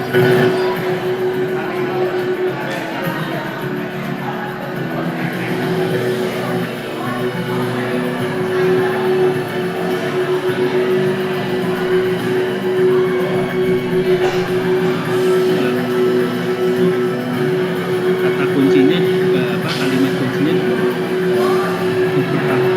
Kata kuncinya juga apa, kalimat kuncinya juga tetap.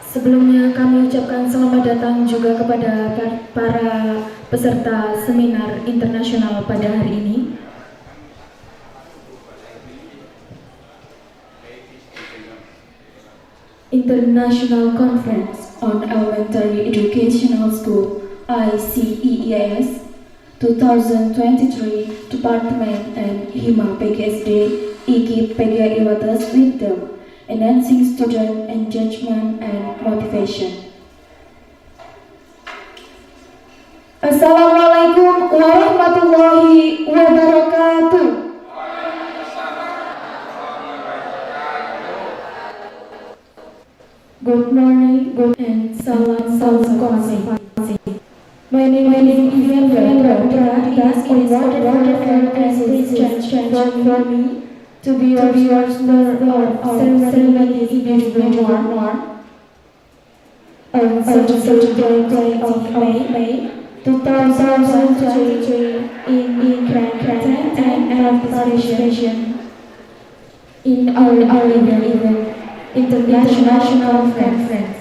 Sebelumnya kami ucapkan selamat datang juga kepada para peserta seminar internasional pada hari ini. International Conference on Elementary Educational School ICEES 2023 Department and Hima PGSD Ikip Pgri Wates with them Enhancing Student Engagement and Motivation. Assalamualaikum warahmatullahi wabarakatuh. Good morning, and salam konfirmasi. My name is Ivan Pradita. It is wonderful and for me to be your sponsor of ceremony individual one on Saturday of May 2023 in Enchancing and participation in our event. International Conference.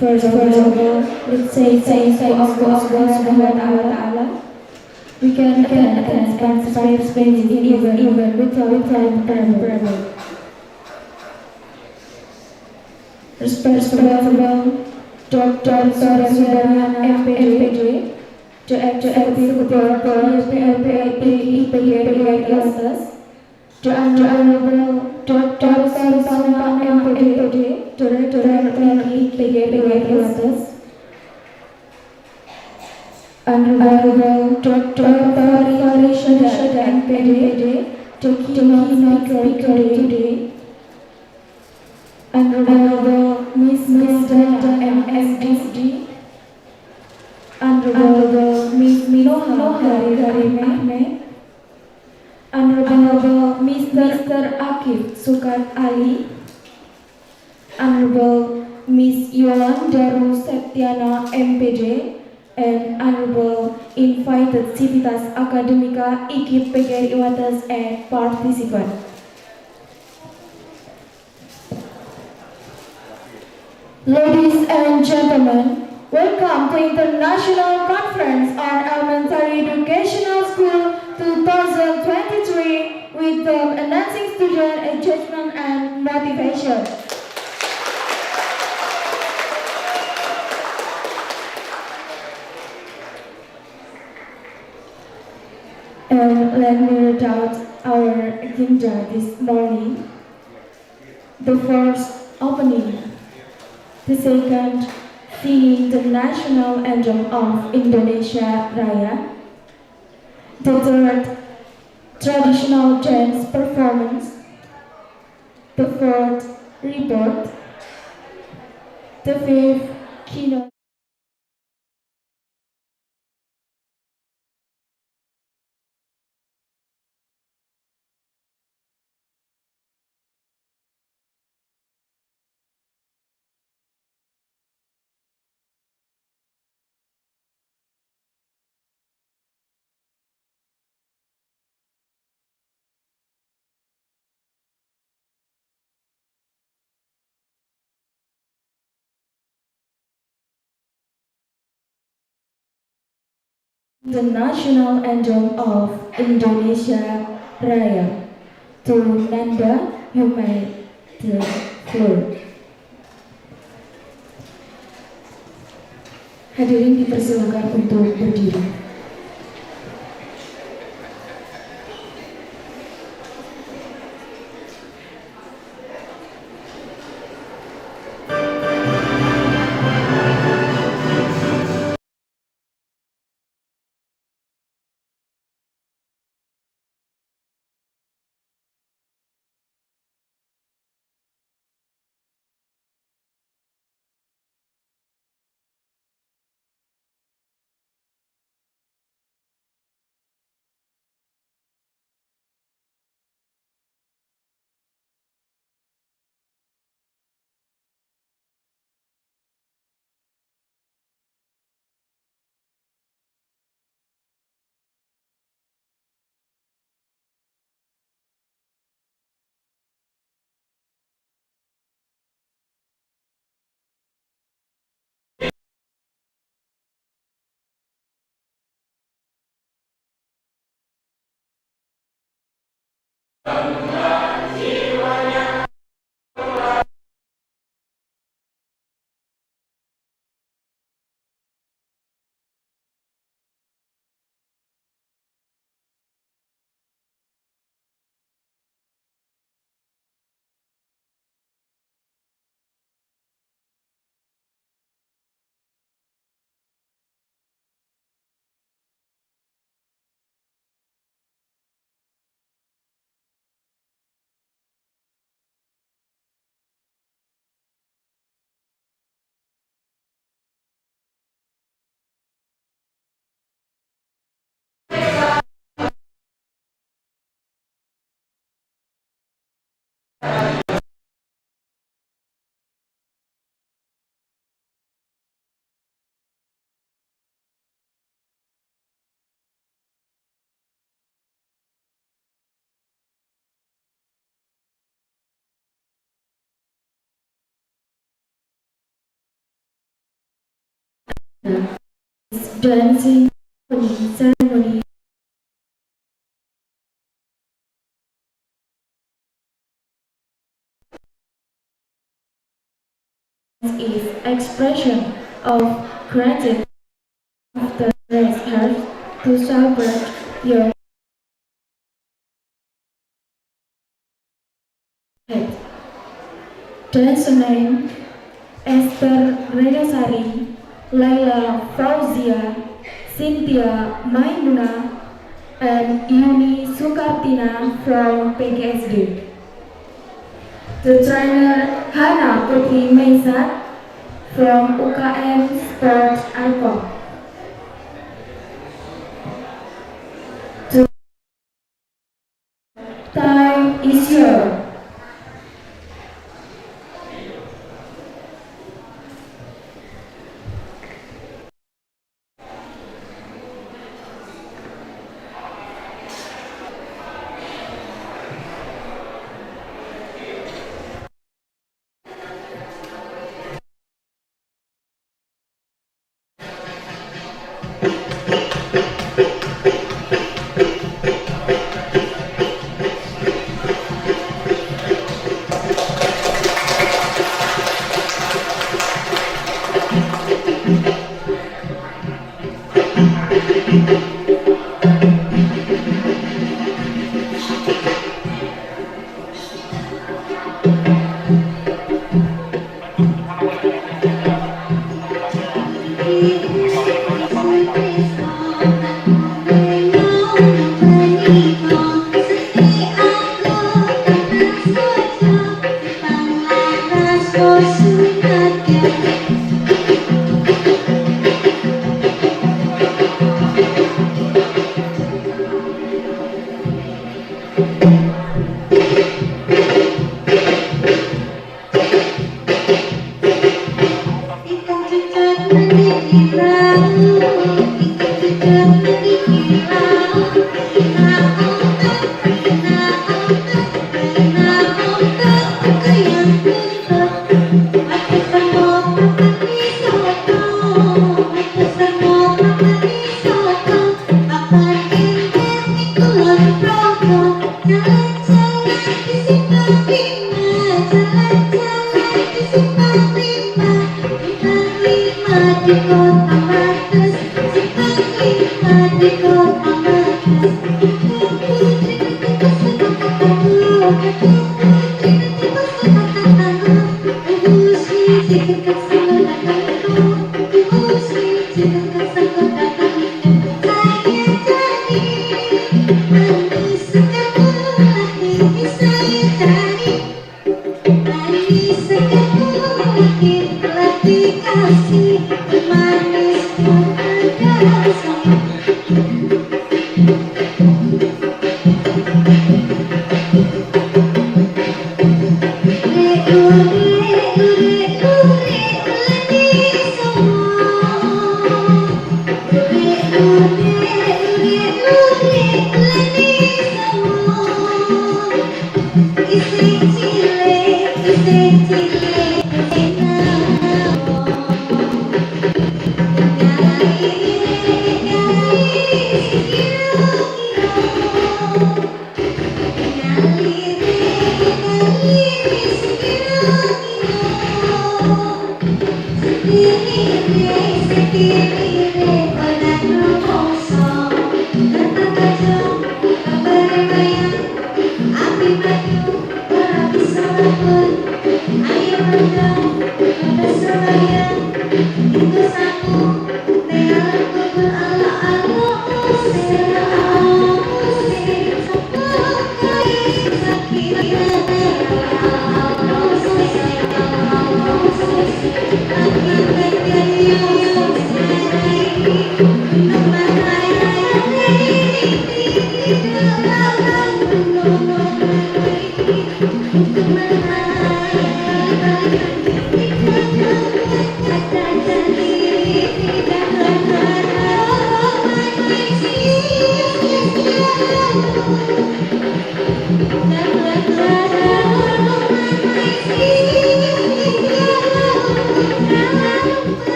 First of all, let's say thanks to Allah Subhanahu wa Ta'ala. We can participate in event without problem. Respectable Dr. Sudaryan MPD, the executive Pgri Wates, the Honorable Dr. Sarasana MPD, Director Pgri Wates, Honorable Dr. Farishad MPD, the keynote speaker today, Honorable Miss Dana MSD, Honorable Miss Noha Harime, Honorable Mr. Ikip Sukat Ali, Honorable Miss Yolanda Septiana MPD, and Honorable invited Civitas Academica Ikip Pgri Wates and participants. Ladies and gentlemen, Welcome to International Conference on Elementary Educational School 2023 with the Enhancing Student Engagement and Motivation. And let me read out our agenda this morning. The first, opening. The second, singing the national anthem of Indonesia Raya. The third, traditional dance performance. The fourth, report. The fifth, keynote. The national anthem of Indonesia Raya. To Nanda, you may the floor. Hadirin dipersilakan untuk berdiri. Dancing ceremony is expression of gratitude of the raised to celebrate your head. Dance name Esther Regasari, Laila Fauzia, Cynthia Maimuna, and Yuni Sukartina from PGSD. The trainer Hana Putri Mesa from UKM Sport Icon. Time is yours.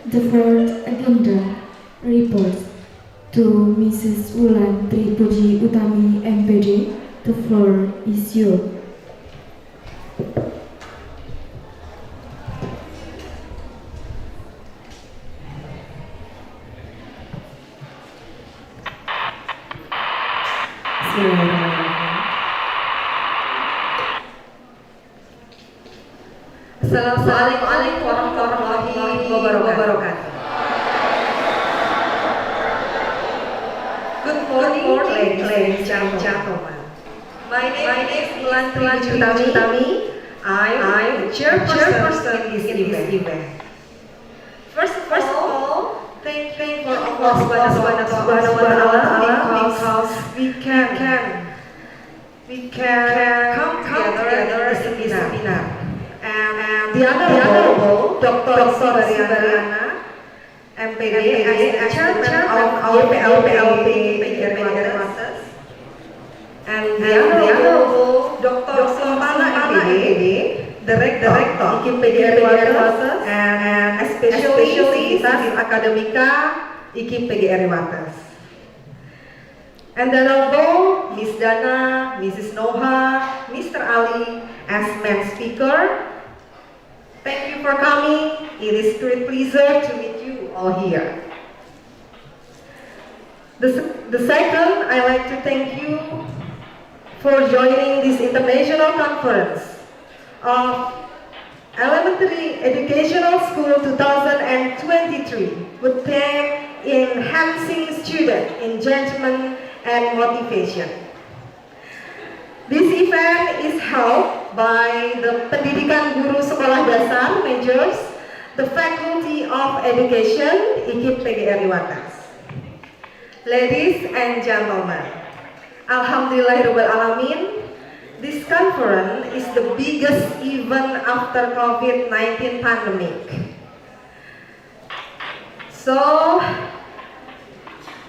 The fourth agenda reports to Mrs. Wulan Tripuji Utami MPD. The floor is yours. Assalamualaikum warahmatullahi wabarakatuh. Good morning, ladies and gentlemen. My name is Wulan Utami. I'm the chairperson in this event. First of all, thank you for Allah Subhanahu wa Ta'ala because we can come together in this seminar. And the Honorable Dr. Subariana, MPD, as chairman of our PLP Wates, and the Honorable Dr. Sumpana MPD, Director Ikip Wates, and especially Civitas Akademika Ikip Wates. And the Honorable Miss Dana, Mrs. Noha, Mr. Ali as main speaker. Thank you for coming. It is great pleasure to meet you all here. The second, I'd like to thank you for joining this international conference of Elementary Educational School 2023 with theme Enhancing Student Engagement and Motivation. This event is held by the Pendidikan Guru Sekolah Dasar Majors, the Faculty of Education, Ikip Pgri Wates. Ladies and gentlemen, Alhamdulillahirrahmanirrahim, this conference is the biggest event after COVID-19 pandemic. So,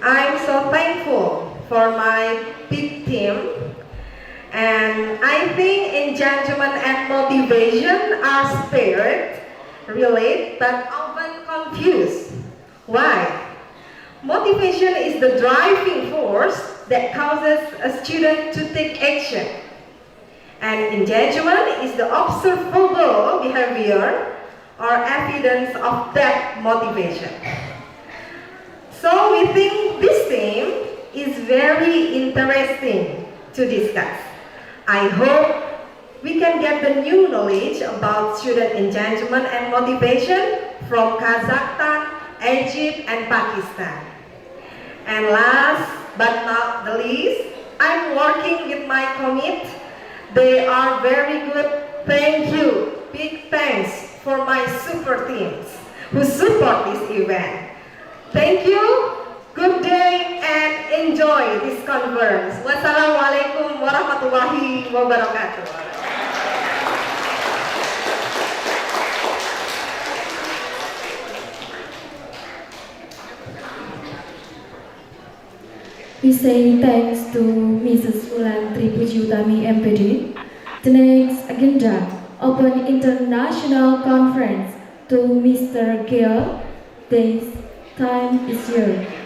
I'm so thankful for my big team. And I think engagement and motivation are spirit, relate, but often confused. Why? Motivation is the driving force that causes a student to take action. And engagement is the observable behavior or evidence of that motivation. So we think this theme is very interesting to discuss. I hope we can get the new knowledge about student engagement and motivation from Kazakhstan, Egypt, and Pakistan. And last but not the least, I'm working with my commit. They are very good. Thank you. Big thanks for my super teams who support this event. Thank you. Good day and enjoy this conference. Wassalamualaikum warahmatullahi wabarakatuh. We say thanks to Mrs. Wulan Tripuji Utami MPD. The next agenda, Open International Conference to Mr. Gill. This time is yours.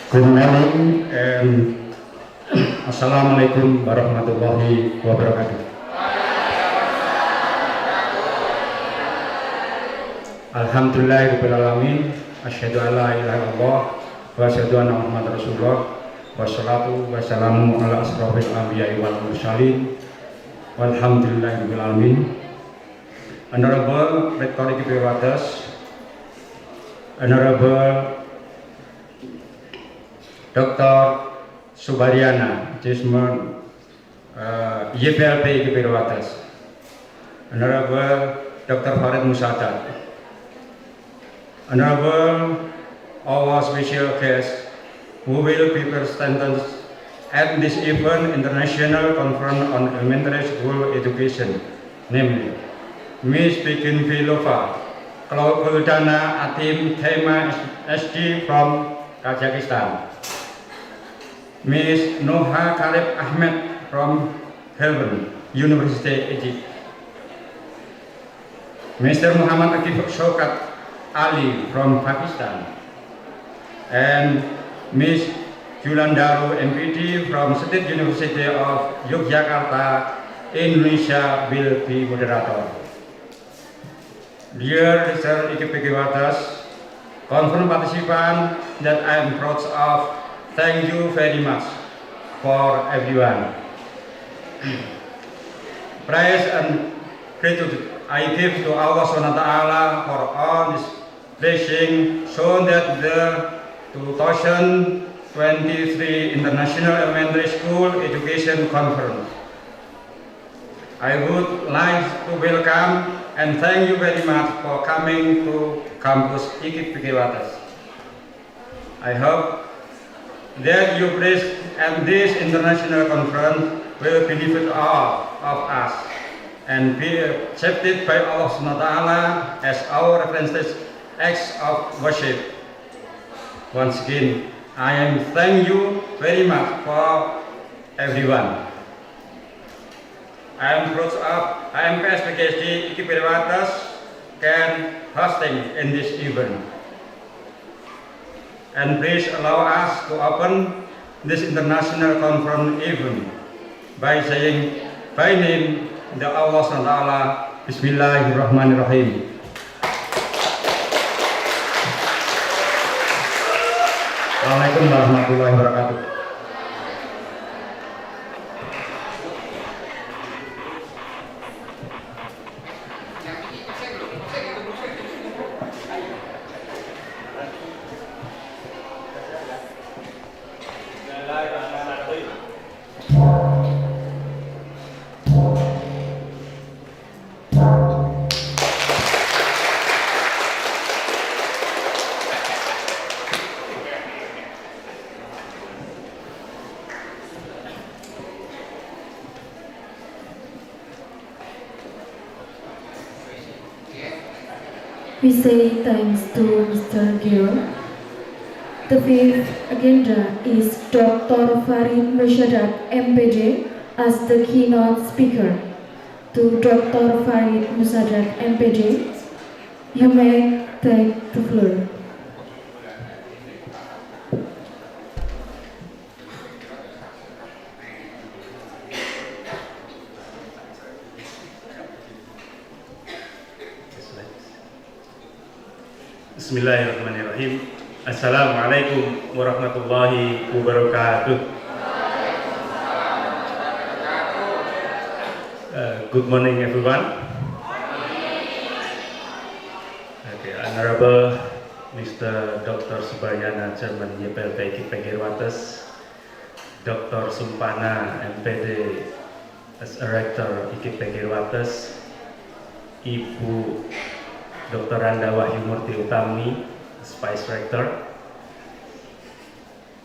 Good morning and Assalamualaikum warahmatullahi wabarakatuh. Alhamdulillahirabbil alamin, asyhadu an la ilaha illallah wa asyhadu anna Muhammadar Rasulullah wassalatu wassalamu ala asrofil anbiya'i wal mursalin walhamdulillahirabbil alamin. Honorable Rector Ikip Wates, Honorable Dr. Subariana, Chairman YPLP Ikip Wates, Honorable Dr. Farid Musadat, Honorable our special guest who will be presented at this event International Conference on Elementary School Education, namely Miss Bikin Vilova, Kuldana Atim Tema SD from Kazakhstan. Miss Noha Khalib Ahmed from Melbourne University, Egypt. Mr. Muhammad Akif Shokat Ali from Pakistan. And Miss Julandaru MPD from State University of Yogyakarta, Indonesia will be moderator. Dear Mr. Ikip Waters, conference participant that I am proud of, thank you very much for everyone. Praise and gratitude I give to Allah SWT for all this blessing, so that the 2023 International Elementary School Education Conference. I would like to welcome and thank you very much for coming to campus Ikip Waters. I hope that your place at this international conference will benefit all of us and be accepted by Allah SWT as our references acts of worship. Once again, I am thank you very much for everyone. I am proud of IMPS PhD Ikip Waters can hosting in this event. And please allow us to open this international conference event by saying by name the Allah SWT. Bismillahirrahmanirrahim. Assalamualaikum warahmatullahi wabarakatuh. We say thanks to Mr. Gil. The fifth agenda is Dr. Farid Musyadat, MPD, as the keynote speaker. To Dr. Farid Musyadat, MPD, you may take the floor. Bismillahirrahmanirrahim. Assalamualaikum warahmatullahi wabarakatuh. Good morning, everyone. Okay, Honorable Mr. Dr. Subayana, Chairman YPLP Ikip Waters, Dr. Sumpana, MPD, as Rector Ikip Waters, Ibu Dr. Randa Wahyumurti Utami, Vice Rector,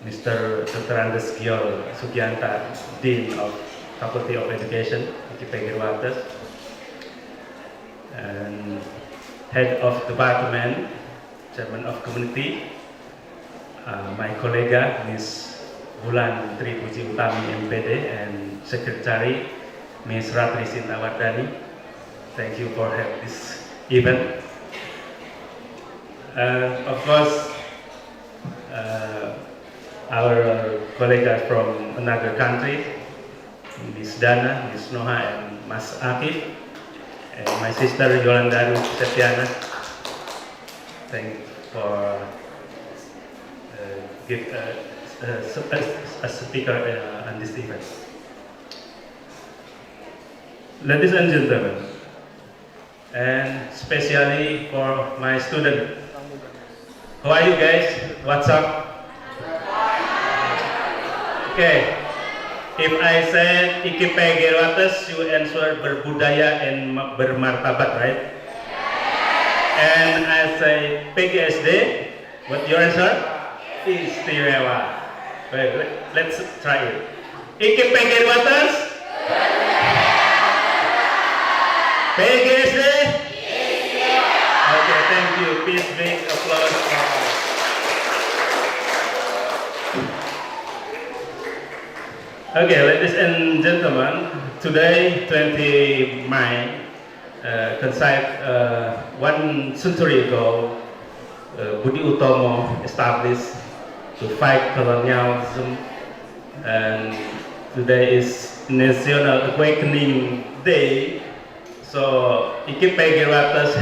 Mr. Dr. Andes Giol Sugianta, Dean of Faculty of Education, Ikip Waters, and Head of Department, Chairman of Community, my colleague Ms. Bulan Tripuji Utami MPD, and Secretary Ms. Ratri Sintawardani. Thank you for having this event. Of course, our colleagues from another country, Ms. Dana, Ms. Noha, and Mas Akif, and my sister Yolandaru Setiana. Thank you for give a speaker on this event. Ladies and gentlemen, and especially for my student. How are you guys? What's up? Okay. If I say Ikip Waters, you answer berbudaya and bermartabat, right? And I say PGSD, what your answer? Istimewa. Let's try it. Ikip Waters? PGSD? big applause for Okay, ladies and gentlemen, today, 20 May, coincide 1 century ago, Budi Utomo established to fight colonialism, and today is National Awakening Day. So Ikip Pgri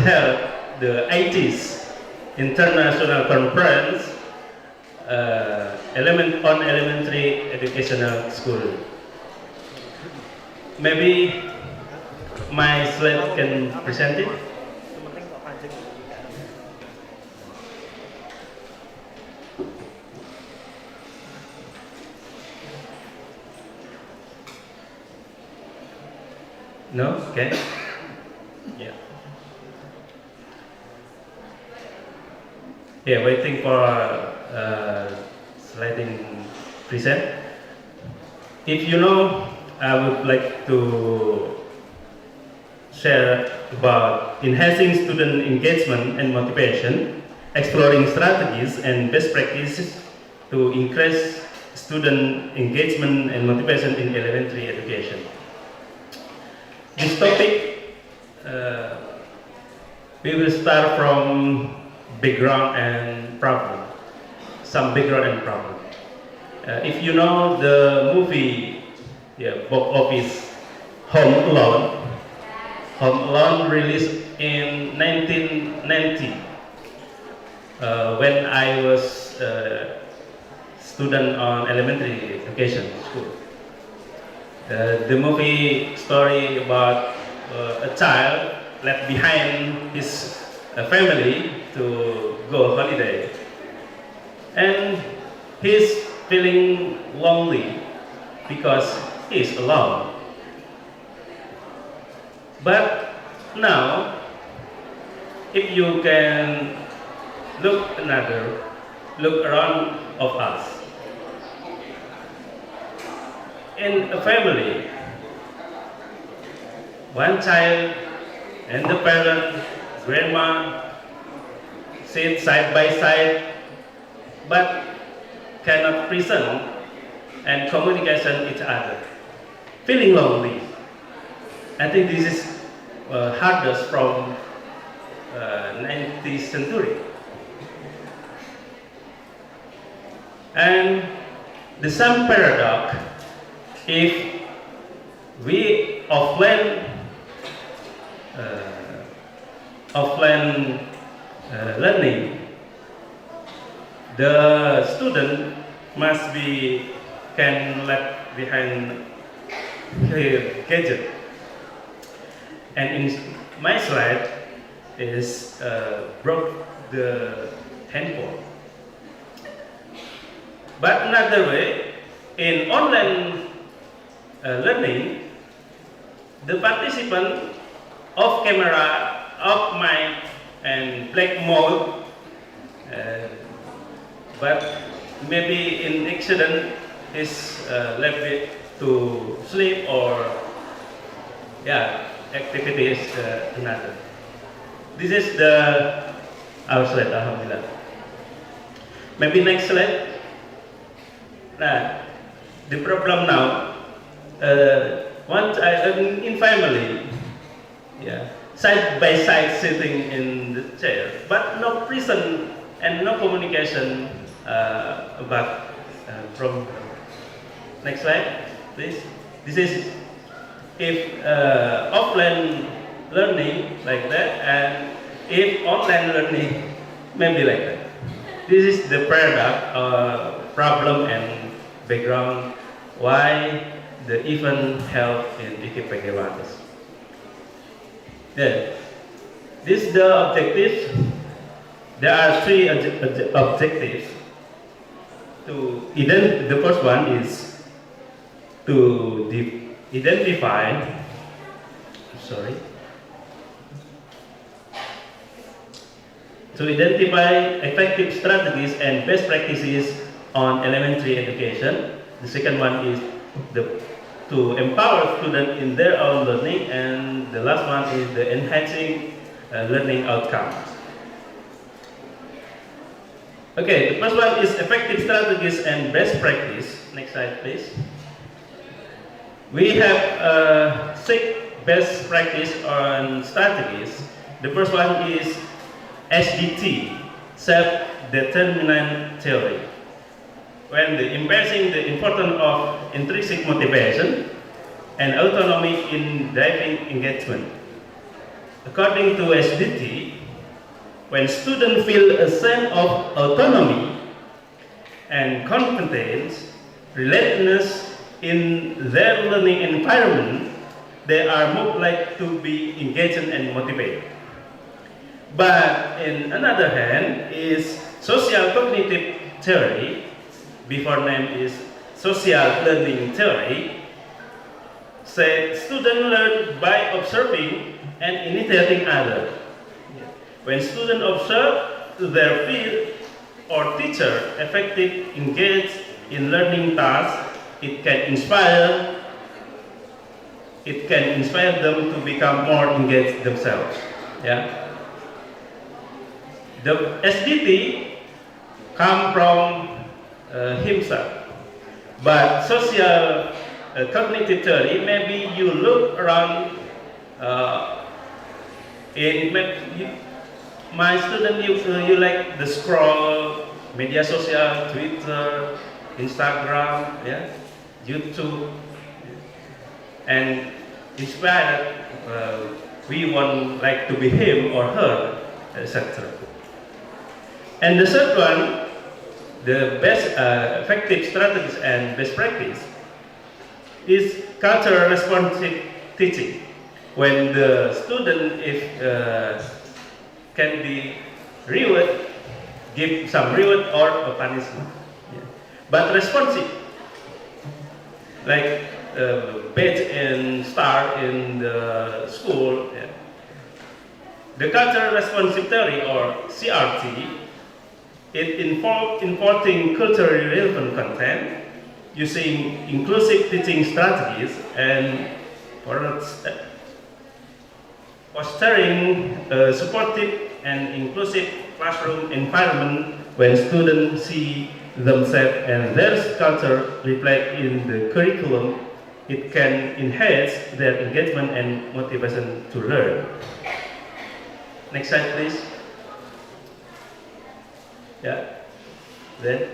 held the 80th International Conference on elementary educational school. Maybe my slide can present it. No? Okay. Yeah. Yeah, waiting for sliding present. If you know, I would like to share about enhancing student engagement and motivation, exploring strategies and best practices to increase student engagement and motivation in elementary education. This topic, we will start from background and problem. Some background and problem. If you know the movie, box office, Home Alone released in 1990 when I was a student on elementary education school. The movie story about a child left behind his family to go holiday, and he's feeling lonely because he's alone. But now, if you can look around of us, in a family, one child and the parent, grandma, sit side by side, but cannot present and communication each other, feeling lonely. I think this is hardest from 19th century. And the same paradox, if we offline learning, the student must be can left behind her gadget. And in my slide is broke the handphone. But another way, in online learning, the participant off camera, off mic, and black mode, but maybe in accident is left it to sleep or activities another. This is our slide, alhamdulillah. Maybe next slide. Nah, the problem now, once in family, side by side sitting in the chair, but no present and no communication about from next slide, please. This is if offline learning like that, and if online learning maybe like that. This is the paradox, problem and background why the event held in Ikip Pgri. This is the objectives. There are 3 objectives. The first one is to identify effective strategies and best practices on elementary education. The second one is to empower students in their own learning, and the last one is the enhancing learning outcomes. Okay, the first one is effective strategies and best practice. Next slide, please. We have 6 best practice on strategies. The first one is SDT, self-determinant theory. When embracing the importance of intrinsic motivation and autonomy in driving engagement. According to SDT, when students feel a sense of autonomy and competence, relatedness in their learning environment, they are more likely to be engaged and motivated. But in another hand is social cognitive theory, before name is social learning theory, said students learn by observing and imitating others. When students observe their peer or teacher effectively engaged in learning tasks, it can inspire them to become more engaged themselves. Yeah. The SDT come from himself, but social cognitive theory, maybe you look around my student, you like the scroll, media social, Twitter, Instagram, yeah, YouTube, and inspired, we want like to be him or her, etc. And the third one, the best effective strategies and best practice is cultural responsive teaching. When the student can be reward, give some reward or a punishment, yeah. But responsive, like badge and star in the school. Yeah. The cultural responsive theory or CRT, it involves importing culturally relevant content, using inclusive teaching strategies, and fostering a supportive and inclusive classroom environment when students see themselves and their culture reflect in the curriculum. It can enhance their engagement and motivation to learn. Next slide, please. Yeah. Then.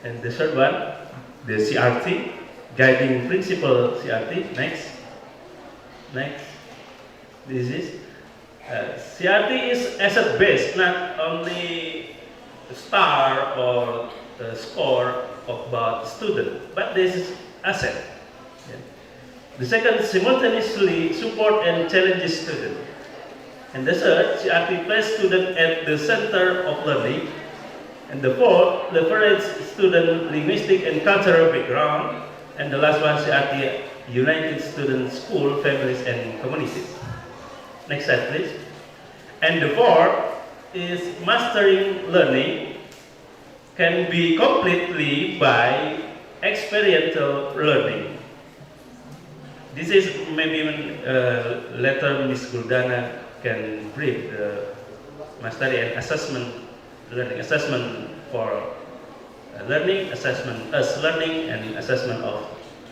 And the third one, the CRT, guiding principle CRT. Next. Next. This is CRT is asset-based, not only star or score about student, but this is asset. Yeah. The second, simultaneously support and challenges student. And the third, CRT places student at the center of learning. And the fourth, leverage student linguistic and cultural background. And the last one, CRT united students, school, families, and communities. Next slide, please. And the fourth is mastering learning can be completely by experiential learning. This is maybe when later Ms. Guldana can brief the mastery and assessment, learning assessment for learning, assessment as learning, and assessment of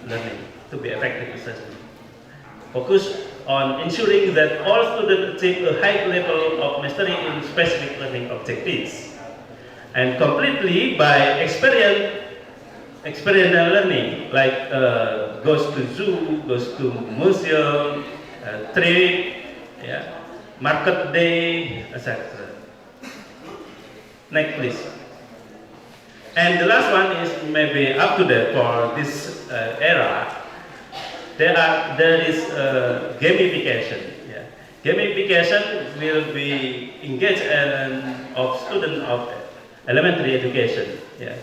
learning to be effective assessment. Focus on ensuring that all students achieve a high level of mastery in specific learning objectives, and completely by experiential learning, like goes to zoo, goes to museum, trip, yeah, market day, etc. Next, please. And the last one is maybe up to date for this era. There is gamification. Yeah. Gamification will be engaged of students of elementary education. Yeah.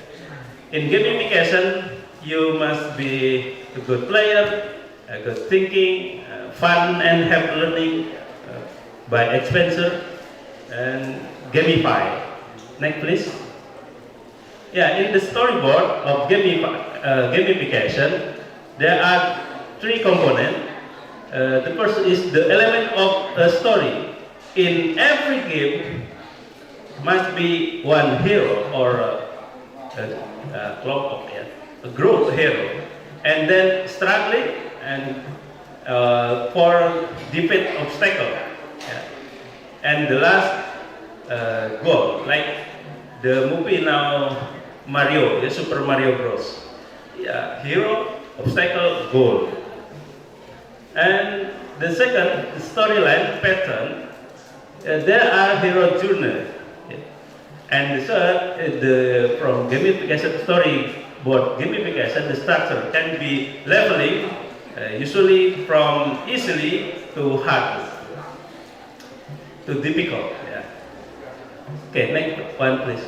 In gamification, you must be a good player, a good thinking, fun and happy learning by expensive and gamify. Next, please. Yeah, in the storyboard of gamification, there are 3 components. The first is the element of a story. in every game must be one hero or a group hero, and then struggling and for defeat obstacle. Yeah. And the last goal, like the movie now Mario, Super Mario Bros. Yeah, hero, obstacle, goal. And the second storyline pattern, there are hero journey. Yeah. And the third, from gamification storyboard gamification, the structure can be leveling, usually from easily to hard, to difficult. Yeah. Okay, next one, please.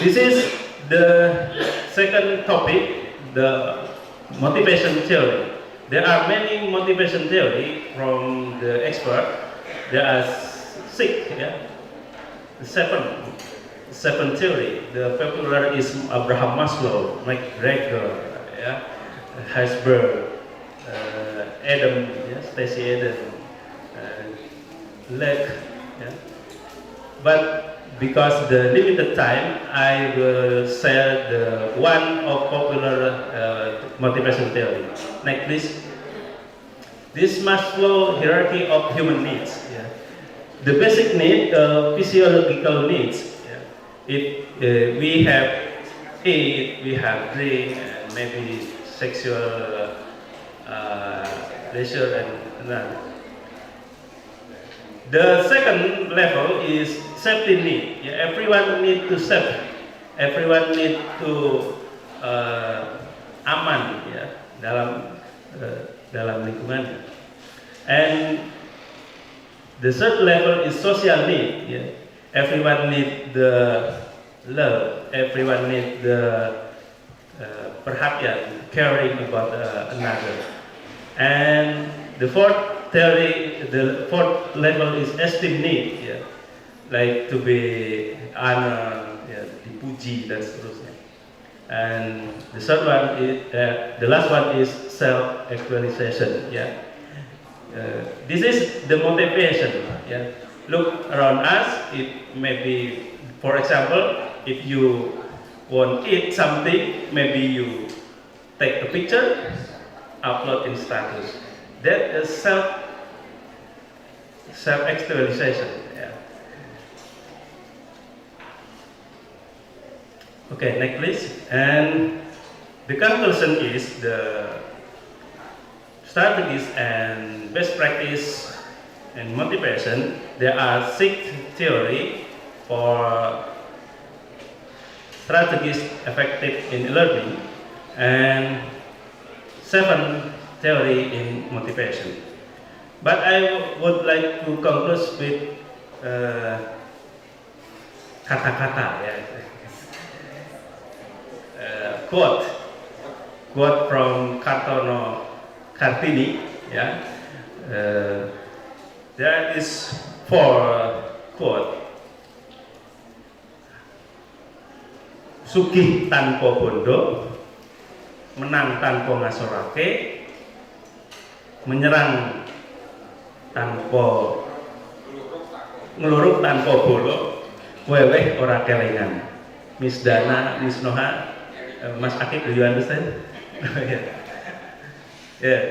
This is the second topic, the motivation theory. There are many motivation theory from the expert. There are six, yeah, seven theory. The popular is Abraham Maslow, McGregor, yeah, Heisberg, Adam, yeah, Stacy Adam, Lake, yeah. But because the limited time, I will share the one of popular motivation theory. Next, please. This Maslow hierarchy of human needs. Yeah. The basic need, physiological needs. Yeah. If we have eat, we have drink, and maybe sexual pleasure and none. The second level is safety need. Yeah, everyone need to save. Everyone need to aman, ya, dalam lingkungan. And the third level is social need. Yeah. Everyone need the love. Everyone need the perhatian, caring about another. And the fourth level is esteem need, yeah. Like to be honored, yeah, dipuji dan seterusnya. And the third one is, the last one is self-actualization, yeah. This is the motivation, yeah. Look around us. It may be, for example, if you want to eat something, maybe you take a picture, upload in status. That is self-actualization. Yeah. Okay, next please. And the conclusion is the strategies and best practice and motivation. There are 6 theory for strategies effective in learning and 7 theory in motivation. But I would like to conclude with kata-kata, yeah. Quote from Kartini, yeah. There is 4 quote. Sugih tanpa bondo, menang tanpa ngasorake, menyerang tanpa ngeluruk tanpa bolo, weweh ora kelengan. Miss Dana, Miss Noha, Mas Akib, do you understand? Yeah.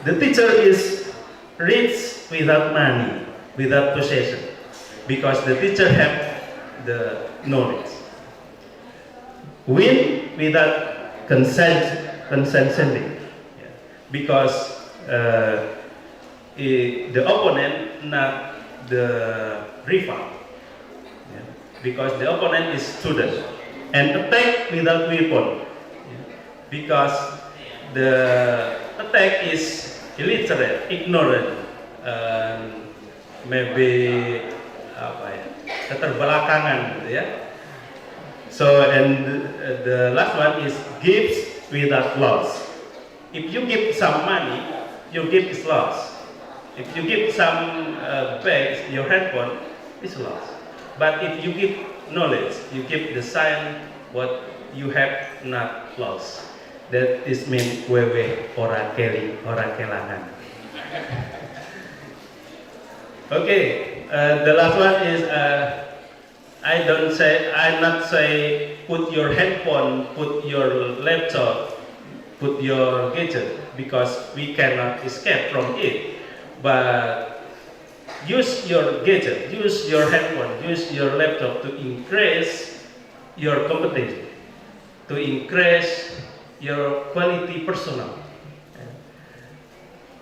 The teacher is rich without money, without possession, because the teacher have the knowledge. Win without consenting, yeah. Because the opponent, not the rival, yeah. Because the opponent is student, and attack without weapon, yeah. Because the attack is illiterate, ignorant, maybe keterbelakangan, gitu ya. So, and the last one is gives without loss. If you give some money, you give is loss. If you give some bags, your handphone is loss. But if you give knowledge, you give the sign what you have not lost. That is mean wewe ora keli, ora kelangan. Okay, the last one is I not say put your headphone, put your laptop, put your gadget because we cannot escape from it. But use your gadget, use your headphone, use your laptop to increase your competence, to increase your quality personal.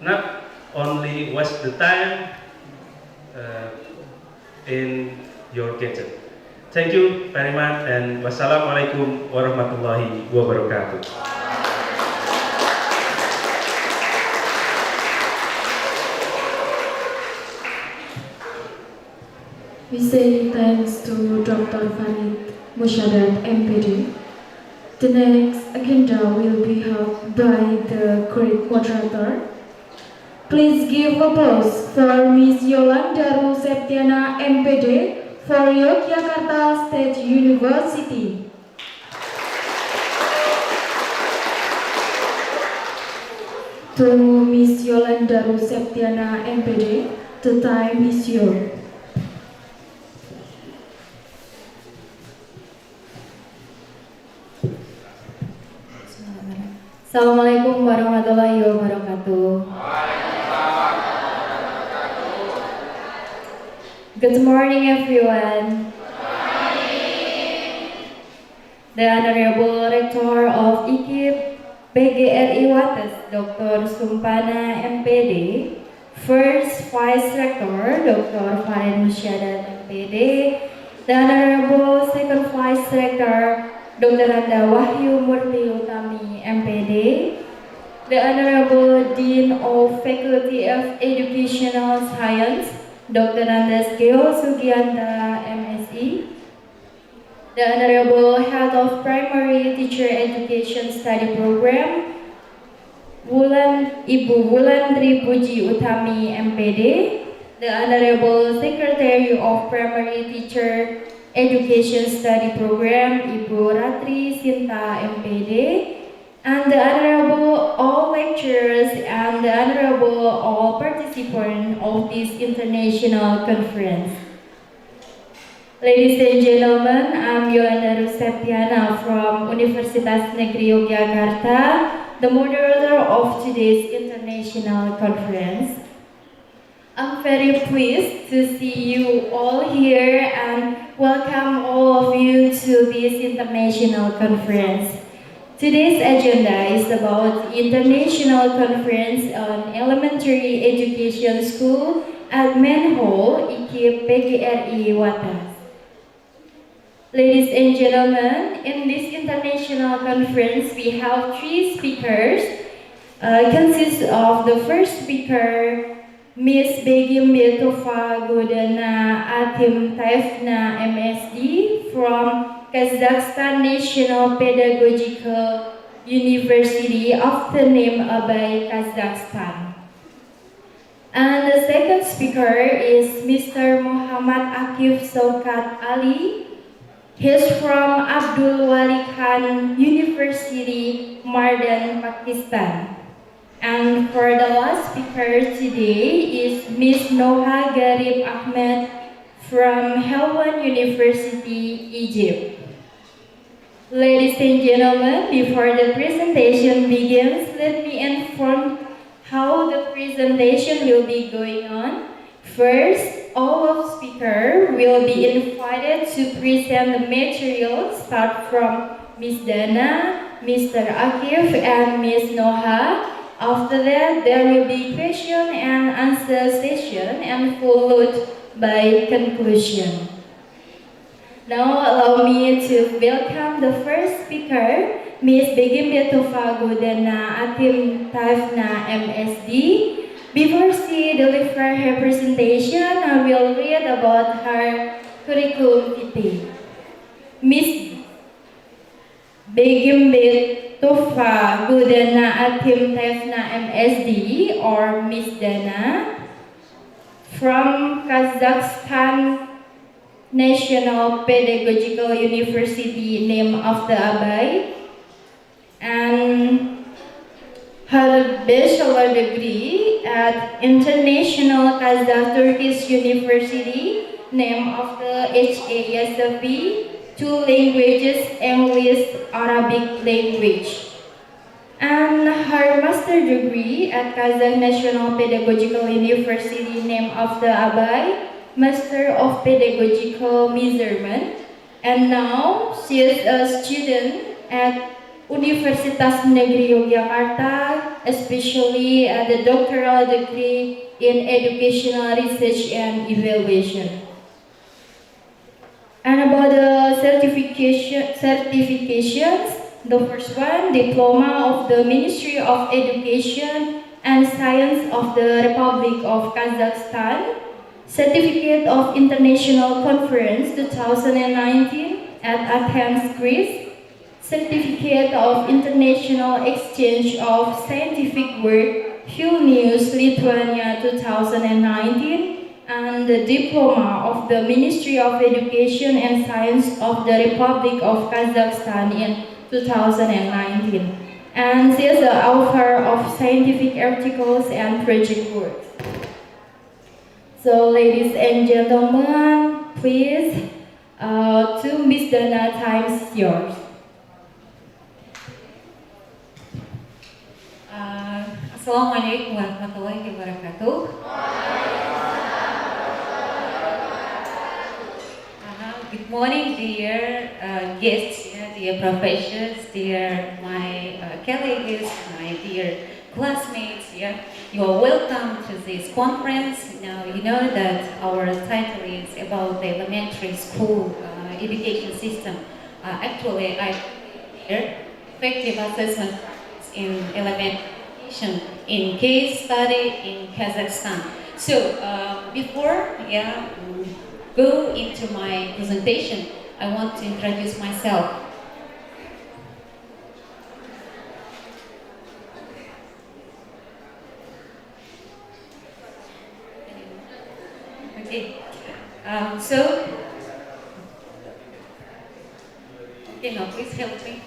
Not only waste the time in your gadget. Thank you very much and wassalamualaikum warahmatullahi wabarakatuh. We say thanks to Dr. Farid Mushadat, MPD. The next agenda will be held by the great moderator. Please give applause for Miss Yolanda Septiana, MPD, for Yogyakarta State University. To Miss Yolanda Septiana, MPD, the time is yours. Assalamualaikum warahmatullahi wabarakatuh. Good morning, everyone. The Honorable Rector of Ikip, Pgri Wates, Dr. Sumpana, MPD, First Vice Rector, Dr. Farid Musyadat, MPD, the Honorable Second Vice Rector, Dr. Anda Wahyu Murti Utami, MPD, the Honorable Dean of Faculty of Educational Science, Dr. Andes Geo Sugianta, MSc, the Honorable Head of Primary Teacher Education Study Program, Ibu Wulandri Puji Utami, MPD, the Honorable Secretary of Primary Teacher Education Study Program, Ibu Ratri Sinta, MPD, and the Honorable all lecturers and the Honorable all participants of this international conference. Ladies and gentlemen, I'm Yolanda Septiana from Universitas Negeri Yogyakarta, the moderator of today's international conference. I'm very pleased to see you all here and welcome all of you to this international conference. Today's agenda is about the International Conference on Elementary Education School at Manhole, Ikip, Pgri Wates. Ladies and gentlemen, in this international conference, we have three speakers. Consists of the first speaker, Miss Begim Betova Godana Atim Taifna, MSD, from Kazakhstan National Pedagogical University, often named Abay, Kazakhstan. And the second speaker is Mr. Muhammad Akif Saukat Ali. He's from Abdul Wali Khan University, Mardan, Pakistan. And for the last speaker today is Miss Noha Garib Ahmed from Helwan University, Egypt. Ladies and gentlemen, before the presentation begins, let me inform how the presentation will be going on. First, all of speakers will be invited to present the material, start from Ms. Dana, Mr. Akif, and Ms. Noha. After that, there will be question and answer session and followed by conclusion. Now allow me to welcome the first speaker, Ms. Begim Betova Godana Atim Taifna, MSD. Before she delivers her presentation, I will read about her curriculum vitae. Ms. Begim Betova Godana Atim Taifna, MSD, or Ms. Dana, from Kazakhstan National Pedagogical University, named after Abay, and her bachelor degree at International Kazakh Turkish University, name of the HASFB, two languages, English, Arabic language. And her master degree at Kazakh National Pedagogical University, name of the Abai, Master of Pedagogical Measurement. And now she is a student at Universitas Negeri Yogyakarta, especially at the doctoral degree in Educational Research and Evaluation. And about the certifications, the first one, Diploma of the Ministry of Education and Science of the Republic of Kazakhstan, Certificate of International Conference 2019 at Athens, Greece, Certificate of International Exchange of Scientific Work, Vilnius, Lithuania 2019, and the Diploma of the Ministry of Education and Science of the Republic of Kazakhstan in 2019. And she is the author of scientific articles and project works. So, ladies and gentlemen, please, to Miss Dana, time is yours. Assalamualaikum warahmatullahi wabarakatuh. Good morning, dear guests, dear professors, dear my colleagues, my dear classmates. You are welcome to this conference. Now you know that our title is about the elementary school education system. Actually, I here effective assessment in elementary in case study in Kazakhstan. So before go into my presentation, I want to introduce myself. Okay, now please help me.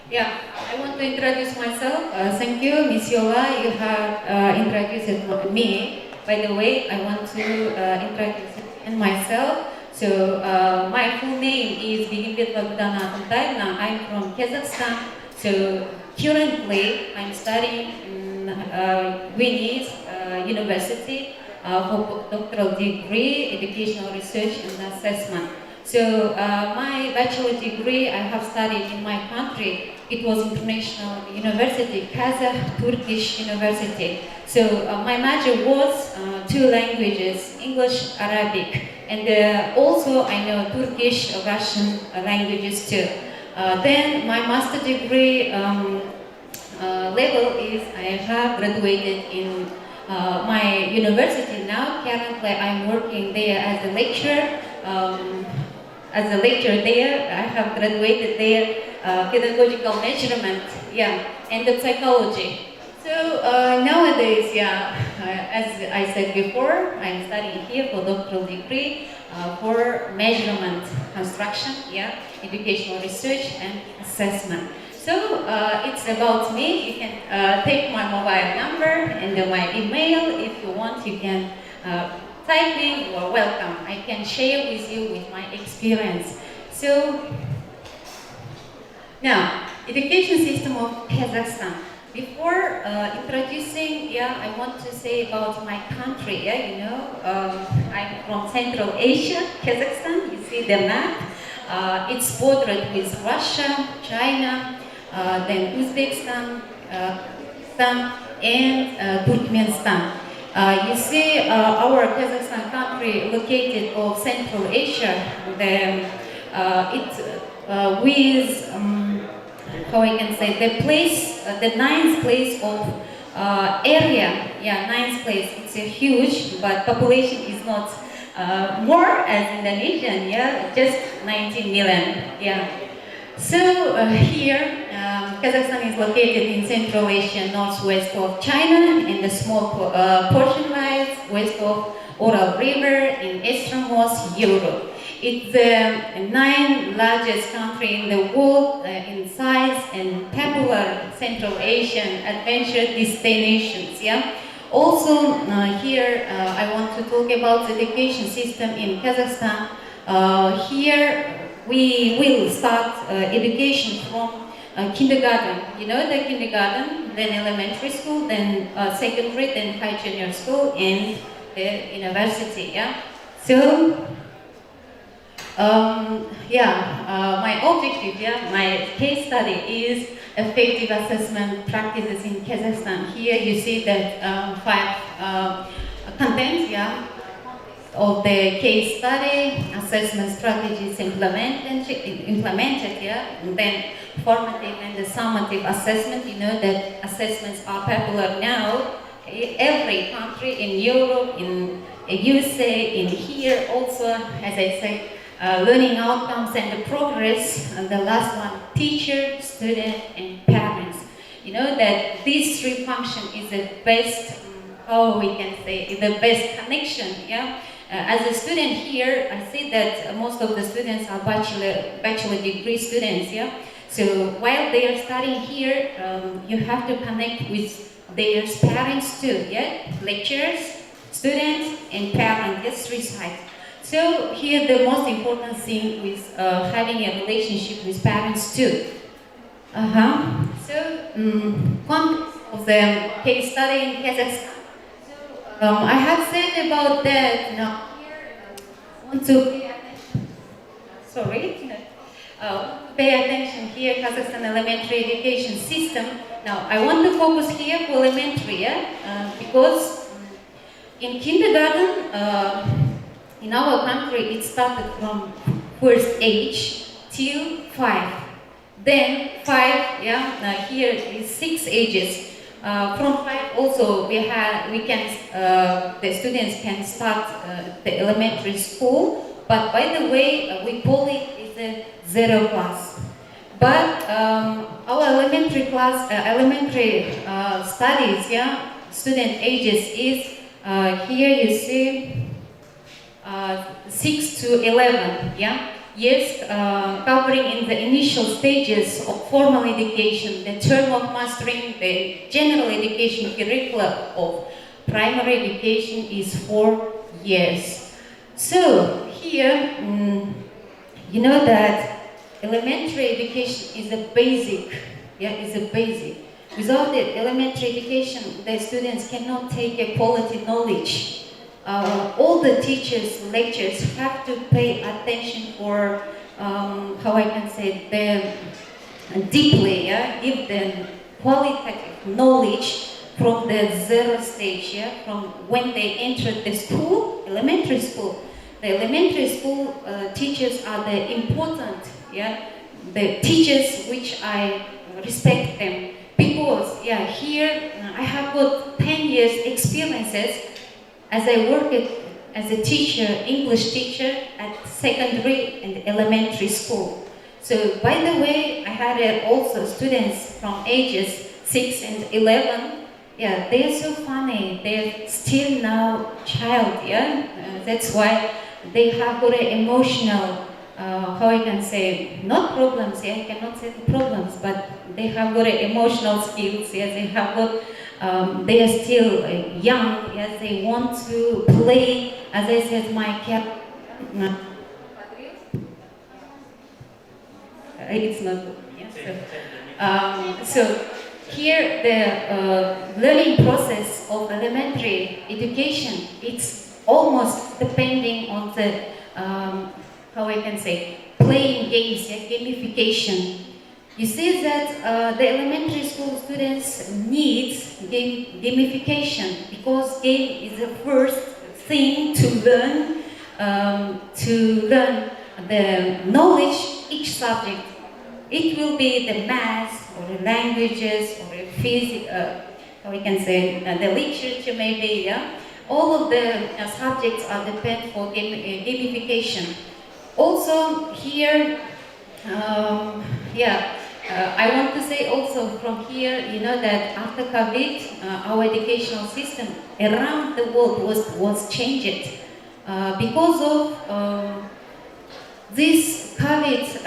I want to introduce myself. Thank you, Miss Yola. You have introduced me. By the way, I want to introduce myself. So my full name is Bigimbet Bagdana Tuntaevna. I'm from Kazakhstan. So currently, I'm studying in Wates University for doctoral degree, educational research and assessment. So my bachelor degree I have studied in my country. It was international university, Kazakh Turkish University. So my major was two languages, English, Arabic, and also I know Turkish, Russian languages too. Then my master degree level is I have graduated in my university now. Currently, I'm working there as a lecturer. There, I have graduated there, pedagogical measurement, and the psychology. So nowadays, as I said before, I'm studying here for doctoral degree for measurement construction, educational research and assessment. So it's about me. You can take my mobile number and my email. If you want, you can type in. You are welcome. I can share with you with my experience. So now, education system of Kazakhstan. Before introducing, I want to say about my country. I'm from Central Asia, Kazakhstan. You see the map. It's bordered with Russia, China, then Uzbekistan, and Turkmenistan. You see our Kazakhstan country located of Central Asia. With how I can say the place, the ninth place of area. Ninth place. It's a huge, but population is not more as Indonesian. Just 19 million. So here, Kazakhstan is located in Central Asia, northwest of China, and the small portion lies west of Ural River in easternmost Europe. It's the 9th largest country in the world in size and popular Central Asian adventure destinations. Yeah. Also, here I want to talk about the education system in Kazakhstan. Here we will start education from kindergarten. You know the kindergarten, then elementary school, then secondary, then high junior school, and the university. Yeah. So. My objective, my case study is effective assessment practices in Kazakhstan. Here you see that 5 contents, of the case study, assessment strategies implemented, and then formative and the summative assessment. You know that assessments are popular now. Every country in Europe, in USA, in here also, as I say, learning outcomes and the progress, and the last one, teacher, student, and parents. You know that these 3 functions is the best, how we can say, the best connection, as a student here, I see that most of the students are bachelor degree students, So while they are studying here, you have to connect with their parents too, Lecturers, students, and parents, just 3 sides. So here the most important thing is having a relationship with parents too. So context of the case study in Kazakhstan. I have said about that. Now here I want to pay attention. Sorry. Pay attention here, Kazakhstan elementary education system. Now I want to focus here for elementary, because in kindergarten. In our country, it started from first age till 5. Then 5, here is 6 ages. From 5 also the students can start the elementary school. But by the way, we call it is a 0 class. But our elementary class, studies, student ages is here you see. 6 to 11, years, covering in the initial stages of formal education, the term of mastering the general education curricula of primary education is 4 years. So here, you know that elementary education is a basic, is a basic. Without the elementary education, the students cannot take a quality knowledge. All the teachers, lecturers have to pay attention for, how I can say, deeply, give them qualitative knowledge from the 0 stage, from when they enter the school, elementary school. The elementary school teachers are the important, the teachers which I respect them. Because, here I have got 10 years experiences as I worked as a teacher, English teacher at secondary and elementary school. So by the way, I had also students from ages 6 and 11. They're so funny. They're still now child, that's why they have got an emotional, how I can say, not problems, I cannot say problems, but they have got emotional skills, they have got they are still young, they want to play, as I said, my cat. It's not good. So here the learning process of elementary education, it's almost depending on the, how I can say, playing games, gamification. You see that the elementary school students need gamification because game is the first thing to learn the knowledge each subject. It will be the math or the languages or the physics, how we can say the literature maybe. All of the subjects are depend for gamification. Also here, I want to say also from here, you know that after COVID, our educational system around the world was changed because of This COVID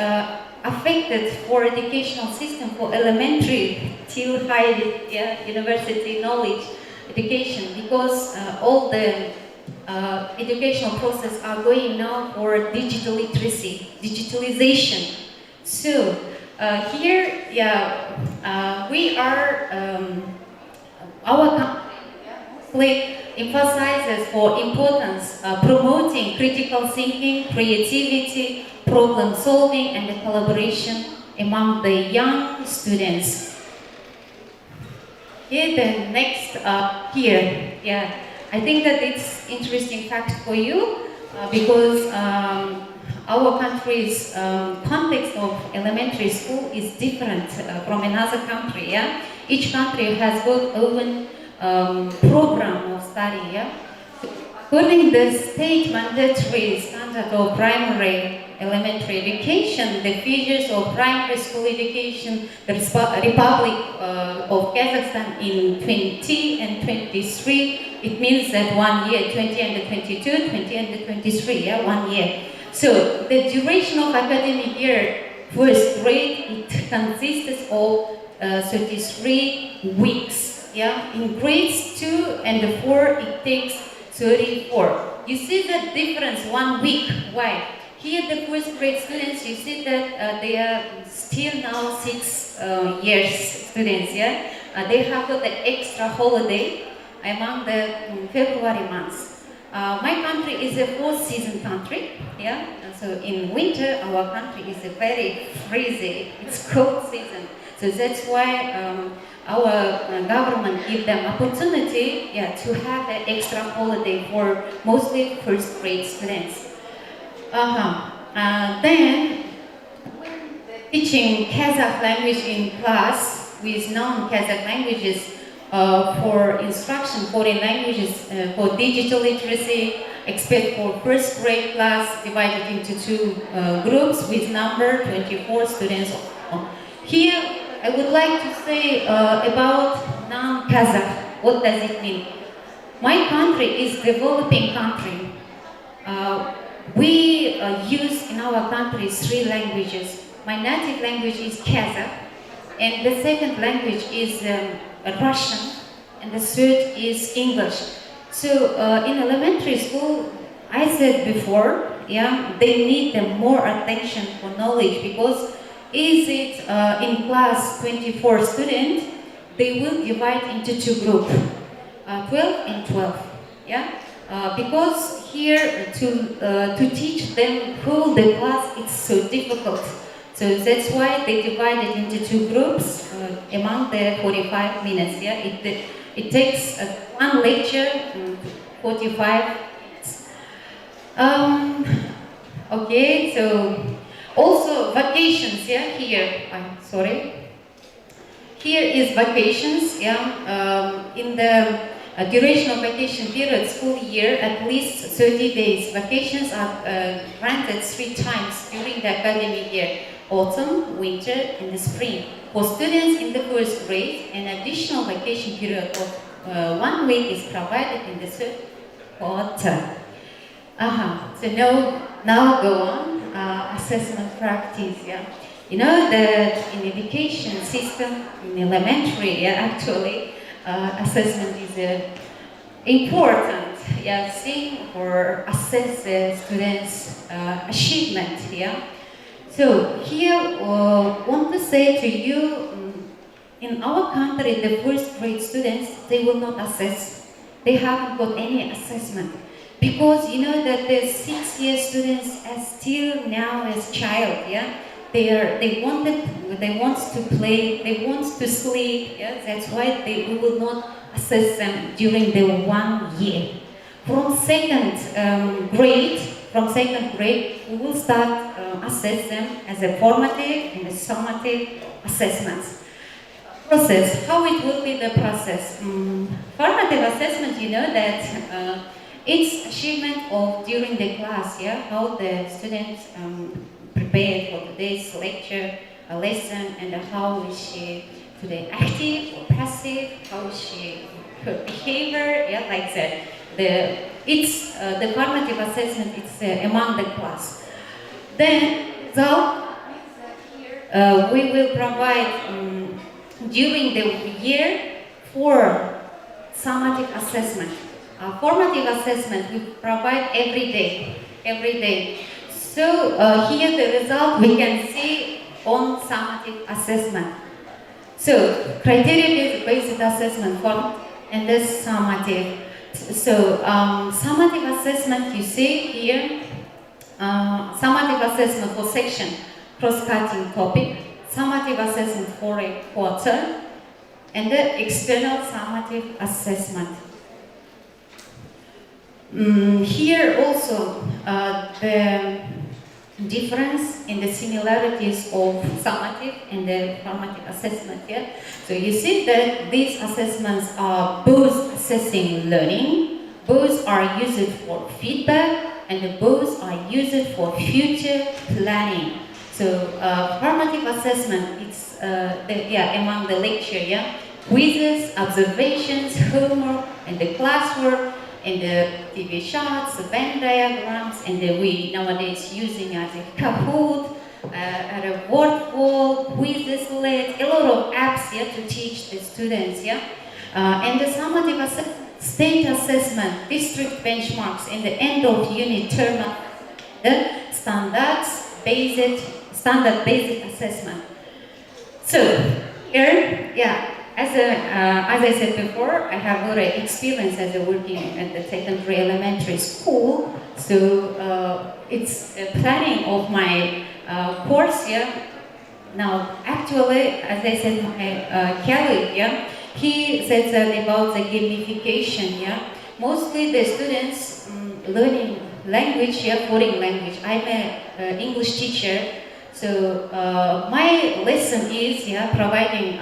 affected for educational system for elementary till high university knowledge education, because all the educational process are going now for digital literacy, digitalization. So here, we are our company mostly emphasizes for importance promoting critical thinking, creativity, problem solving, and the collaboration among the young students. Okay, then next here, I think that it's interesting fact for you because our country's context of elementary school is different from another country. Each country has got own program of study. According to the state mandatory standard of primary elementary education, the features of primary school education, the Republic of Kazakhstan in 20 and 23, it means that 1 year, 20 and 22, 20 and 23, 1 year. So the duration of academic year, first grade, it consists of 33 weeks. In grades 2 and 4, it takes 34. You see the difference, 1 week. Why? Here, the first grade students, you see that they are still now 6 years students. They have got the extra holiday among the February months. My country is a 4-season country. So in winter, our country is a very freezing. It's cold season. So that's why our government give them opportunity to have an extra holiday for mostly first grade students. Then teaching Kazakh language in class with non-Kazakh languages for instruction, foreign languages, for digital literacy, expect for first grade class divided into 2 groups with number 24 students. Here, I would like to say about non-Kazakh. What does it mean? My country is developing country. We use in our country 3 languages. My native language is Kazakh, and the second language is Russian, and the third is English. So in elementary school, I said before, they need more attention for knowledge, because is it in class 24 students, they will divide into 2 groups, 12 and 12. Because here to teach them whole the class, it's so difficult. So that's why they divided into 2 groups among the 45 minutes. It takes 1 lecture, 45 minutes. Okay, so also vacations. Here, I'm sorry. Here is vacations. In the duration of vacation period, school year, at least 30 days. Vacations are granted 3 times during the academic year: autumn, winter, and the spring. For students in the first grade, an additional vacation period of 1 week is provided in the 3rd quarter. So now go on. Assessment practice. You know that in education system, in elementary, actually, assessment is important thing for assess the students' achievement. So here, want to say to you, in our country, the first grade students, they will not assess. They haven't got any assessment. Because you know that the 6-year students are still now as child, they want to play, they want to sleep, that's why we will not assess them during the 1 year. From second grade, we will start assess them as a formative and a summative assessments. Process, how it will be the process? Formative assessment, you know that it's achievement of during the class, how the students prepared for today's lecture, a lesson, and how is she today active or passive, how is she, her behavior, like that. The formative assessment, it's among the class. Then, we will provide during the year for summative assessment. Formative assessment we provide every day. So here the result we can see on summative assessment. So criteria-based assessment form and this summative. So summative assessment you see here, summative assessment for section, cross-cutting topic, summative assessment for a quarter, and the external summative assessment. Here also the difference in the similarities of summative and the formative assessment here. So you see that these assessments are both assessing learning, both are used for feedback, and both are used for future planning. So formative assessment, it's among the lecture, quizzes, observations, homework, and the classwork, and the TV charts, the Venn diagrams, and we nowadays using as a Kahoot, at a word wall, quizzes, a lot of apps here to teach the students, and the summative state assessment, district benchmarks, and the end of unit term, the standard-based assessment. So here, as I said before, I have already experience as a working at the secondary elementary school. So it's a planning of my course here. Now, actually, as I said, my colleague, he said that about the gamification. Mostly the students learning language, foreign language. I'm an English teacher, so my lesson is providing.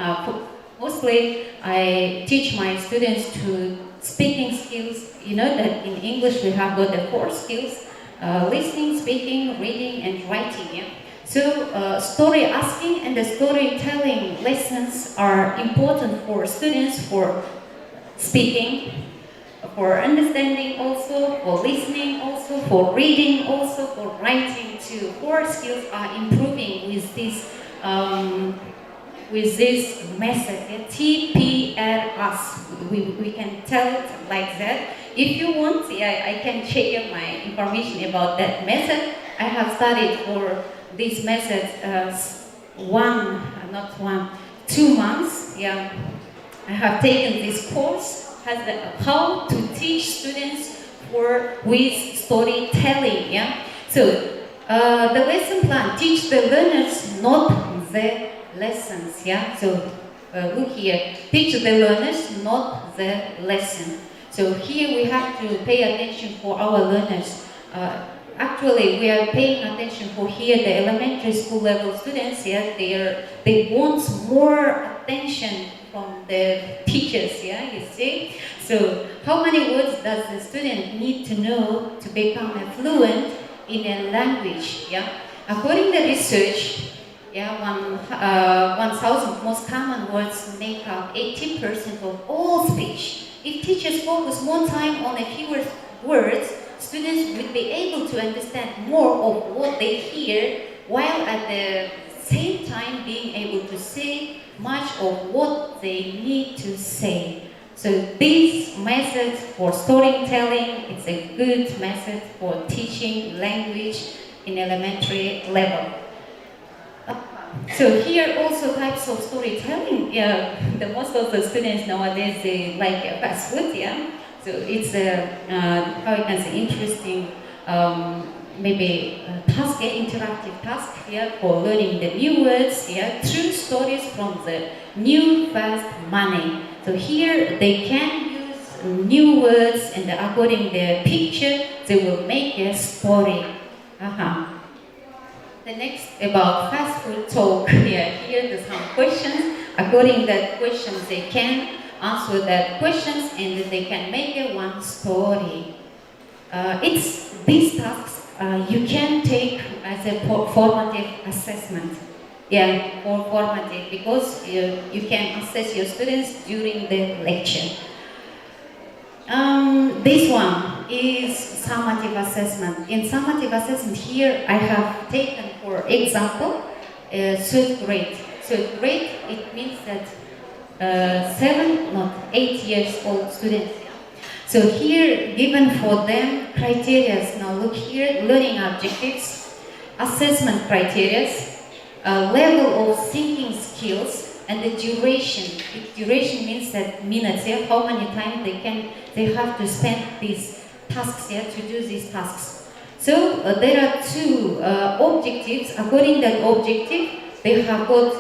Mostly, I teach my students to speaking skills. You know that in English we have got the 4 skills: listening, speaking, reading, and writing. So story asking and the storytelling lessons are important for students for speaking, for understanding also, for listening also, for reading also, for writing too. 4 skills are improving with this method, TPRS. We can tell it like that. If you want, I can share my information about that method. I have studied for this method 2 months. I have taken this course, how to teach students with storytelling. So the lesson plan, teach the learners, not the lessons. So look here, teach the learners, not the lesson. So here we have to pay attention for our learners. Actually, we are paying attention for here the elementary school level students. They want more attention from the teachers. You see. So how many words does the student need to know to become fluent in a language? According to research, 1,000 most common words make up 80% of all speech. If teachers focus more time on a fewer words, students will be able to understand more of what they hear, while at the same time being able to say much of what they need to say. So this method for storytelling, it's a good method for teaching language in elementary level. So here also types of storytelling. The most of the students nowadays, they like fast food. So it's how you can say, interesting, maybe task, interactive task for learning the new words. True stories from the new fast money. So here they can use new words, and according to the picture, they will make a story. The next about fast food talk. Here there's some questions. According to that questions, they can answer that questions and they can make one story. It's these tasks you can take as a formative assessment. For formative, because you can assess your students during the lecture. This one, is summative assessment. In summative assessment here, I have taken for example, third grade. Third grade, it means that 7, not 8 years old students. So here, given for them criteria, now look here, learning objectives, assessment criteria, level of thinking skills, and the duration. Duration means that minutes, yeah, how many times they have to spend these tasks, yeah, to do these tasks. So there are two objectives. According to that objective, they have got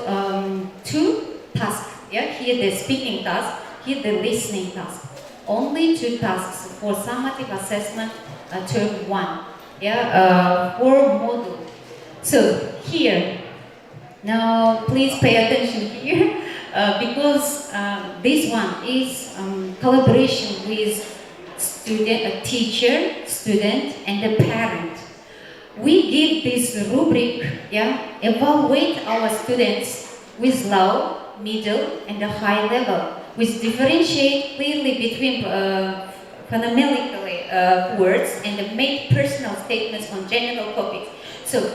2 tasks. Yeah, here the speaking task, here the listening task. Only 2 tasks for summative assessment, term 1. Yeah, for module. So here. Now, please pay attention here because this one is collaboration with student, teacher, student, and the parent. We give this rubric, yeah, evaluate our students with low, middle, and a high level, which differentiate clearly between phonetically words and make personal statements on general topics. So.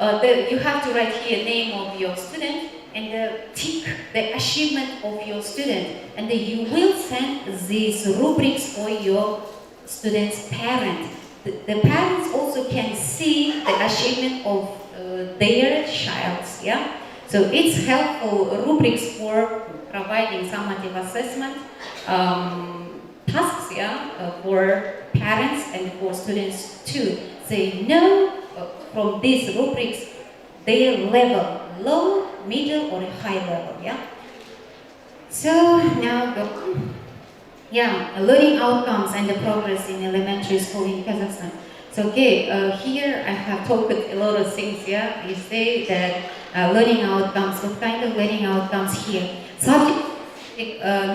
You have to write here name of your student and tick the achievement of your student, and you will send these rubrics for your student's parent. The parents also can see the achievement of their child. Yeah, so it's helpful rubrics for providing summative assessment tasks. Yeah, for parents and for students too. They know. From these rubrics, their level, low, middle, or high level, yeah? So now go on. Yeah, learning outcomes and the progress in elementary school in Kazakhstan. So okay, here I have talked a lot of things, yeah? You say that learning outcomes, what kind of learning outcomes here? Subject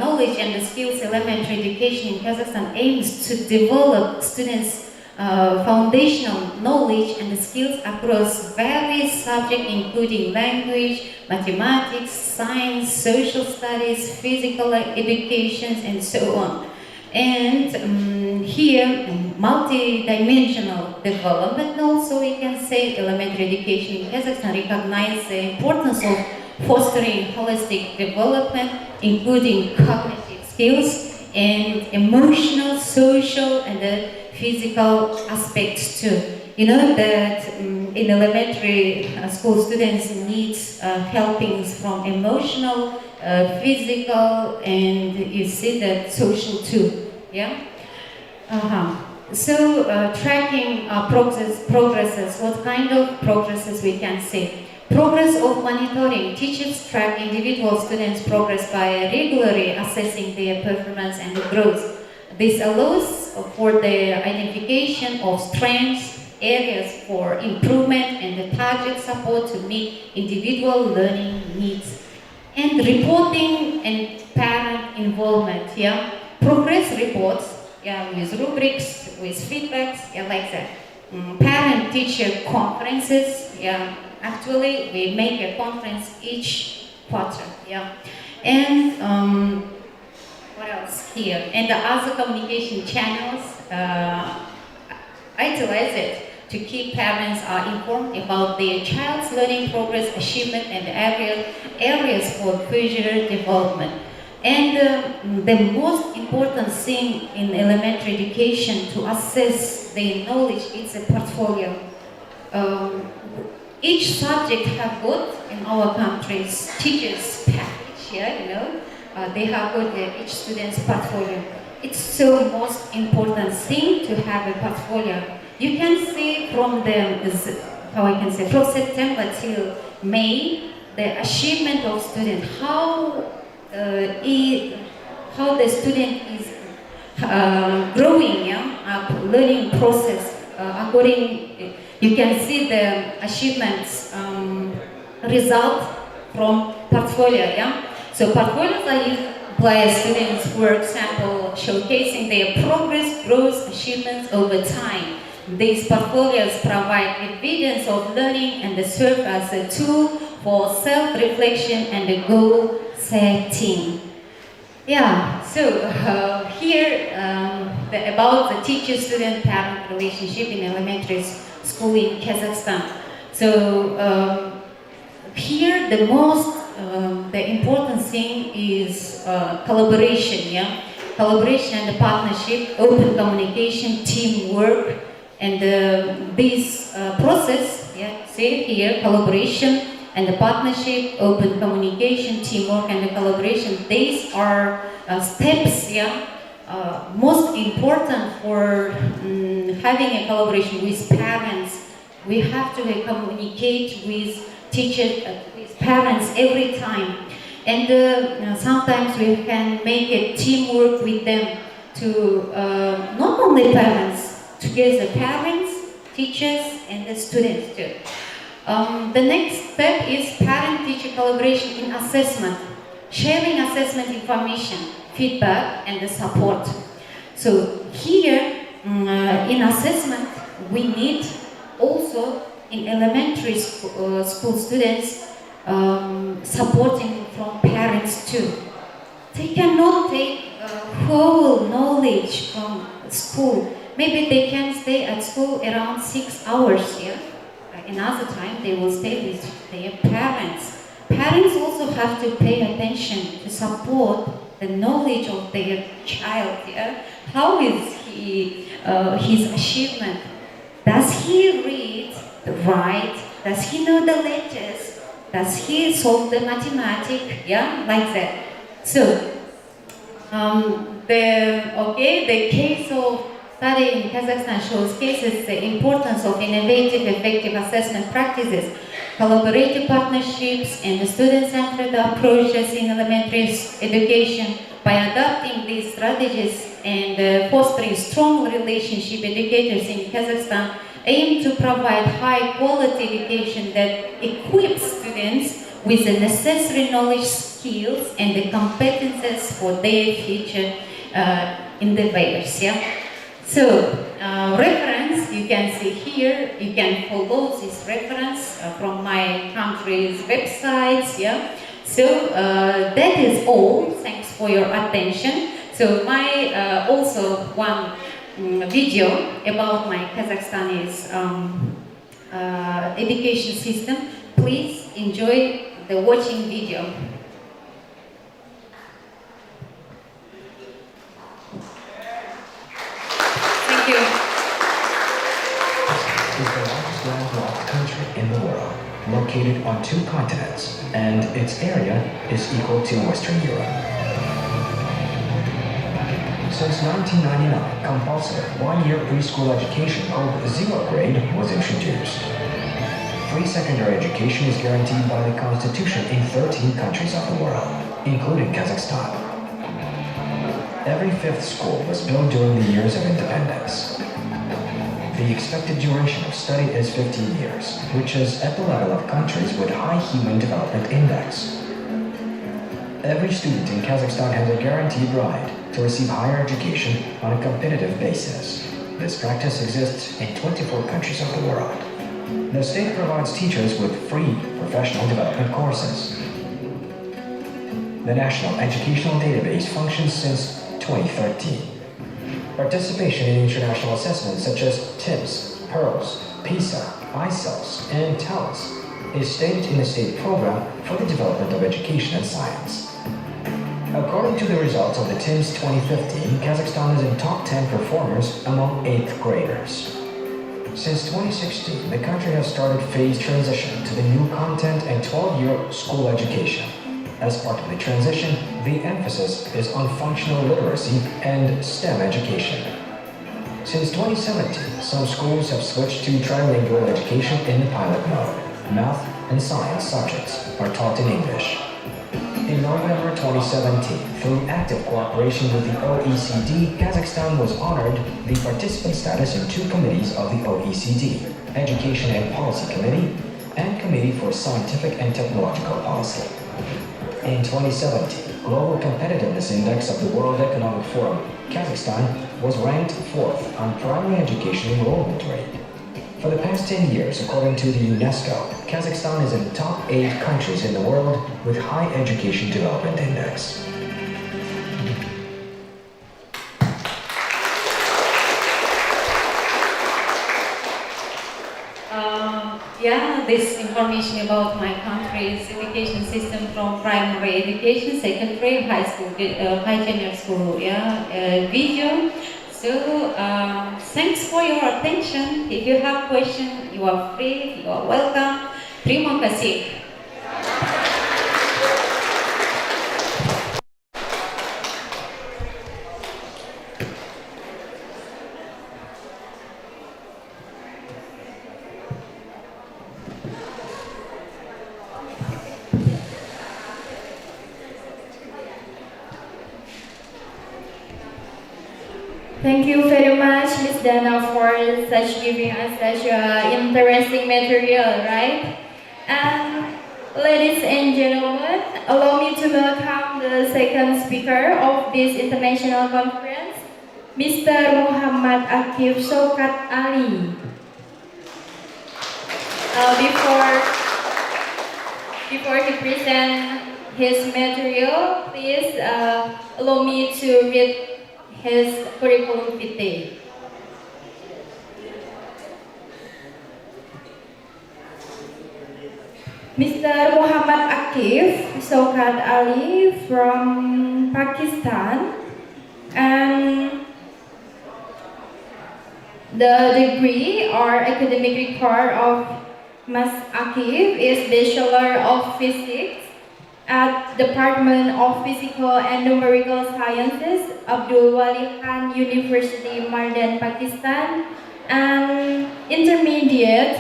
knowledge and the skills elementary education in Kazakhstan aims to develop students' foundational knowledge and skills across various subjects including language, mathematics, science, social studies, physical education, and so on. And here, multi-dimensional development also, we can say elementary education in Kazakhstan recognizes the importance of fostering holistic development, including cognitive skills and emotional, social, and physical aspects too. You know that in elementary school students need helpings from emotional, physical, and you see that social too. Yeah. So tracking progresses. What kind of progresses we can see? Progress of monitoring. Teachers track individual students' progress by regularly assessing their performance and growth. This allows for the identification of strengths, areas for improvement, and the target support to meet individual learning needs. And reporting and parent involvement, yeah. Progress reports, yeah, with rubrics, with feedbacks, yeah, like that. Parent-teacher conferences, yeah. Actually, we make a conference each quarter, yeah. And what else here? And the other communication channels, utilize it to keep parents informed about their child's learning progress, achievement, and areas for future development. And the most important thing in elementary education to assess their knowledge is a portfolio. Each subject have got in our countries teachers package, yeah, you know. They have got each student's portfolio. It's so most important thing to have a portfolio. You can see from from September till May, the achievement of student, how the student is growing, yeah, learning process. You can see the achievements result from portfolio, yeah. So portfolios are used by students, for example, showcasing their progress, growth, achievements over time. These portfolios provide evidence of learning and serve as a tool for self-reflection and goal setting. Yeah, so here about the teacher-student-parent relationship in elementary school in Kazakhstan. So here the important thing is collaboration, yeah? Collaboration and partnership, open communication, teamwork, and this process, yeah, see here, collaboration and the partnership, open communication, teamwork, and the collaboration. These are steps, yeah, most important for having a collaboration with parents. We have to communicate with teachers, with parents every time. And sometimes we can make a teamwork with them to not only parents, together parents, teachers, and the students too. The next step is parent-teacher collaboration in assessment, sharing assessment information, feedback, and the support. So here, in assessment, we need also in elementary school students supporting from parents too. They cannot take whole knowledge from school. Maybe they can stay at school around 6 hours, yeah? Another time they will stay with their parents. Parents also have to pay attention to support the knowledge of their child, yeah? How is his achievement? Does he read, write? Does he know the letters? Does he solve the mathematics? Yeah, like that. So, the case of study in Kazakhstan shows cases the importance of innovative, effective assessment practices, collaborative partnerships, and student-centered approaches in elementary education. By adopting these strategies and fostering strong relationship, educators in Kazakhstan aim to provide high-quality education that equips students with the necessary knowledge, skills, and the competences for their future endeavors. Yeah? So, reference, you can see here, you can follow this reference from my country's websites, yeah? So, that is all, thanks for your attention. So, my, also one video about my Kazakhstani's education system. Please enjoy the watching video. Thank you. Is the largest landlocked country in the world, located on 2 continents, and its area is equal to Western Europe. Since 1999, compulsory one-year preschool education called Zero Grade was introduced. Free secondary education is guaranteed by the Constitution in 13 countries of the world, including Kazakhstan. Every 5th school was built during the years of independence. The expected duration of study is 15 years, which is at the level of countries with high Human Development Index. Every student in Kazakhstan has a guaranteed right to receive higher education on a competitive basis. This practice exists in 24 countries of the world. The state provides teachers with free professional development courses. The National Educational Database functions since 2013. Participation in international assessments such as TIMSS, PEARLS, PISA, ICELS, and TALIS is stated in the state program for the development of education and science. According to the results of the TIMSS 2015, Kazakhstan is in top 10 performers among 8th graders. Since 2016, the country has started phased transition to the new content and 12-year school education. As part of the transition, the emphasis is on functional literacy and STEM education. Since 2017, some schools have switched to trilingual education in the pilot mode. Math and science subjects are taught in English. In November 2017, through active cooperation with the OECD, Kazakhstan was honored the participant status in 2 committees of the OECD, Education and Policy Committee and Committee for Scientific and Technological Policy. In 2017, Global Competitiveness Index of the World Economic Forum, Kazakhstan was ranked 4th on primary education enrollment rate. For the past 10 years, according to the UNESCO, Kazakhstan is in top 8 countries in the world with high education development index. this information about my country's education system from primary education, secondary, high school, high junior school, video. So thanks for your attention. If you have questions, you are free, you are welcome. Terima kasih. Thank you very much, Ms. Dana, for such giving us such interesting material, right? And ladies and gentlemen, allow me to welcome the second speaker of this international conference, Mr. Muhammad Akif Shaukat Ali. Before he presents his material, please allow me to read his curriculum vitae. Mr. Muhammad Akif Shaukat Ali from Pakistan, and the degree or academic record of Mas Akif is Bachelor of Physics at Department of Physical and Numerical Sciences, Abdul Wali Khan University, Mardan, Pakistan, and intermediate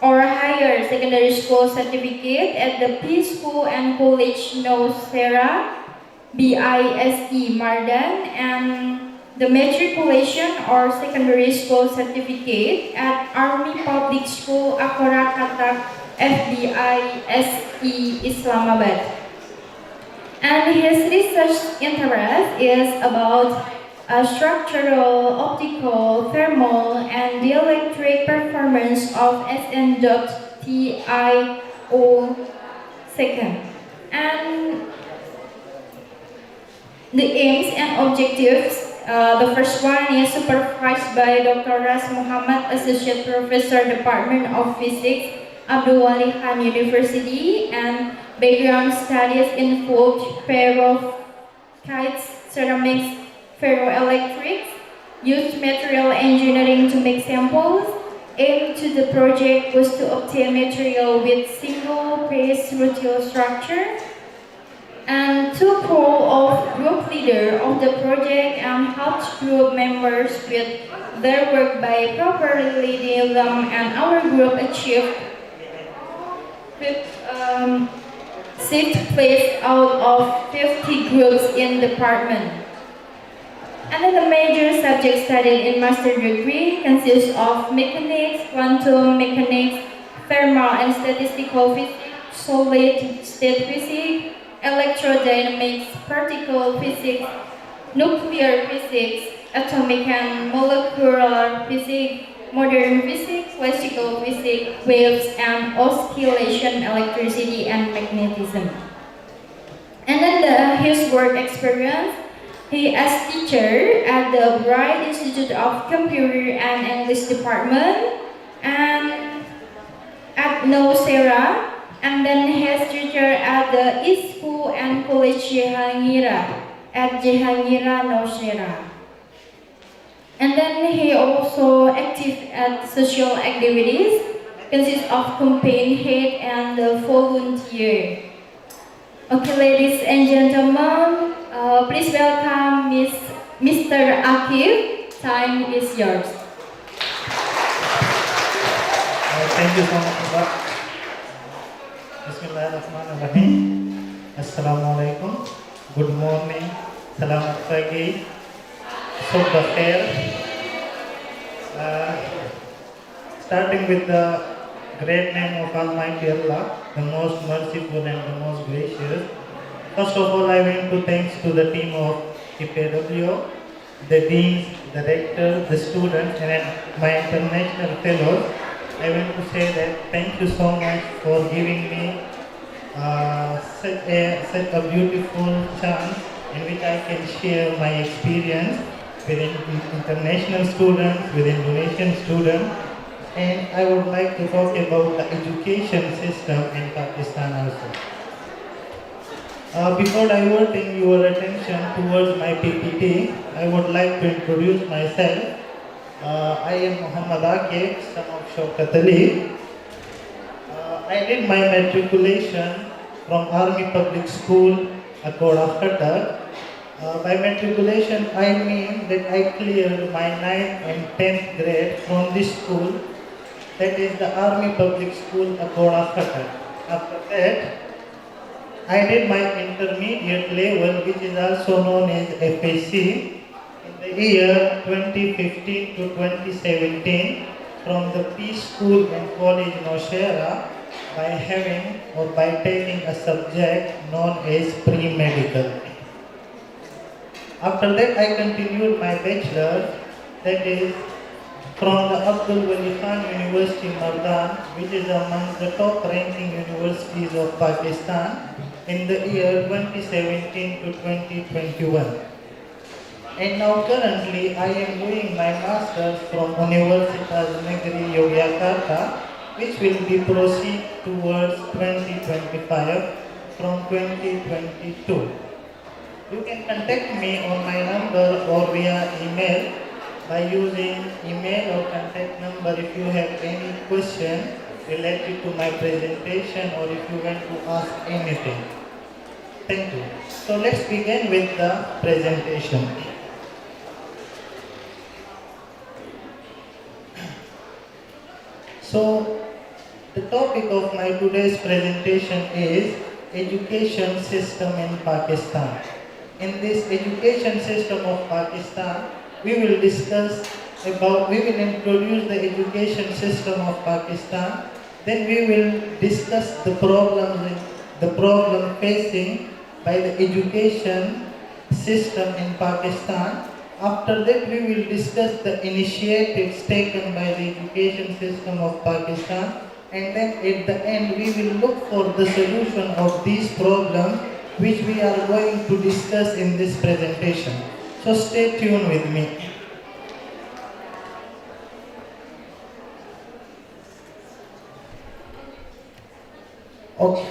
or higher secondary school certificate at the Peace School and College Nowshera, BISE, Mardan, and the matriculation or secondary school certificate at Army Public School, Akora Katak, FBISE, Islamabad. And his research interest is about structural, optical, thermal, and dielectric performance of SN.TiO second. And the aims and objectives, the first one is supervised by Dr. Ras Muhammad, Associate Professor, Department of Physics, Abdul Wali Khan University, and background studies involved perovskites, ceramics, ferroelectrics, used material engineering to make samples. Aim to the project was to obtain material with single phase rutile structure, and took role of group leader of the project and helped group members with their work by properly leading them, and our group achieved sixth place out of 50 groups in department. And then the major subjects studied in master degree consists of mechanics, quantum mechanics, thermal and statistical physics, solid state physics, electrodynamics, particle physics, nuclear physics, atomic and molecular physics, modern physics, classical physics, waves and oscillation, electricity and magnetism. And then his work experience, he as teacher at the Bright Institute of Computer and English Department and at Nowshera, and then his teacher at the East School and College Jehangirah at Jehangirah, Nowshera. And then he also active at social activities, consists of campaign head and volunteer. Okay, ladies and gentlemen, please welcome Mr. Akif. Time is yours. Thank you so much, Mbak. Bismillahirrahmanirrahim. Assalamualaikum. Good morning. Selamat pagi. Subha khair. Starting with the great name of Almighty Allah, the most merciful and the most gracious. First of all, I want to thanks to the team of IPW, the deans, the rector, the students, and my international fellows. I want to say that thank you so much for giving me such a beautiful chance in which I can share my experience with international students, with Indonesian students. and I would like to talk about the education system in Pakistan also. Before diverting your attention towards my PPT, I would like to introduce myself. I am Muhammad Ikip, son of Shaukat Ali. I did my matriculation from Army Public School, Akoda, Qatar. By matriculation, I mean that I cleared my 9th and 10th grade from this school, that is the Army Public School, Akoda, Qatar. After that, I did my intermediate level, which is also known as FAC, in the year 2015 to 2017 from the Peace School and College Nowshera by having or by taking a subject known as pre-medical. After that, I continued my bachelor, that is from the Abdul Wali Khan University, Mardan, which is among the top ranking universities of Pakistan in the year 2017 to 2021. And now currently I am doing my master's from Universitas Negeri Yogyakarta, which will be proceed towards 2025 from 2022. You can contact me on my number or via email by using email or contact number if you have any question related to my presentation or if you want to ask anything. Thank you. So let's begin with the presentation. So the topic of my today's presentation is education system in Pakistan. In this education system of Pakistan, we will introduce the education system of Pakistan, then we will discuss the problem facing by the education system in Pakistan. After that, we will discuss the initiatives taken by the education system of Pakistan, and then at the end we will look for the solution of these problems which we are going to discuss in this presentation. So stay tuned with me. Okay.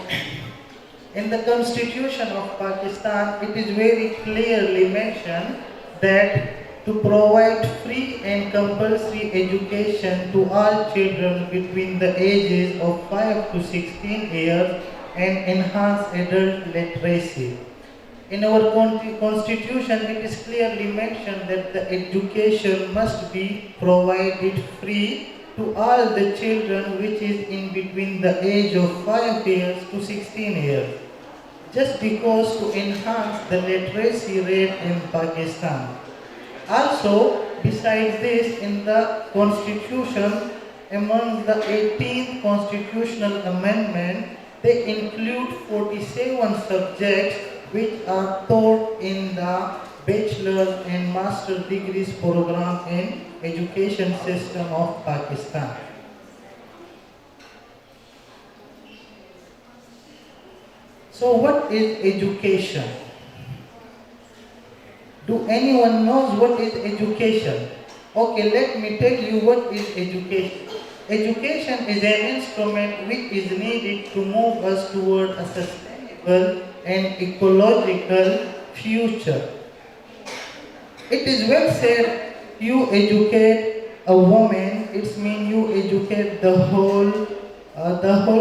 In the Constitution of Pakistan, it is very clearly mentioned that to provide free and compulsory education to all children between the ages of 5 to 16 years and enhance adult literacy. In our constitution, it is clearly mentioned that the education must be provided free to all the children which is in between the age of 5 years to 16 years. Just because to enhance the literacy rate in Pakistan. Also, besides this, in the constitution, among the 18th constitutional amendment, they include 47 subjects which are taught in the bachelor's and master's degrees program in education system of Pakistan. So what is education? Do anyone knows what is education? Okay, let me tell you what is education. Education is an instrument which is needed to move us toward a sustainable and ecological future. It is well said, you educate a woman, it means you educate the whole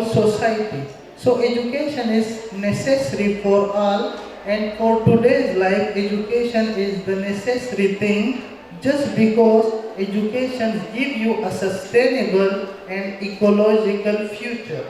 society. So education is necessary for all, and for today's life, education is the necessary thing, just because education gives you a sustainable and ecological future.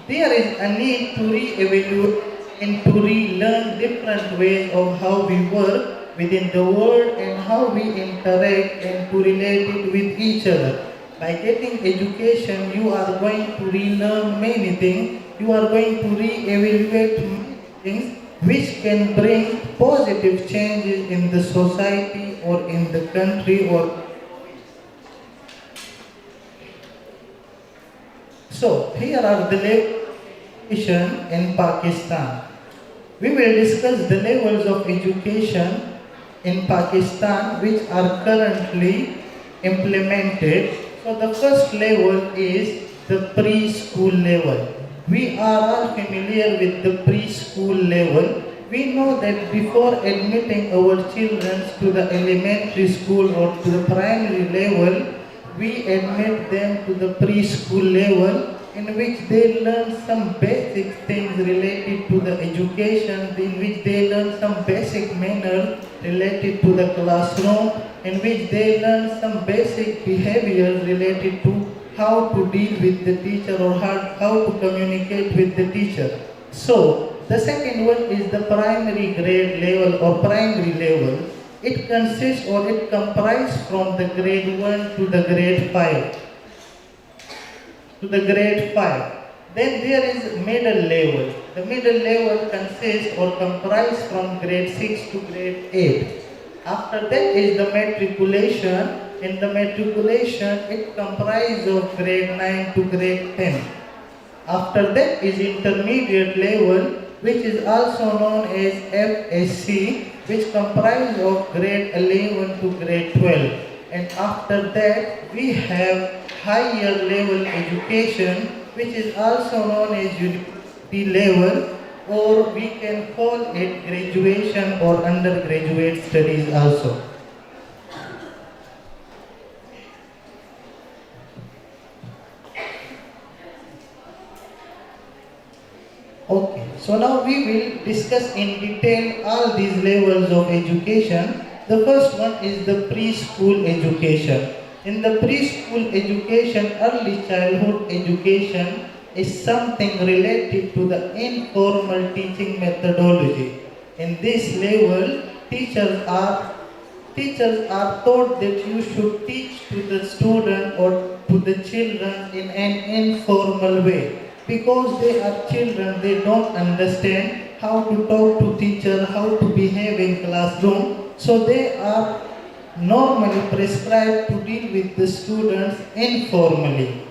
There is a need to re-evaluate and to relearn different ways of how we work within the world and how we interact and to relate it with each other. By getting education, you are going to relearn many things, you are going to re-evaluate many things which can bring positive changes in the society or in the country or. So, here are the levels of education in Pakistan. We will discuss the levels of education in Pakistan which are currently implemented. So the first level is the preschool level. We are all familiar with the preschool level. We know that before admitting our children to the elementary school or to the primary level, we admit them to the preschool level in which they learn some basic things related to the education, in which they learn some basic manners related to the classroom, in which they learn some basic behaviors related to how to deal with the teacher or how to communicate with the teacher. So, the second one is the primary grade level or primary level. It consists or it comprises from the grade 1 to the grade 5. To the grade 5. Then there is middle level. The middle level consists or comprises from grade 6 to grade 8. After that is the matriculation. In the matriculation, it comprises of grade 9 to grade 10. After that is intermediate level, which is also known as FSC, which comprises of grade 11 to grade 12. And after that, we have higher level education, which is also known as university level, or we can call it graduation or undergraduate studies also. Okay, so now we will discuss in detail all these levels of education. The first one is the preschool education. In the preschool education, early childhood education is something related to the informal teaching methodology. In this level, teachers are taught that you should teach to the student or to the children in an informal way. Because they are children, they don't understand how to talk to teacher, how to behave in classroom. So they are normally prescribed to deal with the students informally.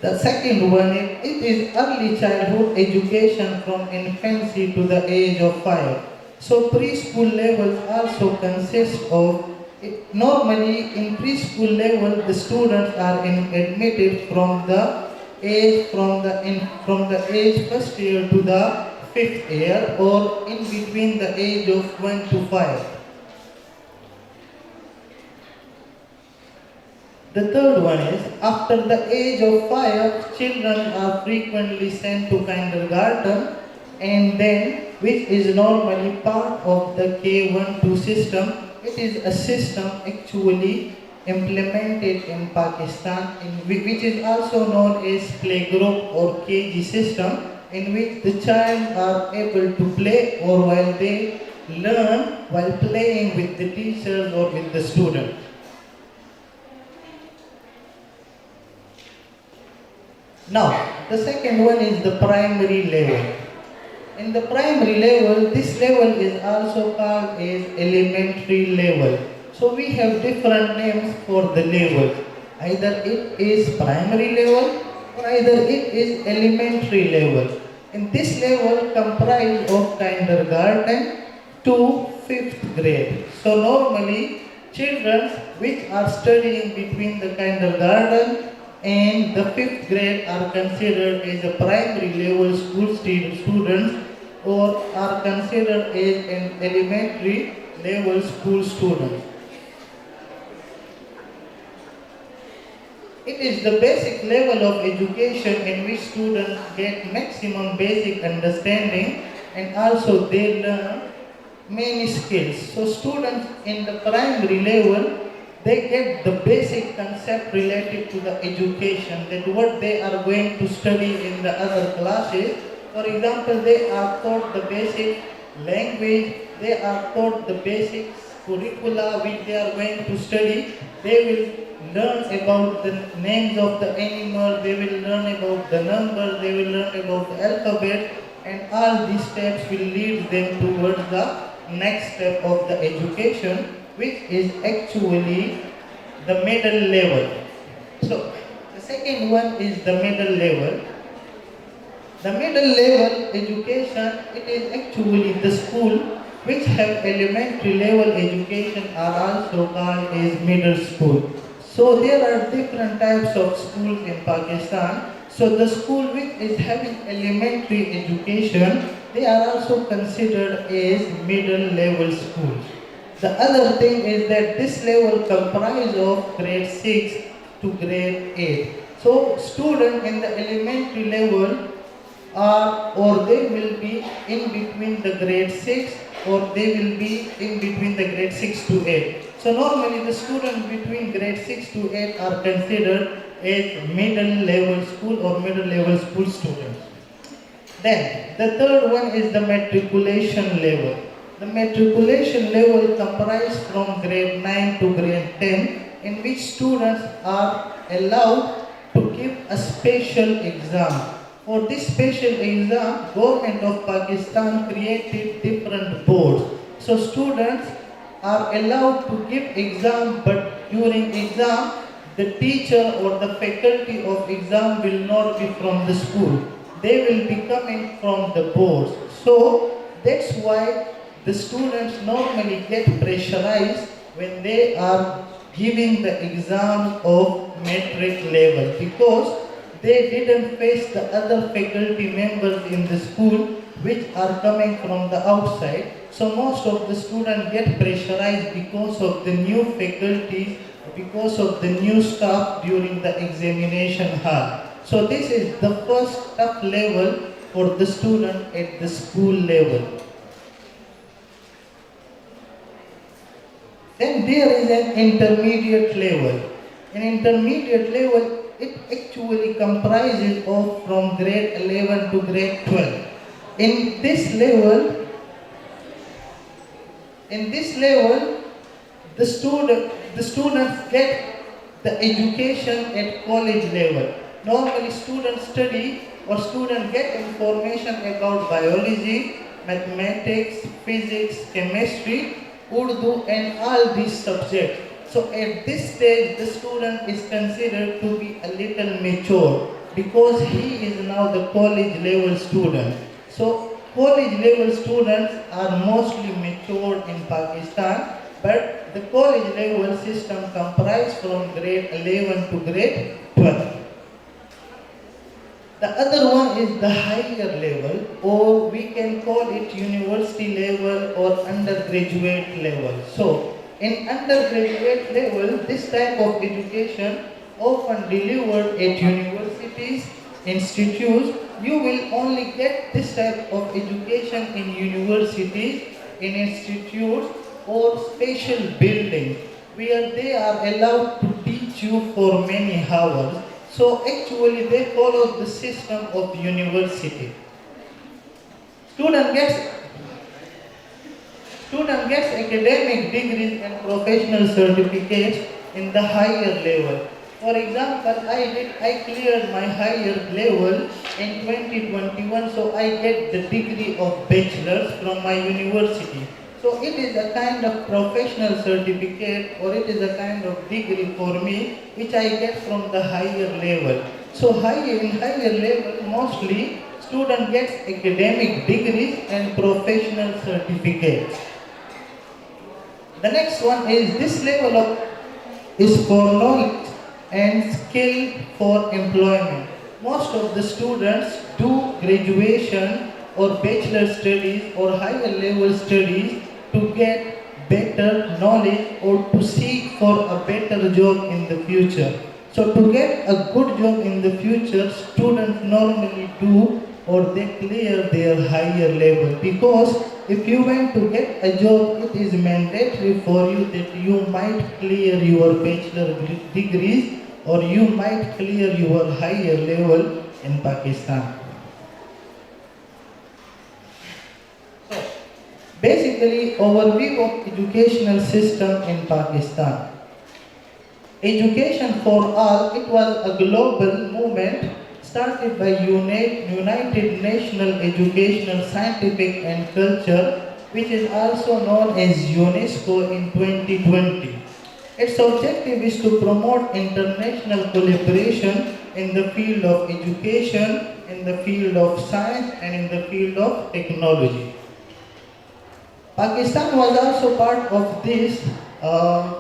The second one is early childhood education from infancy to the age of 5. So preschool levels also consist of, normally in preschool level the students are admitted from the age first year to the 5th year, or in between the age of 1 to 5. The third one is, after the age of 5, children are frequently sent to kindergarten, and then, which is normally part of the K-1-2 system. It is a system actually implemented in Pakistan, which is also known as playgroup or KG system, in which the child are able to play or while they learn while playing with the teachers or with the student. Now, the second one is the primary level. In the primary level, this level is also called as elementary level. So we have different names for the levels. Either it is primary level or either it is elementary level. And this level comprises of kindergarten to 5th grade. So normally, children which are studying between the kindergarten and the 5th grade are considered as a primary level school students, or are considered as an elementary level school students. It is the basic level of education in which students get maximum basic understanding, and also they learn many skills. So students in the primary level, they get the basic concept related to the education, that what they are going to study in the other classes. For example, they are taught the basic language, they are taught the basic curricula which they are going to study. They will learn about the names of the animals, they will learn about the numbers, they will learn about the alphabet, and all these steps will lead them towards the next step of the education, which is actually the middle level. So, the second one is the middle level. The middle level education, it is actually the school which have elementary level education are also called as middle school. So there are different types of schools in Pakistan. So the school which is having elementary education, they are also considered as middle level schools. The other thing is that this level comprises of grade 6 to grade 8. So students in the elementary level are or they will be in between the grade 6 or they will be in between the grade 6 to 8. So normally the students between grade 6 to 8 are considered as middle level school or middle level school students. Then the third one is the matriculation level. The matriculation level comprises from grade 9 to grade 10 in which students are allowed to give a special exam. For this special exam, government of Pakistan created different boards. So students are allowed to give exam, but during exam, the teacher or the faculty of exam will not be from the school. They will be coming from the boards. So that's why the students normally get pressurized when they are giving the exam of metric level because they didn't face the other faculty members in the school which are coming from the outside. So most of the students get pressurized because of the new faculties, because of the new staff during the examination hall. So this is the first tough level for the student at the school level. Then there is an intermediate level. An intermediate level, it actually comprises of from grade 11 to grade 12. In this level, the students get the education at college level. Normally students study or students get information about biology, mathematics, physics, chemistry, Urdu and all these subjects. So at this stage the student is considered to be a little mature because he is now the college level student. So college level students are mostly mature in Pakistan, but the college level system comprises from grade 11 to grade 12. The other one is the higher level, or we can call it university level or undergraduate level. So in undergraduate level, this type of education often delivered at universities, institutes. You will only get this type of education in universities, in institutes or special buildings where they are allowed to teach you for many hours. So actually they follow the system of university. Student gets academic degrees and professional certificates in the higher level. For example, I cleared my higher level in 2021, so I get the degree of bachelor's from my university. So it is a kind of professional certificate or it is a kind of degree for me which I get from the higher level. So in higher level mostly student gets academic degrees and professional certificates. The next one is this level is for knowledge and skill for employment. Most of the students do graduation or bachelor studies or higher level studies to get better knowledge or to seek for a better job in the future. So to get a good job in the future, students normally do or they clear their higher level, because if you want to get a job, it is mandatory for you that you might clear your bachelor degrees or you might clear your higher level in Pakistan. Basically, overview of educational system in Pakistan. Education for all, it was a global movement started by United Nations Educational, Scientific and Culture, which is also known as UNESCO in 2020. Its objective is to promote international collaboration in the field of education, in the field of science and in the field of technology. Pakistan was also part of this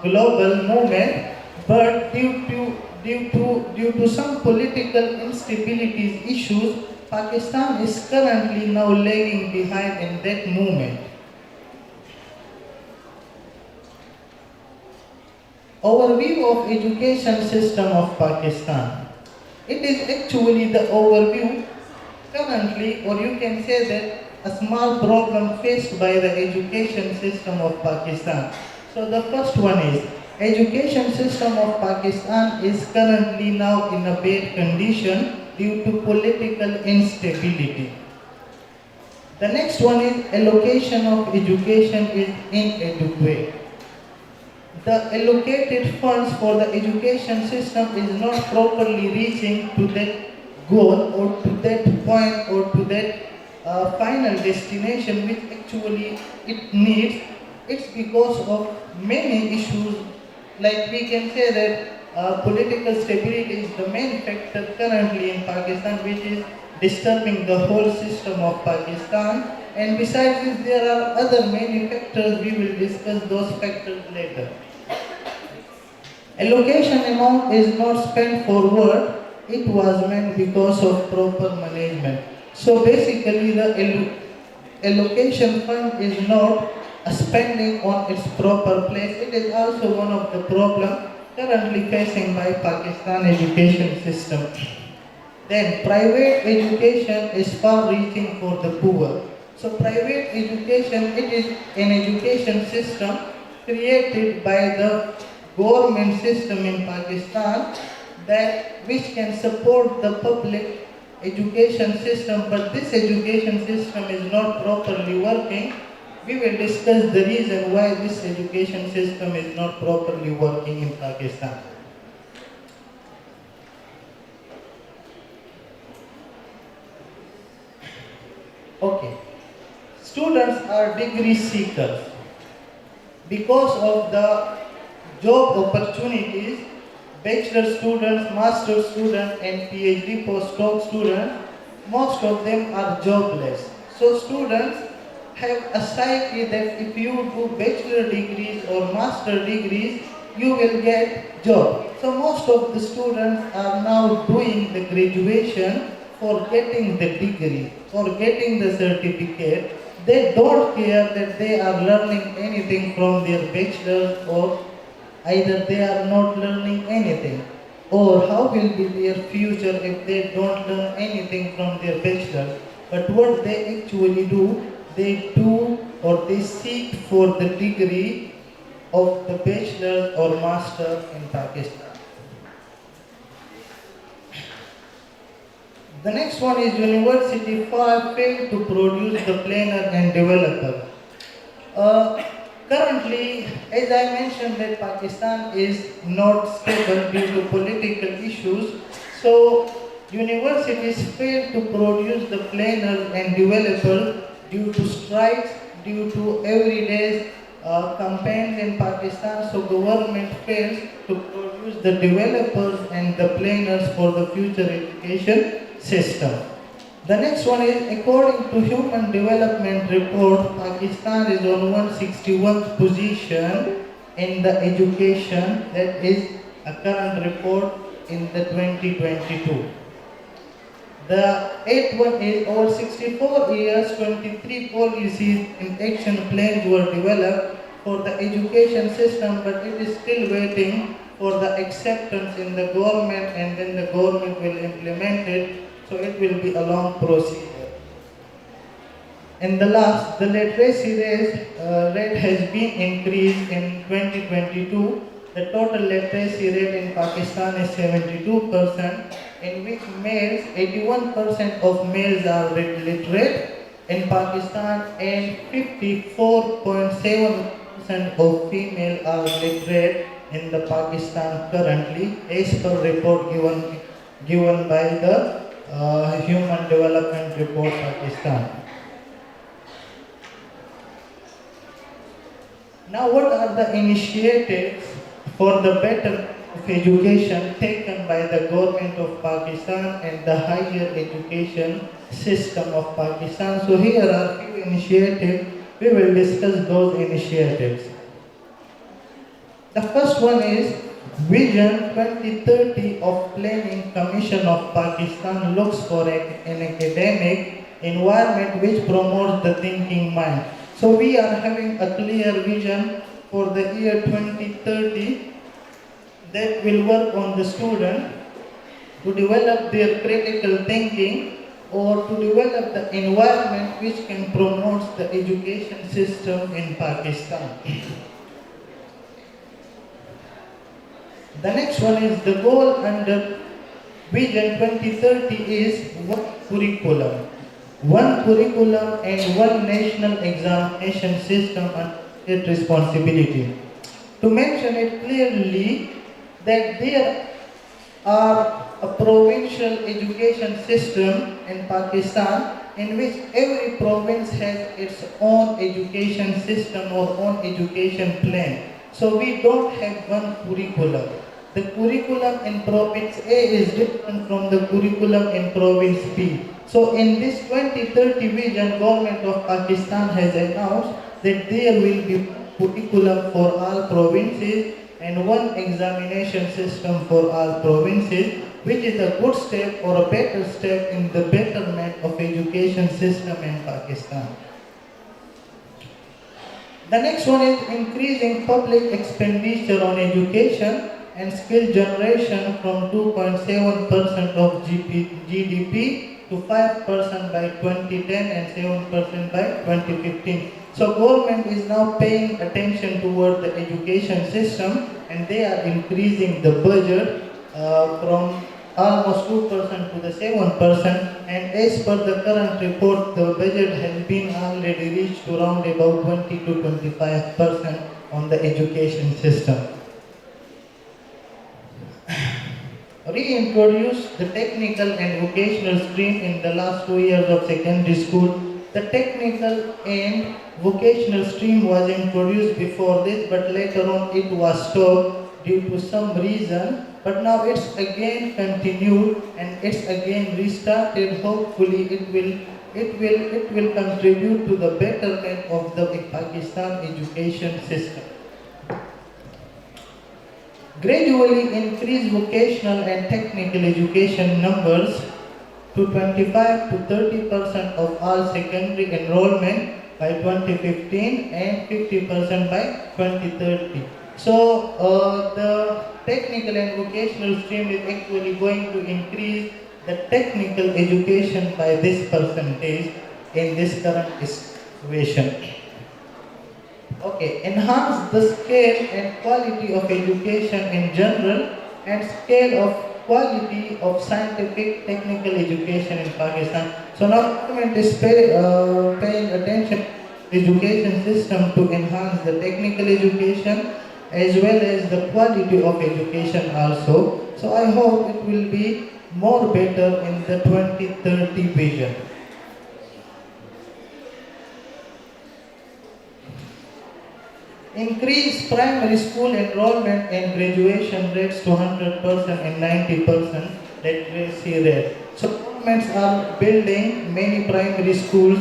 global movement, but due to some political instabilities issues, Pakistan is currently now lagging behind in that movement. Overview of education system of Pakistan. It is actually the overview currently, or you can say that a small problem faced by the education system of Pakistan. So the first one is education system of Pakistan is currently now in a bad condition due to political instability. The next one is allocation of education is inadequate. The allocated funds for the education system is not properly reaching to that goal or to that point or to that final destination which actually it needs. It's because of many issues, like we can say that political stability is the main factor currently in Pakistan, which is disturbing the whole system of Pakistan. And besides this, there are other many factors. We will discuss those factors later. Allocation amount is not spent for work, it was meant because of proper management. So basically the allocation fund is not spending on its proper place. It is also one of the problems currently facing by Pakistan education system. Then private education is far reaching for the poor. So private education, it is an education system created by the government system in Pakistan that which can support the public education system, but this education system is not properly working. We will discuss the reason why this education system is not properly working in Pakistan. Okay. Students are degree seekers. Because of the job opportunities, bachelor students, master students, and PhD postdoc students, most of them are jobless. So students have a psyche that if you do bachelor degrees or master degrees, you will get job. So most of the students are now doing the graduation for getting the degree, for getting the certificate. They don't care that they are learning anything from their bachelor, or either they are not learning anything, or how will be their future if they don't learn anything from their bachelor. But what they actually do, they do or they seek for the degree of the bachelor or master in Pakistan. The next one is university failed to produce the planner and developer. Currently, as I mentioned, that Pakistan is not stable due to political issues, so universities fail to produce the planners and developers due to strikes, due to everyday campaigns in Pakistan. So government fails to produce the developers and the planners for the future education system. The next one is, according to Human Development Report, Pakistan is on 161st position in the education. That is a current report in the 2022. The eighth one is, over 64 years, 23 policies and action plans were developed for the education system, but it is still waiting for the acceptance in the government, and then the government will implement it. So it will be a long procedure. And the last, the literacy rate has been increased in 2022. The total literacy rate in Pakistan is 72%, in which males, 81% of males are literate in Pakistan, and 54.7% of female are literate in the Pakistan currently, as per report given by the Human Development Report Pakistan. Now, what are the initiatives for the better of education taken by the government of Pakistan and the higher education system of Pakistan? So here are few initiatives we will discuss those initiatives. The first one is Vision 2030 of Planning Commission of Pakistan looks for an academic environment which promotes the thinking mind. So we are having a clear vision for the year 2030 that will work on the student to develop their critical thinking or to develop the environment which can promote the education system in Pakistan. The next one is the goal under Vision 2030 is one curriculum. One curriculum and one national examination system and its responsibility. To mention it clearly that there are a provincial education system in Pakistan in which every province has its own education system or own education plan. So we don't have one curriculum. The curriculum in province A is different from the curriculum in province B. So in this 2030 vision, government of Pakistan has announced that there will be curriculum for all provinces and one examination system for all provinces, which is a good step or a better step in the betterment of education system in Pakistan. The next one is increasing public expenditure on education and skill generation from 2.7% of GDP to 5% by 2010 and 7% by 2015. So government is now paying attention toward the education system and they are increasing the budget from almost 2% to the 7%, and as per the current report, the budget has been already reached to around about 20 to 25% on the education system. Reintroduce the technical and vocational stream in the last 2 years of secondary school. The technical and vocational stream was introduced before this, but later on it was stopped due to some reason. But now it's again continued and it's again restarted. Hopefully it will contribute to the betterment of the Pakistan education system. Gradually increase vocational and technical education numbers to 25 to 30% of all secondary enrollment by 2015 and 50% by 2030. So the technical and vocational stream is actually going to increase the technical education by this percentage in this current situation. Okay, enhance the scale and quality of education in general and scale of quality of scientific technical education in Pakistan. So now government is paying attention to education system to enhance the technical education as well as the quality of education also. So I hope it will be more better in the 2030 vision. Increase primary school enrollment and graduation rates to 100% and 90% literacy rate. So governments are building many primary schools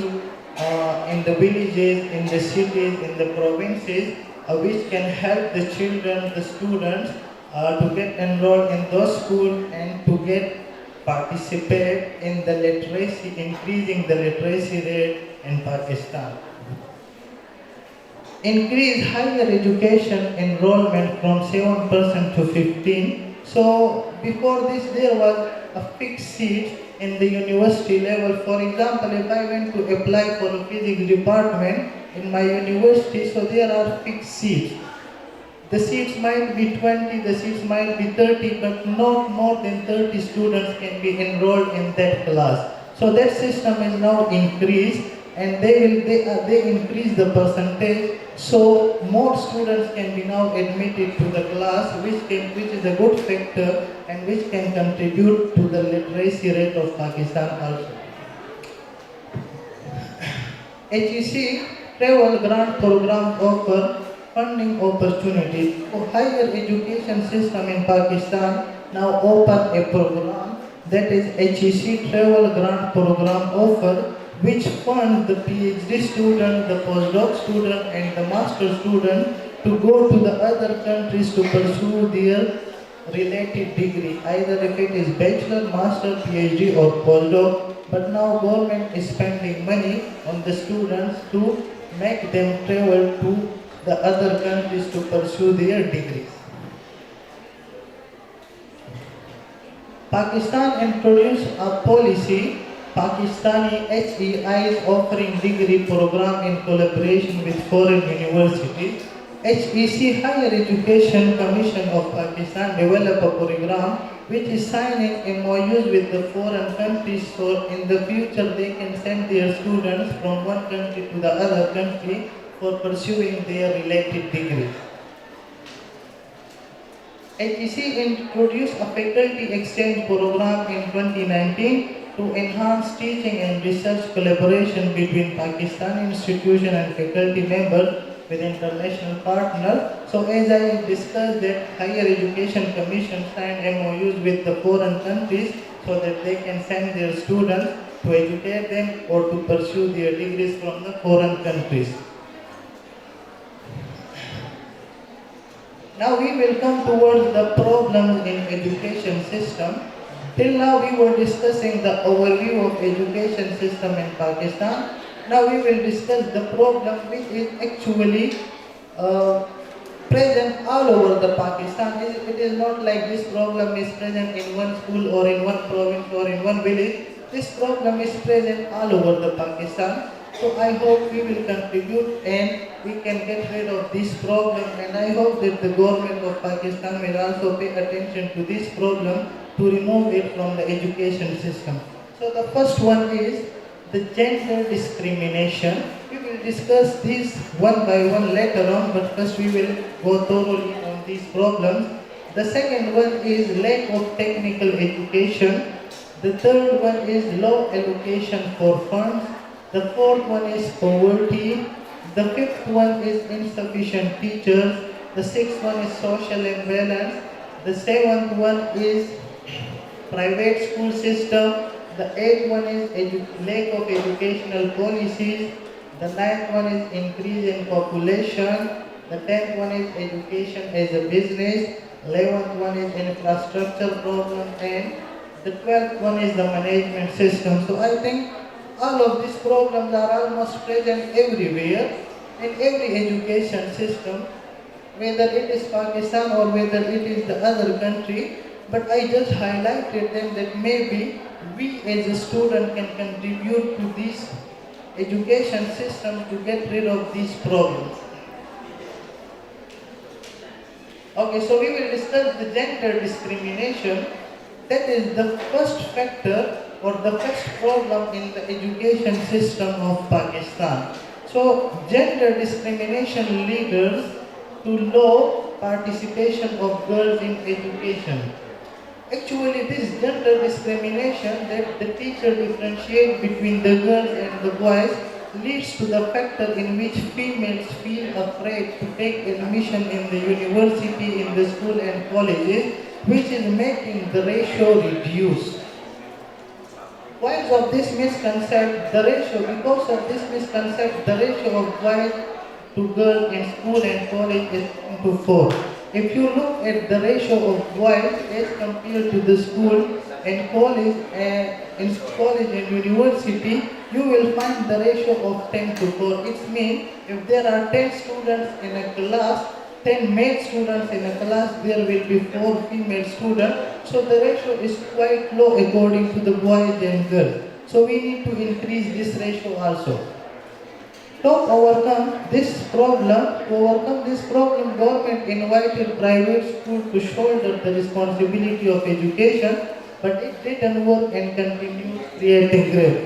in the villages, in the cities, in the provinces, which can help the children, the students to get enrolled in those schools and to get participate in the literacy, increasing the literacy rate in Pakistan. Increase higher education enrollment from 7% to 15. So before this there was a fixed seat in the university level. For example, if I went to apply for a physics department in my university, so there are fixed seats. The seats might be 20, the seats might be 30, but not more than 30 students can be enrolled in that class. So that system is now increased and they increase the percentage, so more students can be now admitted to the class, which is a good factor and which can contribute to the literacy rate of Pakistan also. HEC travel grant program offer funding opportunities. So higher education system in Pakistan now open a program, that is HEC travel grant program offer which funds the PhD student, the postdoc student, and the master student to go to the other countries to pursue their related degree, either if it is bachelor, master, PhD, or postdoc. But now government is spending money on the students to make them travel to the other countries to pursue their degrees. Pakistan introduced a policy, Pakistani HEIs offering degree program in collaboration with foreign universities. HEC Higher Education Commission of Pakistan developed a program which is signing MOUs with the foreign countries so in the future they can send their students from one country to the other country for pursuing their related degrees. HEC introduced a faculty exchange program in 2019 to enhance teaching and research collaboration between Pakistani institution and faculty members with international partners. So as I discussed that Higher Education Commission signed MOUs with the foreign countries so that they can send their students to educate them or to pursue their degrees from the foreign countries. Now we will come towards the problems in education system. Till now we were discussing the overview of education system in Pakistan. Now we will discuss the problem which is actually present all over the Pakistan. It is not like this problem is present in one school or in one province or in one village. This problem is present all over the Pakistan. So I hope we will contribute and we can get rid of this problem, and I hope that the government of Pakistan will also pay attention to this problem to remove it from the education system. So the first one is the gender discrimination. We will discuss this one by one later on, but first we will go thoroughly on these problems. The second one is lack of technical education. The third one is low allocation for funds. The fourth one is poverty. The fifth one is insufficient teachers. The sixth one is social imbalance. The seventh one is private school system. The eighth one is lack of educational policies. The ninth one is increase in population. The 10th one is education as a business. 11th one is infrastructure problem, and the 12th one is the management system. So I think all of these problems are almost present everywhere in every education system, whether it is Pakistan or whether it is the other country. But I just highlighted them that maybe we as a student can contribute to this education system to get rid of these problems. Okay, so we will discuss the gender discrimination. That is the first factor or the first problem in the education system of Pakistan. So gender discrimination leads to low participation of girls in education. Actually, this gender discrimination that the teacher differentiate between the girls and the boys leads to the factor in which females feel afraid to take admission in the university, in the school and colleges, which is making the ratio reduce. Because of this misconception, the ratio of boys to girls in school and college is 1:4. If you look at the ratio of boys as compared to the school and college and university, you will find the ratio of 10:4. It means if there are 10 students in a class, 10 male students in a class, there will be 4 female students. So the ratio is quite low according to the boys and girls. So we need to increase this ratio also. To overcome this problem, government invited private school to shoulder the responsibility of education, but it didn't work and continued creating growth.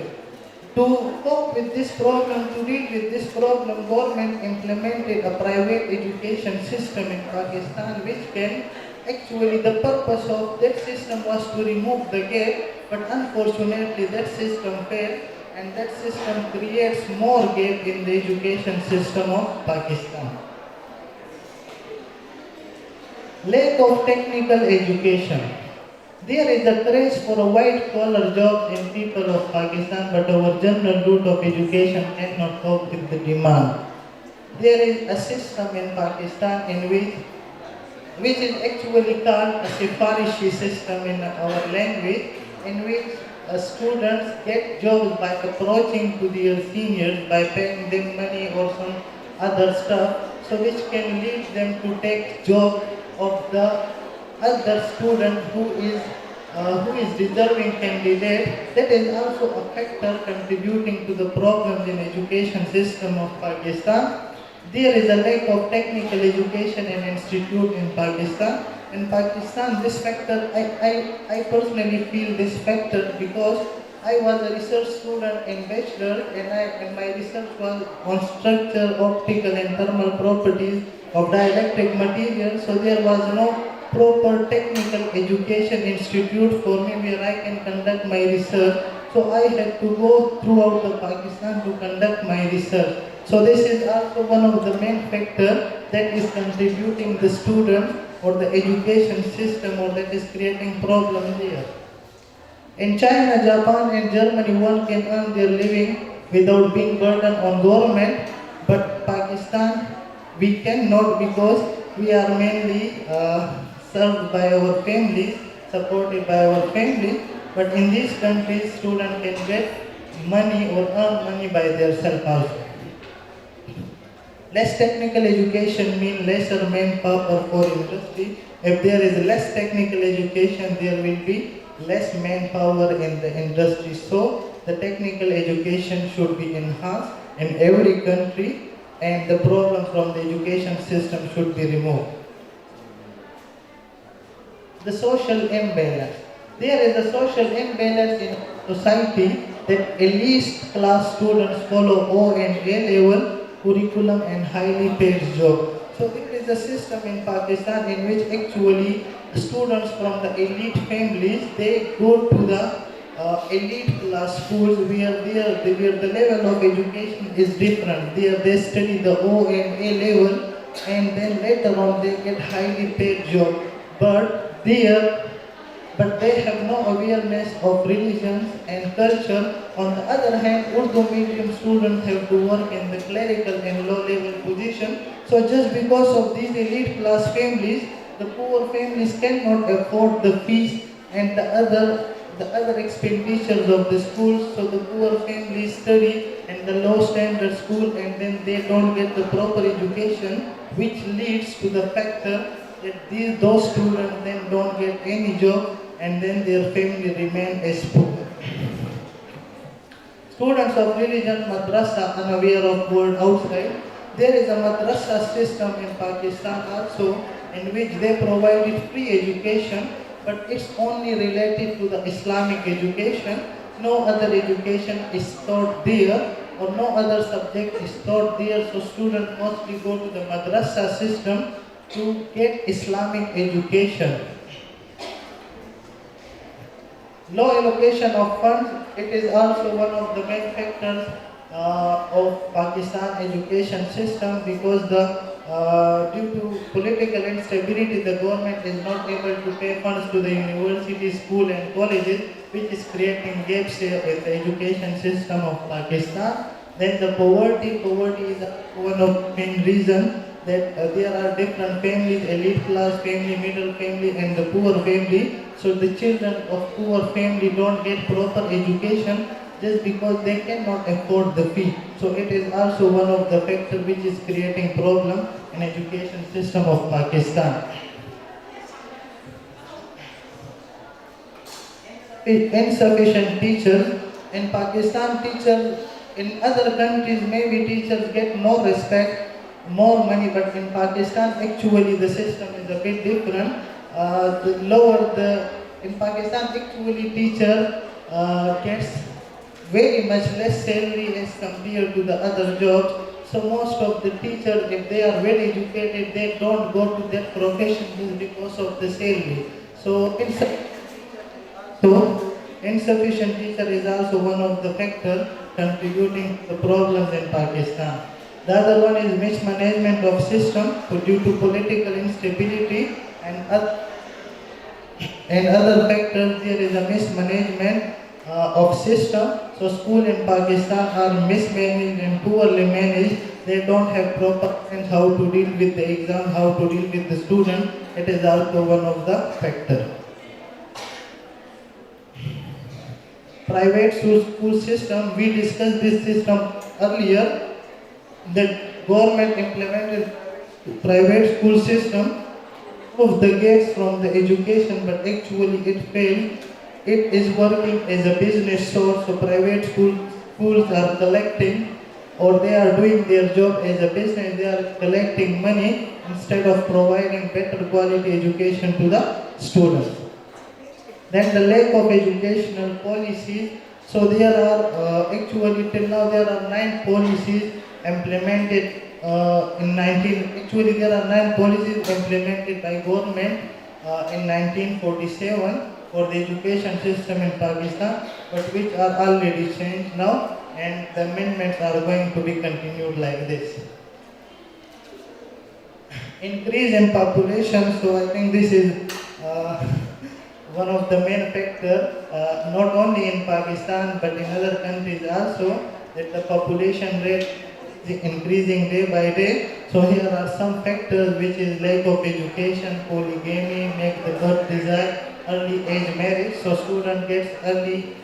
To cope with this problem, to deal with this problem, government implemented a private education system in Pakistan, which can actually the purpose of that system was to remove the gap, but unfortunately that system failed, and that system creates more gap in the education system of Pakistan. Lack of technical education. There is a craze for white-collar jobs in people of Pakistan, but our general route of education cannot cope with the demand. There is a system in Pakistan in which is actually called a Sifarishi system in our language, in which students get jobs by approaching to their seniors by paying them money or some other stuff, so which can lead them to take job of the other student who is deserving candidate. That is also a factor contributing to the problems in education system of Pakistan. There is a lack of technical education and institute in Pakistan. In Pakistan, this factor, I personally feel this factor because I was a research student in bachelor and my research was on structure, optical and thermal properties of dielectric materials. So there was no proper technical education institute for me where I can conduct my research. So I had to go throughout the Pakistan to conduct my research. So this is also one of the main factors that is contributing the students or the education system or that is creating problems there. In China, Japan and Germany, one can earn their living without being burdened on government, but Pakistan, we cannot because we are mainly served by our families, supported by our family, but in these countries, students can get money or earn money by themselves also. Less technical education means lesser manpower for industry. If there is less technical education, there will be less manpower in the industry. So the technical education should be enhanced in every country and the problem from the education system should be removed. The social imbalance. There is a social imbalance in society that elite class students follow O and A level curriculum and highly paid job. So there is a system in Pakistan in which actually students from the elite families, they go to the elite class schools where the level of education is different. There they study the O and A level and then later on they get highly paid job. But they have no awareness of religions and culture. On the other hand, Urdu medium students have to work in the clerical and low-level position. So just because of these elite class families, the poor families cannot afford the fees and the other expenditures of the schools. So the poor families study in the low standard school and then they don't get the proper education, which leads to the factor that those students then don't get any job and then their family remain as poor. Students of religion madrasa unaware of world outside. There is a madrasa system in Pakistan also in which they provided free education, but it's only related to the Islamic education. No other education is taught there or no other subject is taught there, so students mostly go to the madrasa system to get Islamic education. Low allocation of funds, it is also one of the main factors of Pakistan education system because due to political instability, the government is not able to pay funds to the university, school and colleges, which is creating gaps in the education system of Pakistan. Then the poverty is one of the main reasons that there are different families, elite class family, middle family and the poor family. So the children of poor family don't get proper education just because they cannot afford the fee. So it is also one of the factors which is creating problem in education system of Pakistan. Insufficient teachers. In Pakistan, teachers, in other countries maybe teachers get more respect, more money, but in Pakistan actually the system is a bit different. In Pakistan actually teacher gets very much less salary as compared to the other jobs. So most of the teachers, if they are well educated, they don't go to that profession just because of the salary. So insufficient teacher is also one of the factors contributing to the problems in Pakistan. The other one is mismanagement of system due to political instability and other And other factors, there is a mismanagement of system. So school in Pakistan are mismanaged and poorly managed. They don't have proper sense how to deal with the exam, how to deal with the student. It is also one of the factors. Private school system, we discussed this system earlier. The government implemented private school system of the gates from the education, but actually it failed. It is working as a business source, so private schools are collecting, or they are doing their job as a business. They are collecting money instead of providing better quality education to the students. Then the lack of educational policies. So there are actually till now there are 9 policies implemented in 19. Actually there are 9 policies implemented by government in 1947 for the education system in Pakistan, but which are already changed now, and the amendments are going to be continued like this. Increase in population. So I think this is one of the main factors, not only in Pakistan but in other countries also, that the population rate is increasing day by day. So here are some factors, which is lack of education, polygamy, make the birth desire, early age marriage. So student gets early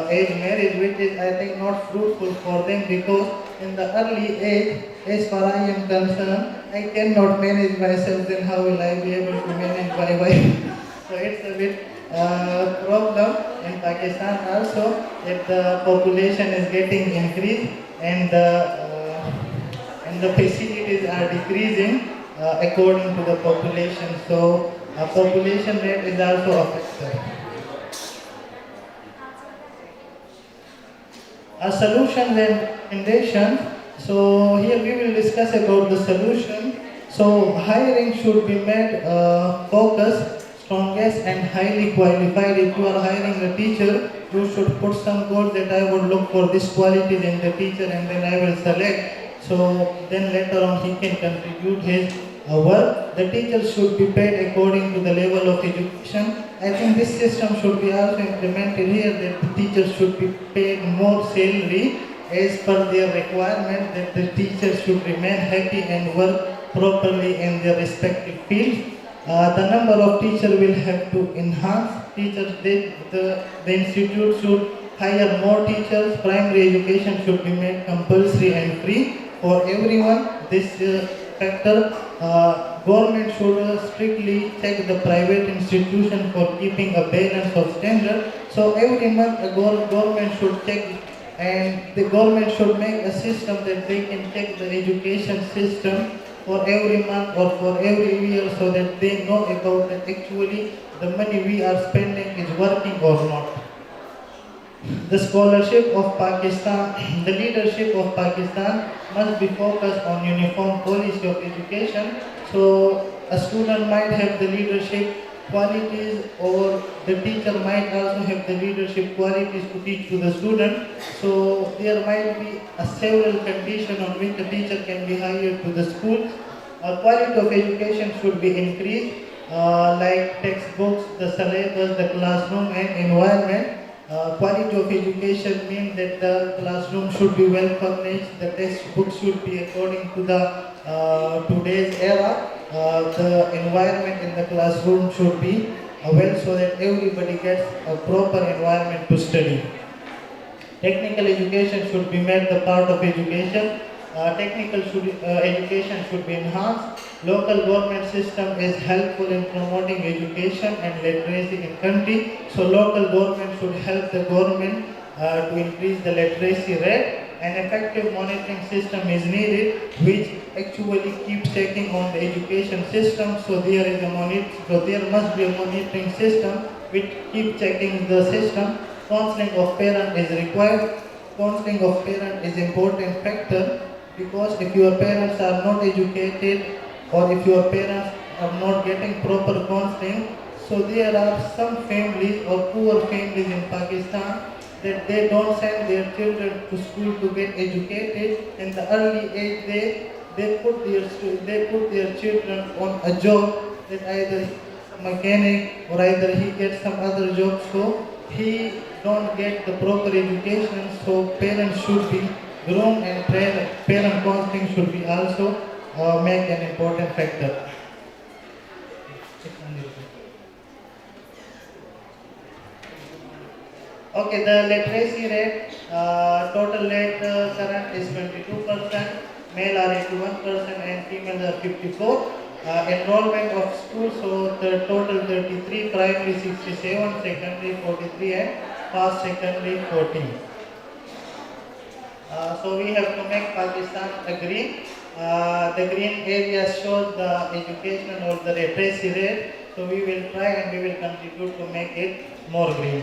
age marriage, which is I think not fruitful for them, because in the early age, as far I am concerned, I cannot manage myself, then how will I be able to manage my wife? So it's a bit problem in Pakistan also, that the population is getting increased and the facilities are decreasing according to the population. So population rate is also a factor. Solutions and recommendations. So here we will discuss about the solution. So hiring should be made focused, strongest and highly qualified. If you are hiring a teacher, you should put some goals that I would look for this qualities in the teacher, and then I will select. So then later on he can contribute his work. The teacher should be paid according to the level of education. I think this system should be also implemented here, that the teachers should be paid more salary as per their requirement, that the teachers should remain happy and work properly in their respective fields. The number of teachers will have to enhance. Teachers, the institute should hire more teachers. Primary education should be made compulsory and free for everyone. This factor, government should strictly check the private institution for keeping a balance of standard. So every month a government should check, and the government should make a system that they can check the education system for every month or for every year, so that they know about that actually the money we are spending is working or not. The scholarship of Pakistan, the leadership of Pakistan must be focused on uniform policy of education. So a student might have the leadership qualities, or the teacher might also have the leadership qualities to teach to the student. So there might be several conditions on which the teacher can be hired to the school. Quality of education should be increased, like textbooks, the syllabus, the classroom and environment. Quality of education means that the classroom should be well furnished, the textbooks should be according to the today's era. The environment in the classroom should be well, so that everybody gets a proper environment to study. Technical education should be made the part of education. Education should be enhanced. Local government system is helpful in promoting education and literacy in country. So local government should help the government to increase the literacy rate. An effective monitoring system is needed, which actually keeps checking on the education system. So there must be a monitoring system which keeps checking the system. Counseling of parent is required. Counseling of parent is important factor, because if your parents are not educated, or if your parents are not getting proper counseling, so there are some families or poor families in Pakistan that they don't send their children to school to get educated. In the early age, they put their children on a job that either a mechanic or either he gets some other job, so he don't get the proper education. So parents should be groom and parent counseling should be also make an important factor. Okay, the literacy rate, total rate current is 22%, male are 81% and female are 54. Enrollment of schools, so the total 33, primary 67, secondary 43 and past secondary 14. So we have to make Pakistan a green. The green area shows the education or the literacy rate. So we will try and we will contribute to make it more green.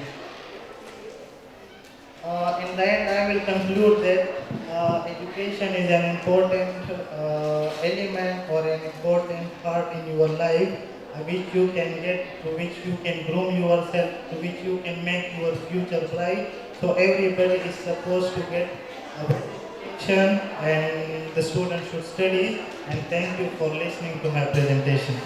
In the end, I will conclude that education is an important element or an important part in your life, which you can get, to which you can groom yourself, to which you can make your future bright. So everybody is supposed to get education and the students should study. And thank you for listening to my presentation.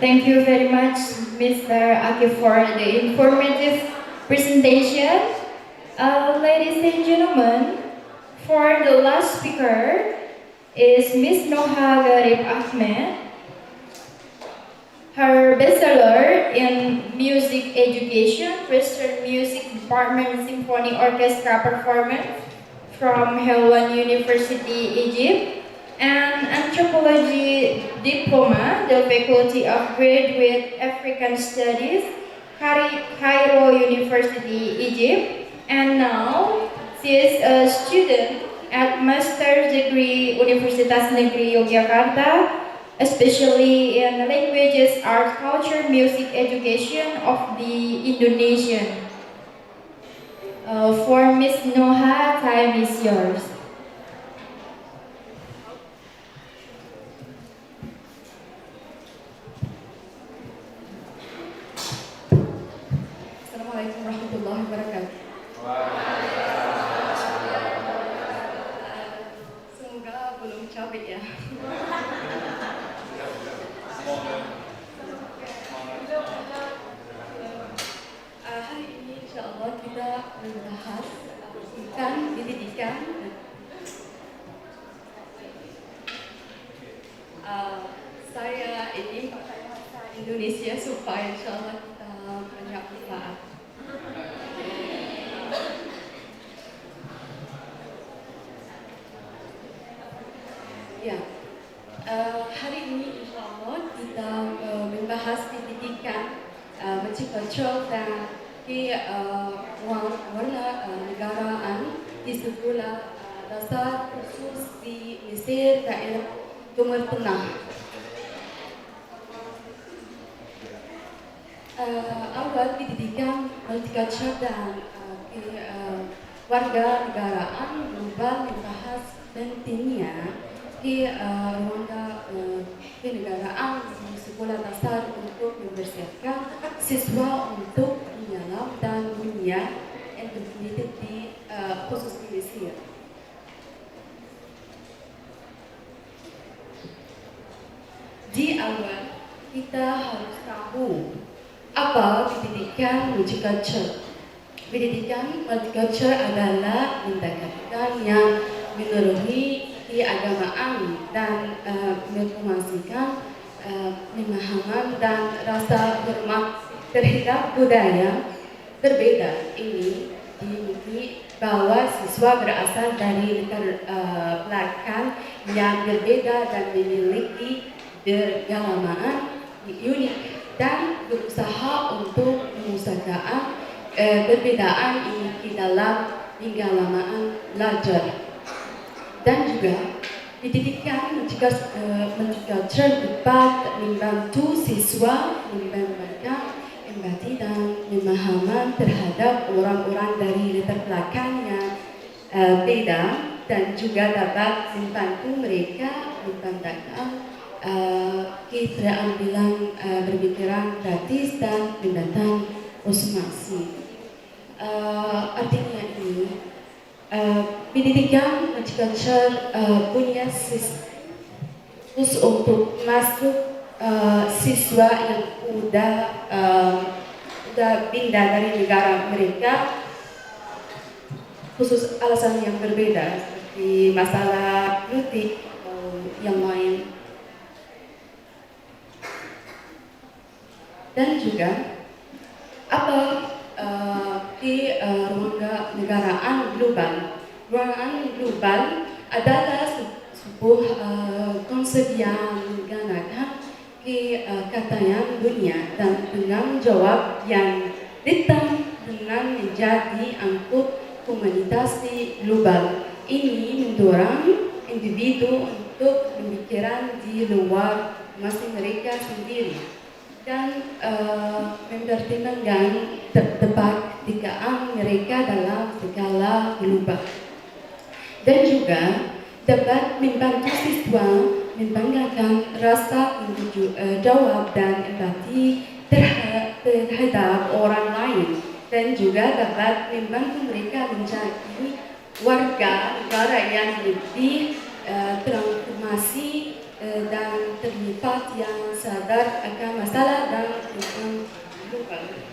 Thank you very much, Mr. Ikip, for the informative presentation. Ladies and gentlemen, for the last speaker is Miss Noha Garib Ahmed. Her bachelor in music education, Christian Music Department Symphony Orchestra performance from Helwan University, Egypt, and anthropology diploma, the Faculty of Graduate African Studies, Cairo University, Egypt, and now she is a student at Master's Degree Universitas Negeri Yogyakarta, especially in languages, art, culture, music education of the Indonesian. For Miss Noha, time is yours. Assalamualaikum warahmatullahi wabarakatuh. Semoga belum capek ya. Hari ini insya Allah kita membahas tentang pendidikan. Saya ingin pakai bahasa Indonesia supaya insya Allah kita banyak manfaat. Ya, hari ini insya Allah kita membahas pendidikan multicultural dan warna negaraan di sekolah dasar khusus di Mesir daerah Timur Tengah. Awal pendidikan multicultural dan warga negaraan global membahas pentingnya ruang kenegaraan di sekolah dasar untuk mempersiapkan siswa untuk mendalam dan dunia integrated di khusus di Mesir. Di awal kita harus tahu apa pendidikan multicultural. Pendidikan multicultural adalah pendekatan yang memenuhi keagamaan dan mempromosikan pemahaman dan rasa hormat terhadap budaya berbeda. Ini diikuti bahwa siswa berasal dari latar belakang yang berbeda dan memiliki keagamaan unik dan berusaha untuk mengusahakan perbedaan ini di dalam pengalaman belajar. Dan juga pendidikan multicultural dapat membantu siswa mengembangkan empati dan pemahaman terhadap orang-orang dari latar belakang yang beda, dan juga dapat membantu mereka memandangkan keterampilan berpikiran kritis dan pendatang masing-masing. Artinya ini pendidikan agriculture punya khusus untuk masuk siswa yang udah pindah dari negara mereka, khusus alasan yang berbeda seperti masalah politik atau yang lain. Dan juga apa di ruang negaraan global. Ruangan global adalah sebuah konsep yang menggunakan kekayaan dunia dan tanggung jawab yang datang dengan menjadi angkut komunitas global. Ini mendorong individu untuk memikirkan di luar masing mereka sendiri dan mempertimbangkan kebahagiaan mereka dalam skala global. Dan juga dapat membantu siswa membanggakan rasa tanggung jawab dan empati terhadap orang lain, dan juga dapat membantu mereka menjadi warga negara yang lebih transformasi dan terlibat yang sadar akan masalah dan tentang global.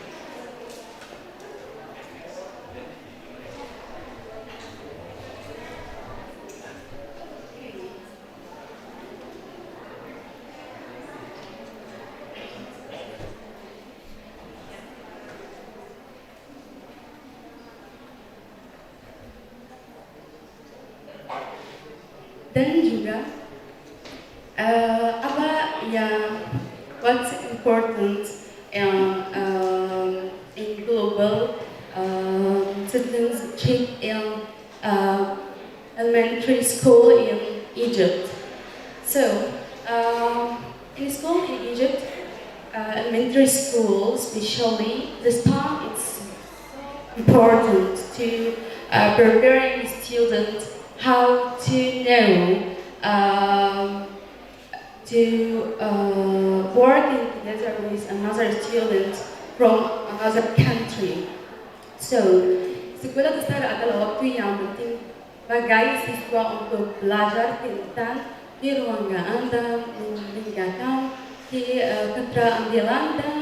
Dan juga apa yang what's important in global citizenship in elementary school in Egypt. So in school in Egypt, elementary school especially, the time it's important to prepare students how to know to work together with another student from another country. So, sekolah dasar adalah waktu yang penting bagi siswa untuk belajar tentang ruangan dan meningkatkan keterampilan dan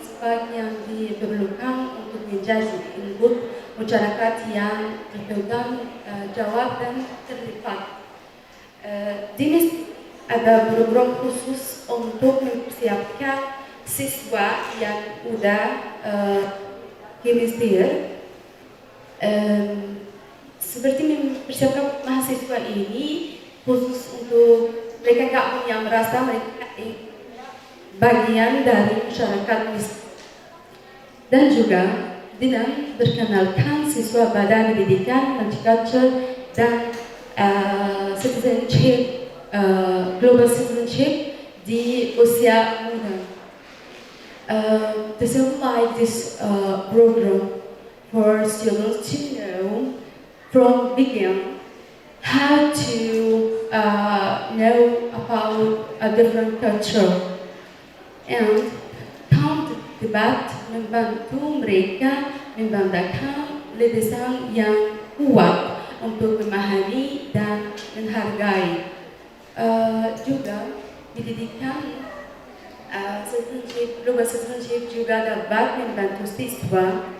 sebagainya yang diperlukan untuk menjadi anggota masyarakat yang bertanggung jawab dan terlibat. Jenis ada program khusus untuk mempersiapkan siswa yang udah ke Mesir, seperti mempersiapkan mahasiswa ini khusus untuk mereka yang merasa mereka bagian dari masyarakat Mesir, dan juga dengan berkenalkan siswa pada pendidikan, agriculture, dan citizenship, global citizenship di usia muda. This is like this program for students to know from beginning how to know about a different culture, and debat membantu mereka membanggakan ledasan yang kuat untuk memahami dan menghargai. Juga pendidikan citizenship, global citizenship juga dapat membantu siswa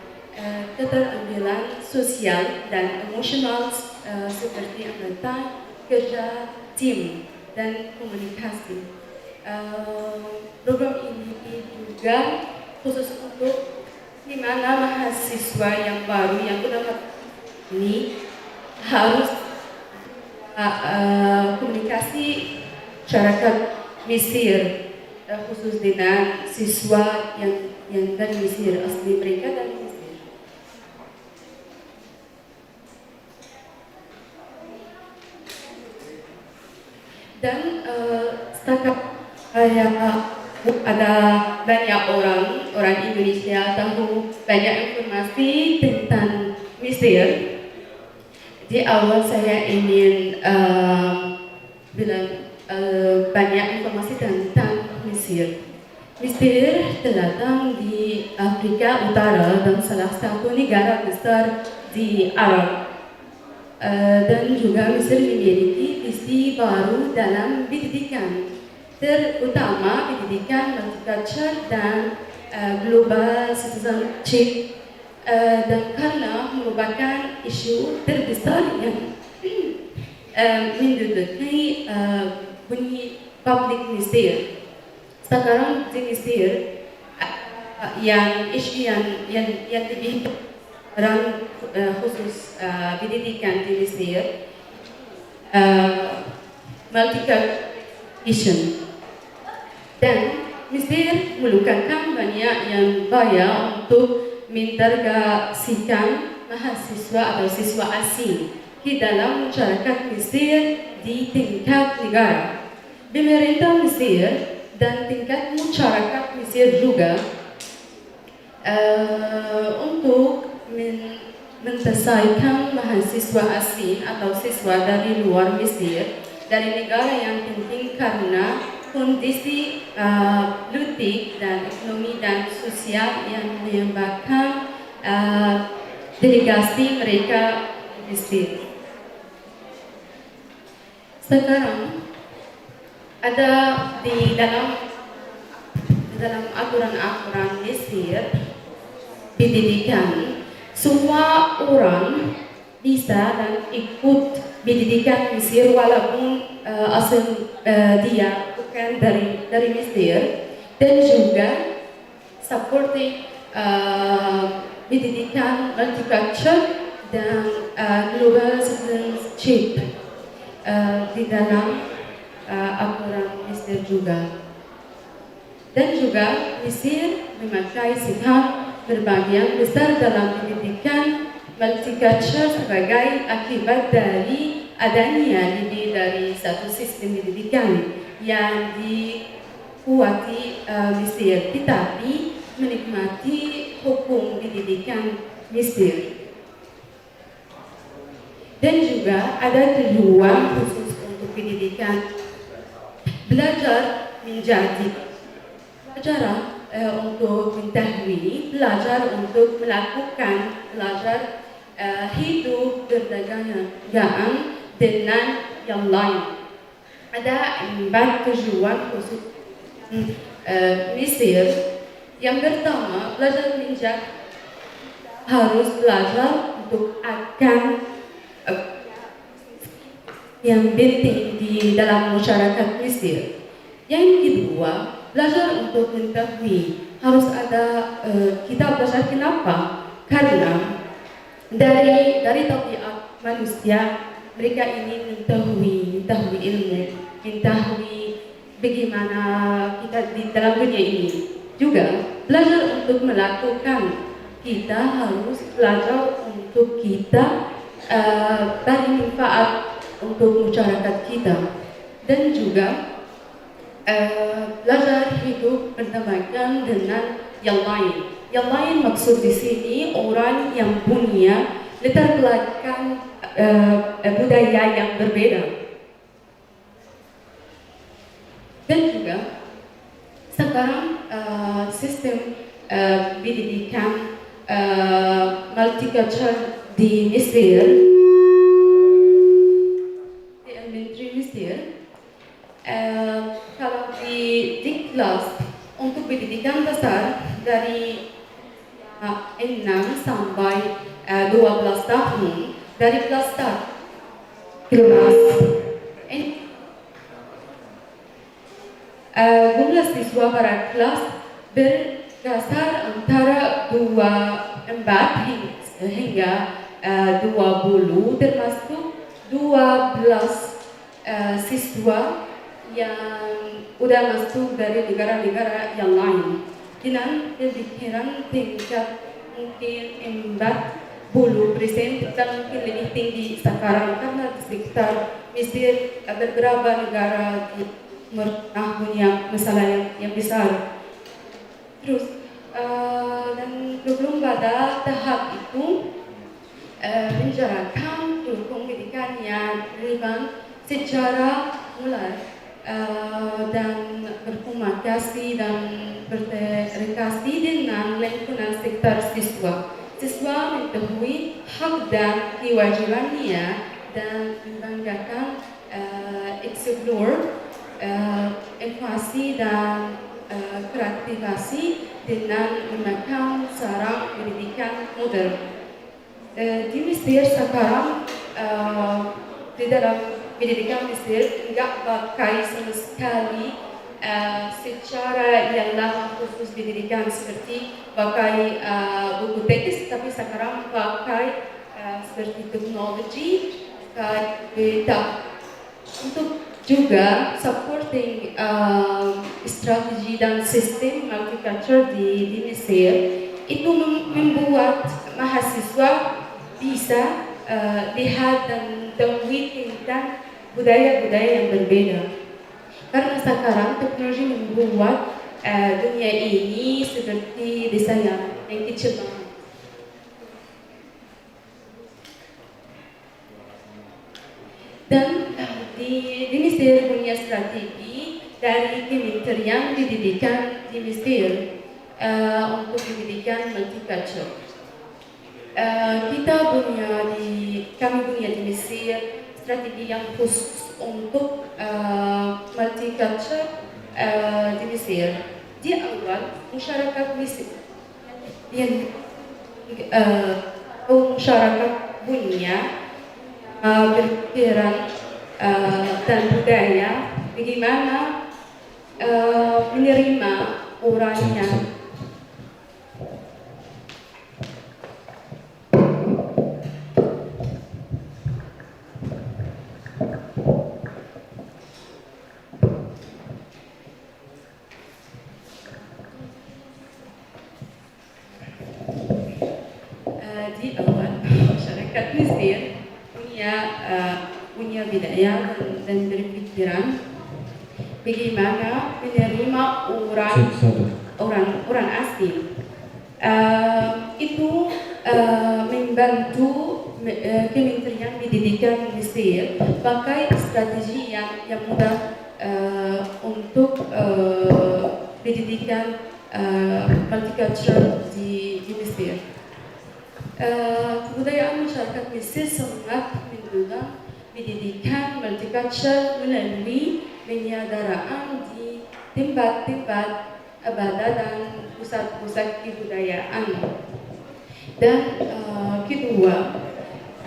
keterampilan sosial dan emosional seperti anggota kerja tim dan komunikasi. Program ini juga khusus untuk di mana mahasiswa yang baru yang ini harus komunikasi masyarakat Mesir, khusus dengan siswa yang dari Mesir, asli mereka dari Mesir. Dan setakat saya ada banyak orang Indonesia tahu banyak informasi tentang Mesir. Di awal saya ingin bilang banyak informasi tentang Mesir. Mesir terletak di Afrika Utara dan salah satu negara besar di Arab. dan juga Mesir memiliki visi baru dalam pendidikan, terutama pendidikan multicultural dan global citizenship, dan karena merupakan isu terbesar yang menduduki bunyi public Mesir. Sekarang di Mesir yang isu yang lebih peran khusus pendidikan di Mesir, multiculturalism, dan Mesir meluangkan banyak yang bayar untuk mengintegrasikan mahasiswa atau siswa asing ke dalam masyarakat Mesir di tingkat negara. Pemerintah Mesir dan tingkat masyarakat Mesir juga untuk menselesaikan mahasiswa asing atau siswa dari luar Mesir dari negara yang penting karena kondisi politik dan ekonomi dan sosial yang menyebabkan delegasi mereka di Mesir. Sekarang ada di dalam aturan-aturan Mesir pendidikan, semua orang bisa dan ikut pendidikan Mesir walaupun asal dia bukan dari Mesir, dan juga seperti pendidikan multicultural dan global citizenship di dalam aturan Mesir juga. Dan juga Mesir memakai sikap berbagian besar dalam pendidikan multicultural sebagai akibat dari adanya lebih dari satu sistem pendidikan yang dikuati Mesir, tetapi menikmati hukum pendidikan Mesir. Dan juga ada peluang khusus untuk pendidikan belajar menjadi pelajaran untuk mengetahui, belajar untuk melakukan, belajar hidup berdagangan dengan yang lain. Ada 4 tujuan khusus Mesir. Yang pertama, belajar menjadi harus belajar untuk akan yang penting di dalam masyarakat Mesir. Yang kedua, belajar untuk mengetahui, harus ada kita belajar kenapa? Karena dari tabiat manusia, mereka ingin mengetahui ilmu, mengetahui bagaimana kita di dalam dunia ini. Juga belajar untuk melakukan, kita harus belajar untuk kita beri manfaat untuk masyarakat kita, dan juga belajar hidup berdampingan dengan yang lain. Yang lain maksud di sini orang yang punya latar belakang budaya yang berbeda. Dan juga sekarang sistem pendidikan multicultural di Mesir, di elementary Mesir, kalau di kelas untuk pendidikan dasar dari 6 sampai 12 tahun, dari kelas start kelas jumlah siswa pada kelas berkisar antara 24 hingga 20, termasuk 12 siswa yang udah masuk dari negara-negara yang lain. Dengan pemikiran tingkat mungkin 40% dan mungkin lebih tinggi sekarang, karena di sekitar Mesir beberapa negara punya masalah yang besar. Terus dan belum pada tahap itu menjalankan hukum pendidikan yang relevan secara mulai dan berkomunikasi dan berinteraksi dengan lingkungan sekitar siswa. Siswa mengetahui hak dan kewajibannya dan membanggakan explore inovasi dan kreativasi dengan memakai cara pendidikan modern. Di Mesir sekarang di dalam pendidikan Mesir nggak pakai sama sekali secara yang lama khusus pendidikan seperti pakai buku teks, tapi sekarang pakai seperti teknologi untuk juga supporting strategi dan sistem multicultural di Mesir itu membuat mahasiswa bisa lihat dan temui tentang budaya-budaya yang berbeda. Karena sekarang teknologi membuat dunia ini seperti desa yang kecil banget. Dan di Mesir punya strategi dari Kementerian Pendidikan di Mesir untuk pendidikan multicultural. Kami punya di Mesir strategi yang khusus untuk multicultural di Mesir. Di awal masyarakat Mesir masyarakat punya berpikiran dan budaya bagaimana menerima orangnya. Di awal masyarakat Mesir punya budaya dan berpikiran bagaimana menerima orang asing. Itu membantu Kementerian Pendidikan Mesir pakai strategi yang mudah untuk pendidikan multicultural di Mesir. Kebudayaan masyarakat Mesir sangat mendukung pendidikan multicultural melalui penyedaraan di tempat-tempat ibadah dan pusat-pusat kebudayaan. Dan kedua,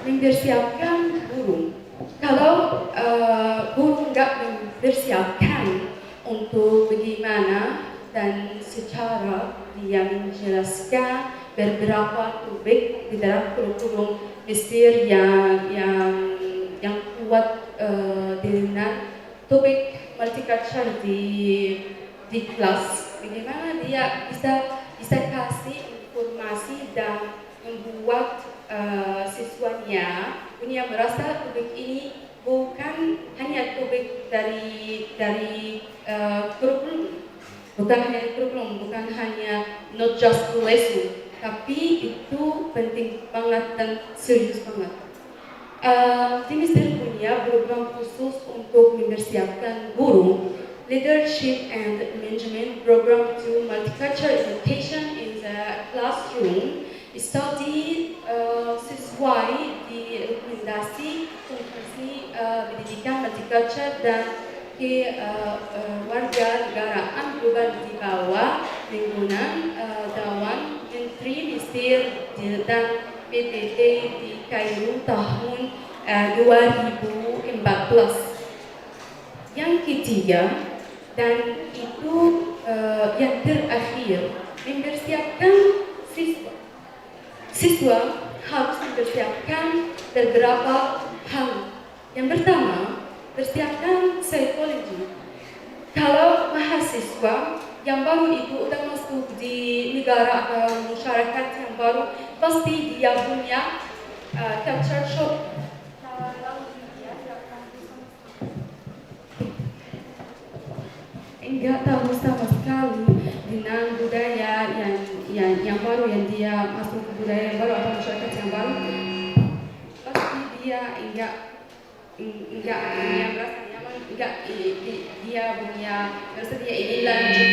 mempersiapkan guru. Kalau guru nggak mempersiapkan untuk bagaimana dan secara dia menjelaskan beberapa topik di dalam kurikulum Mesir yang kuat dengan topik multicultural di kelas. Bagaimana dia bisa kasih informasi dan membuat siswanya punya merasa topik ini bukan hanya topik dari kurikulum, bukan hanya not just lesson, tapi itu penting banget dan serius banget. Di Mesir punya program khusus untuk mempersiapkan guru, leadership and management program to multicultural education in the classroom. Studi sesuai direkomendasi fungsi pendidikan multicultural dan warga negaraan global di bawah lingkungan Dewan Menteri Mesir dan PTT di Kairo tahun 2014. Yang ketiga, dan itu yang terakhir, mempersiapkan siswa. Siswa harus mempersiapkan beberapa hal. Yang pertama, persiapkan psikologi. Kalau mahasiswa yang baru itu udah masuk di negara atau masyarakat yang baru, pasti dia punya culture shock. Enggak tahu sama sekali dengan budaya yang baru, yang dia masuk ke budaya yang baru atau masyarakat yang baru, pasti dia enggak punya merasa nyaman, dia punya merasa dia ini lanjut.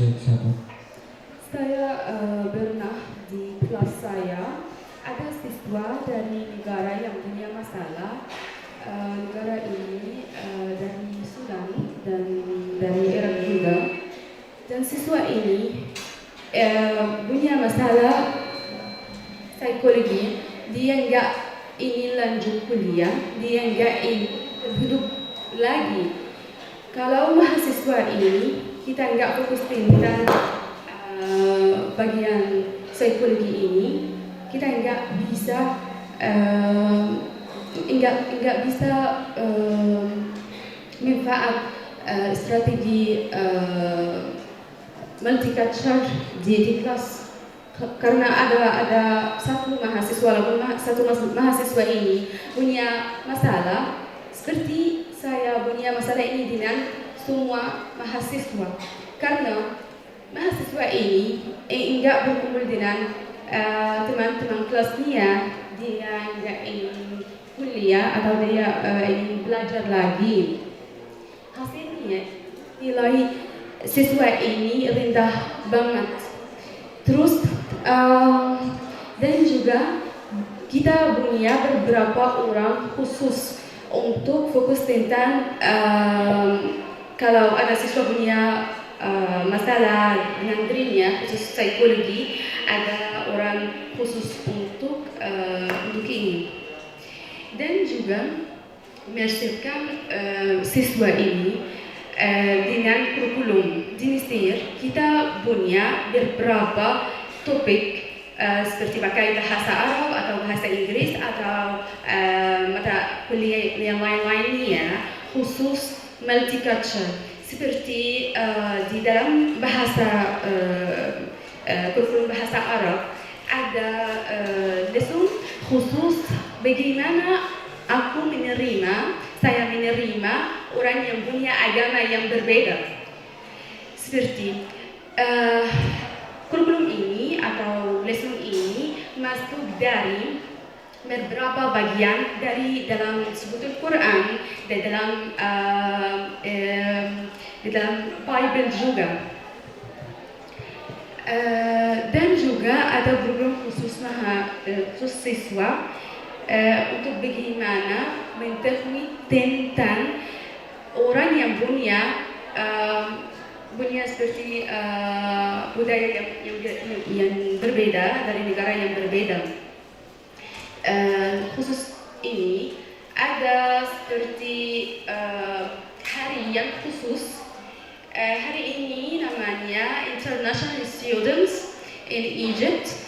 Cek satu. Saya pernah di kelas saya ada siswa dari negara yang punya masalah. Negara ini dari Sudan dan dari Irak juga. Dan siswa ini punya masalah psikologi. Dia nggak ingin lanjut kuliah, dia nggak ingin hidup lagi. Kalau mahasiswa ini kita nggak fokus tentang bagian psikologi ini, kita nggak bisa manfaat strategi multicultural di kelas, karena ada satu mahasiswa ini punya masalah seperti saya punya masalah ini dengan semua mahasiswa, karena mahasiswa ini enggak berkumpul dengan teman-teman kelasnya, dia enggak ingin kuliah atau dia ingin belajar lagi. Hasilnya nilai siswa ini rendah banget. Terus dan juga kita punya beberapa orang khusus untuk fokus tentang kalau ada siswa punya masalah dengan dirinya, khusus psikologi, ada orang khusus untuk ini. Dan juga menyiapkan siswa ini dengan kurikulum di Mesir. Kita punya beberapa topik seperti pakai bahasa Arab atau bahasa Inggris atau mata kuliah yang lain-lainnya khusus multicultural, seperti di dalam bahasa kurikulum bahasa Arab ada lesson khusus bagaimana saya menerima orang yang punya agama yang berbeda. Seperti kurikulum ini atau lesson ini masuk dari beberapa bagian dari dalam sebutan Quran dan dalam Bible juga. Dan juga ada program khusus siswa untuk bagaimana mengetahui tentang orang yang punya seperti budaya yang berbeda dari negara yang berbeda. Khusus ini ada seperti hari yang khusus. Hari ini namanya International Students in Egypt.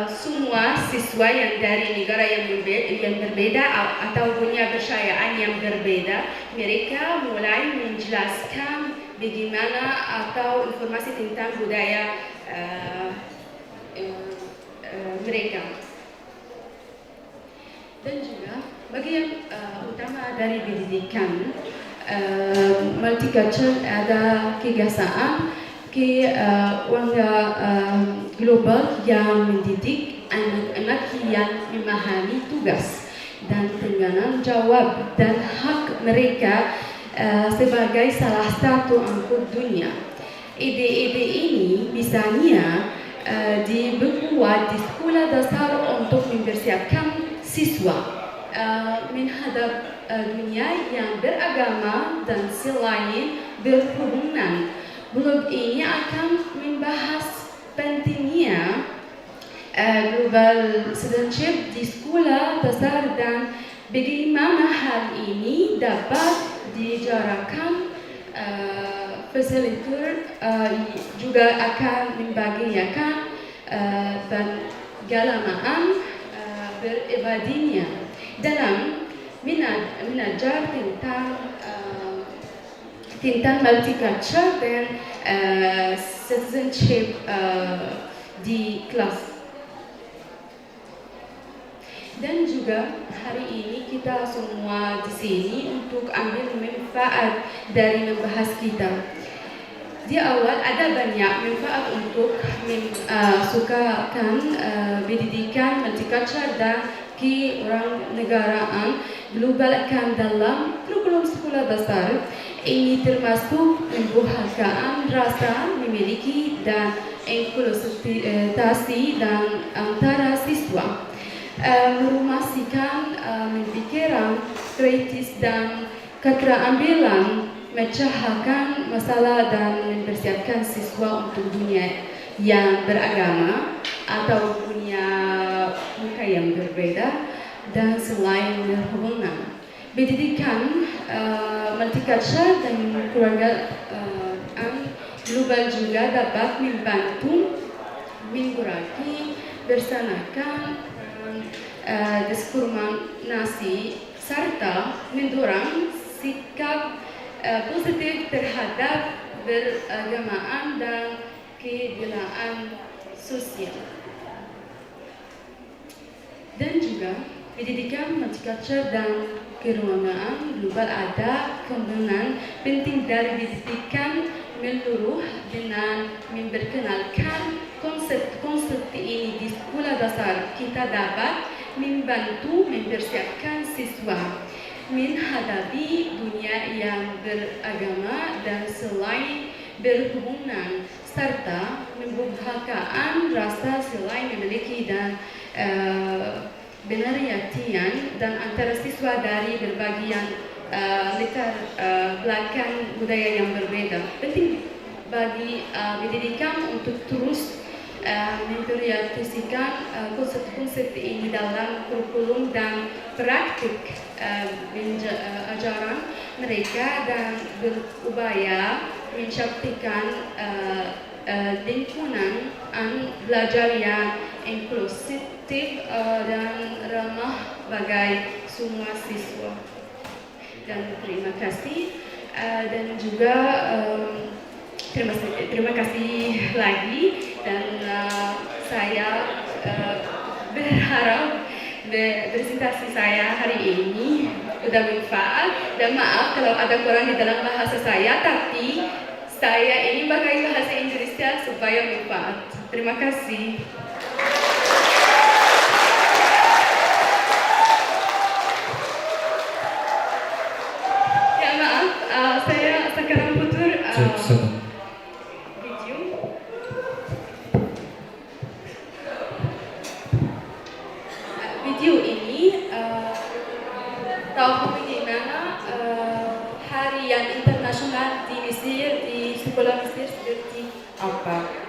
Semua siswa yang dari negara yang berbeda atau punya kepercayaan yang berbeda, mereka mulai menjelaskan bagaimana atau informasi tentang budaya mereka. Dan juga bagian utama dari pendidikan multicultural ada kegiatan warga global yang mendidik anak-anak yang memahami tugas dan tanggung jawab dan hak mereka sebagai salah satu angkut dunia. Ide-ide ini misalnya dibuat di sekolah dasar untuk mempersiapkan siswa menghadap dunia yang beragama dan selain berhubungan. Blog ini akan membahas pentingnya global citizenship di sekolah dasar dan bagaimana hal ini dapat dijalankan. Fasilitator juga akan membagikan pengalaman beribadinya dalam mengajar tentang multicultural dan citizenship di kelas. Dan juga hari ini kita semua di sini untuk ambil manfaat dari membahas kita. Di awal ada banyak manfaat untuk mensukakan pendidikan multicultural dan kewarganegaraan global akan dalam kurikulum sekolah dasar. Ini termasuk pembahagian rasa memiliki dan inklusivitas dan antara siswa, merumuskan pemikiran kritis dan keterampilan memecahkan masalah dan mempersiapkan siswa untuk dunia yang beragama atau punya muka yang berbeda dan selain berhubungan. Pendidikan multicultural dan keluarga global juga dapat membantu mengurangi bersanakan diskriminasi serta mendorong sikap positif terhadap beragamaan dan keadilan sosial. Dan juga pendidikan multicultural dan keragaman global ada kemungkinan penting dari pendidikan menyeluruh dengan memperkenalkan konsep-konsep ini di sekolah dasar. Kita dapat membantu mempersiapkan siswa menghadapi dunia yang beragama dan selain berhubungan serta membukakan rasa selain memiliki dan penelitian dan antara siswa dari berbagai latar belakang budaya yang berbeda. Penting bagi pendidikan untuk terus memperhatikan konsep-konsep ini dalam kurikulum dan praktik ajaran mereka dan berupaya menciptakan lingkungan belajar yang inklusif dan ramah bagi semua siswa. Dan terima kasih dan juga terima kasih lagi dan saya berharap presentasi saya hari ini sudah bermanfaat dan maaf kalau ada kurang di dalam bahasa saya, tapi saya ingin pakai bahasa Indonesia supaya bermanfaat. Terima kasih. Ya maaf, saya sekarang putar video. Video ini tahu bagaimana harian internasional di Mesir, di sekolah Mesir seperti apa.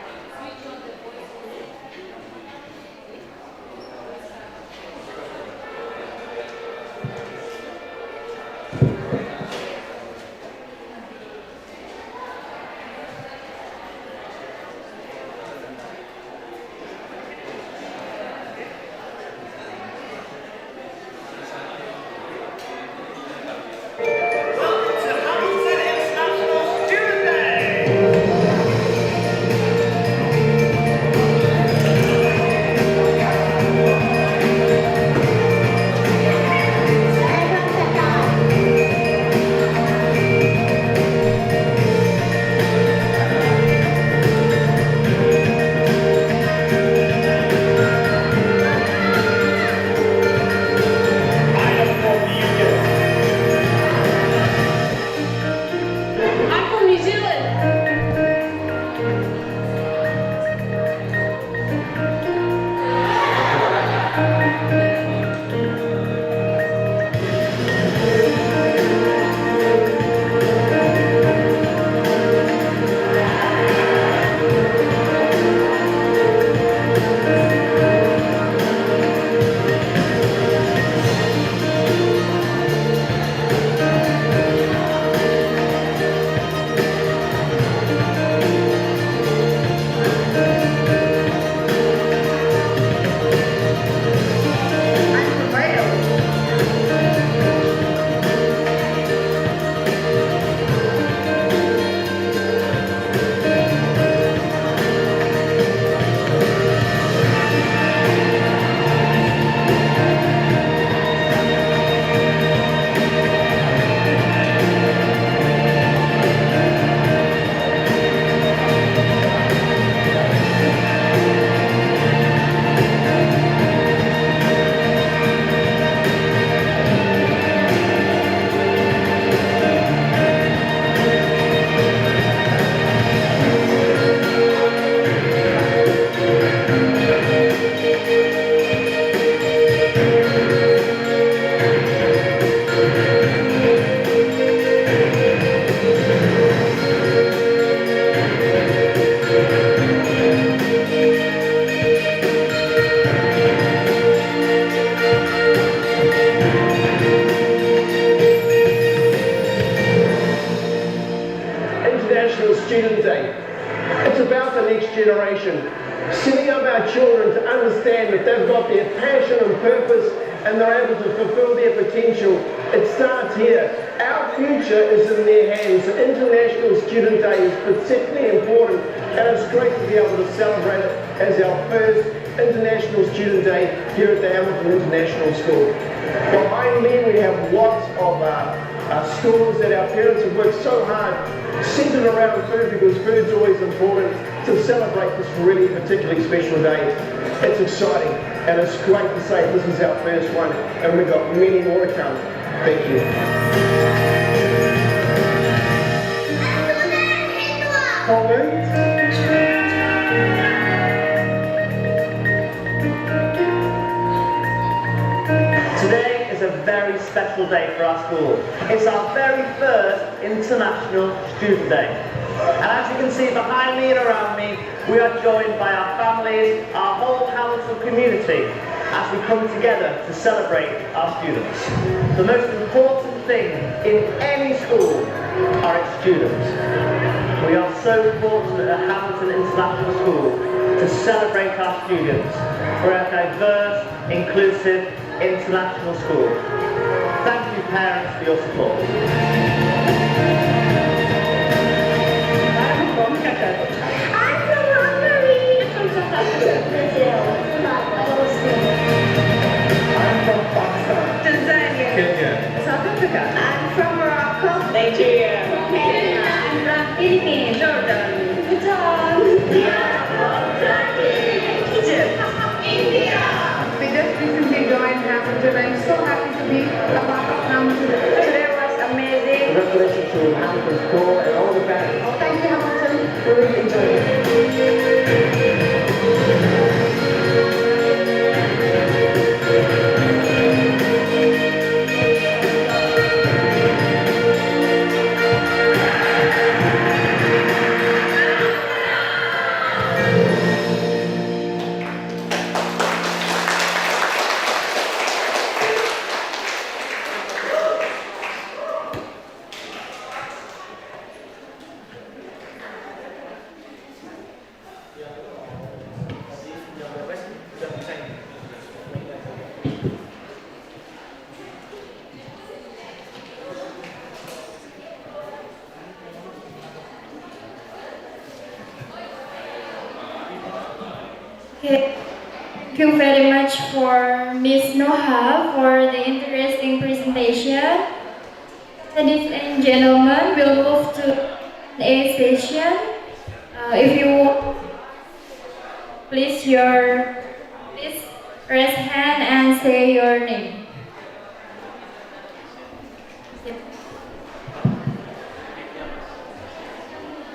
generation. Setting up our children to understand that they've got their passion and purpose and they're able to fulfill their potential. It starts here. Our future is in their hands. So International Student Day is particularly important, and it's great to be able to celebrate it as our first International Student Day here at the Hamilton International School. Behind me we have lots of schools that our parents have worked so hard centered around food, because food's always important, to celebrate this really particularly special day. It's exciting, and it's great to say this is our first one, and we've got many more to come. Thank you. Today is a very special day for our school. It's our very first International Student Day. And as you can see behind me and around me, we are joined by our families, our whole Hamilton community, as we come together to celebrate our students. The most important thing in any school are its students. We are so fortunate at Hamilton International School to celebrate our students. We're a diverse, inclusive, international school. Thank you, parents, for your support. Tanzania. Kenya. South Africa. I'm from Morocco. Nigeria. Kenya. I'm from Philippines. Jordan. Bhutan. Egypt. India. We just recently joined Hamilton. I'm so happy to be a part of Hamilton. Today was amazing. Congratulations to Hamilton School and all the parents. Oh, thank you, Hamilton. Really enjoyed it. Okay. Thank you very much for Ms. Noha for the interesting presentation. Ladies and gentlemen, we'll move to A session. If you please raise hand and say your name.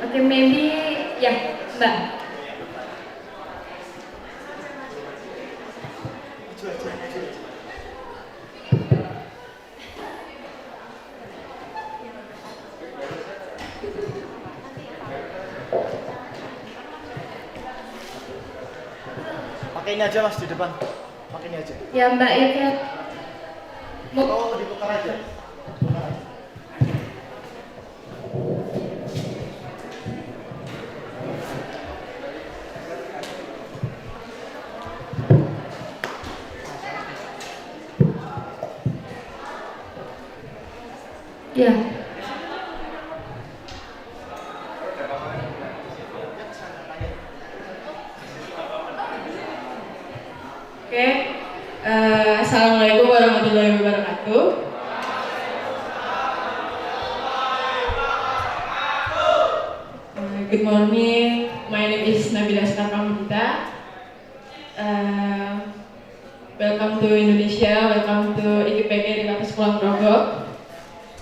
Okay, maybe yeah, Mbak. Pakai ini aja mas di depan. Pakai ini aja. Ya Mbak, you can. Oh, ditukar aja. Ya. Oke, Assalamualaikum warahmatullahi wabarakatuh. Good morning, my name is Nabila Skarpamita. Welcome to Indonesia, welcome to Ikip di Lapas Kulon Progo.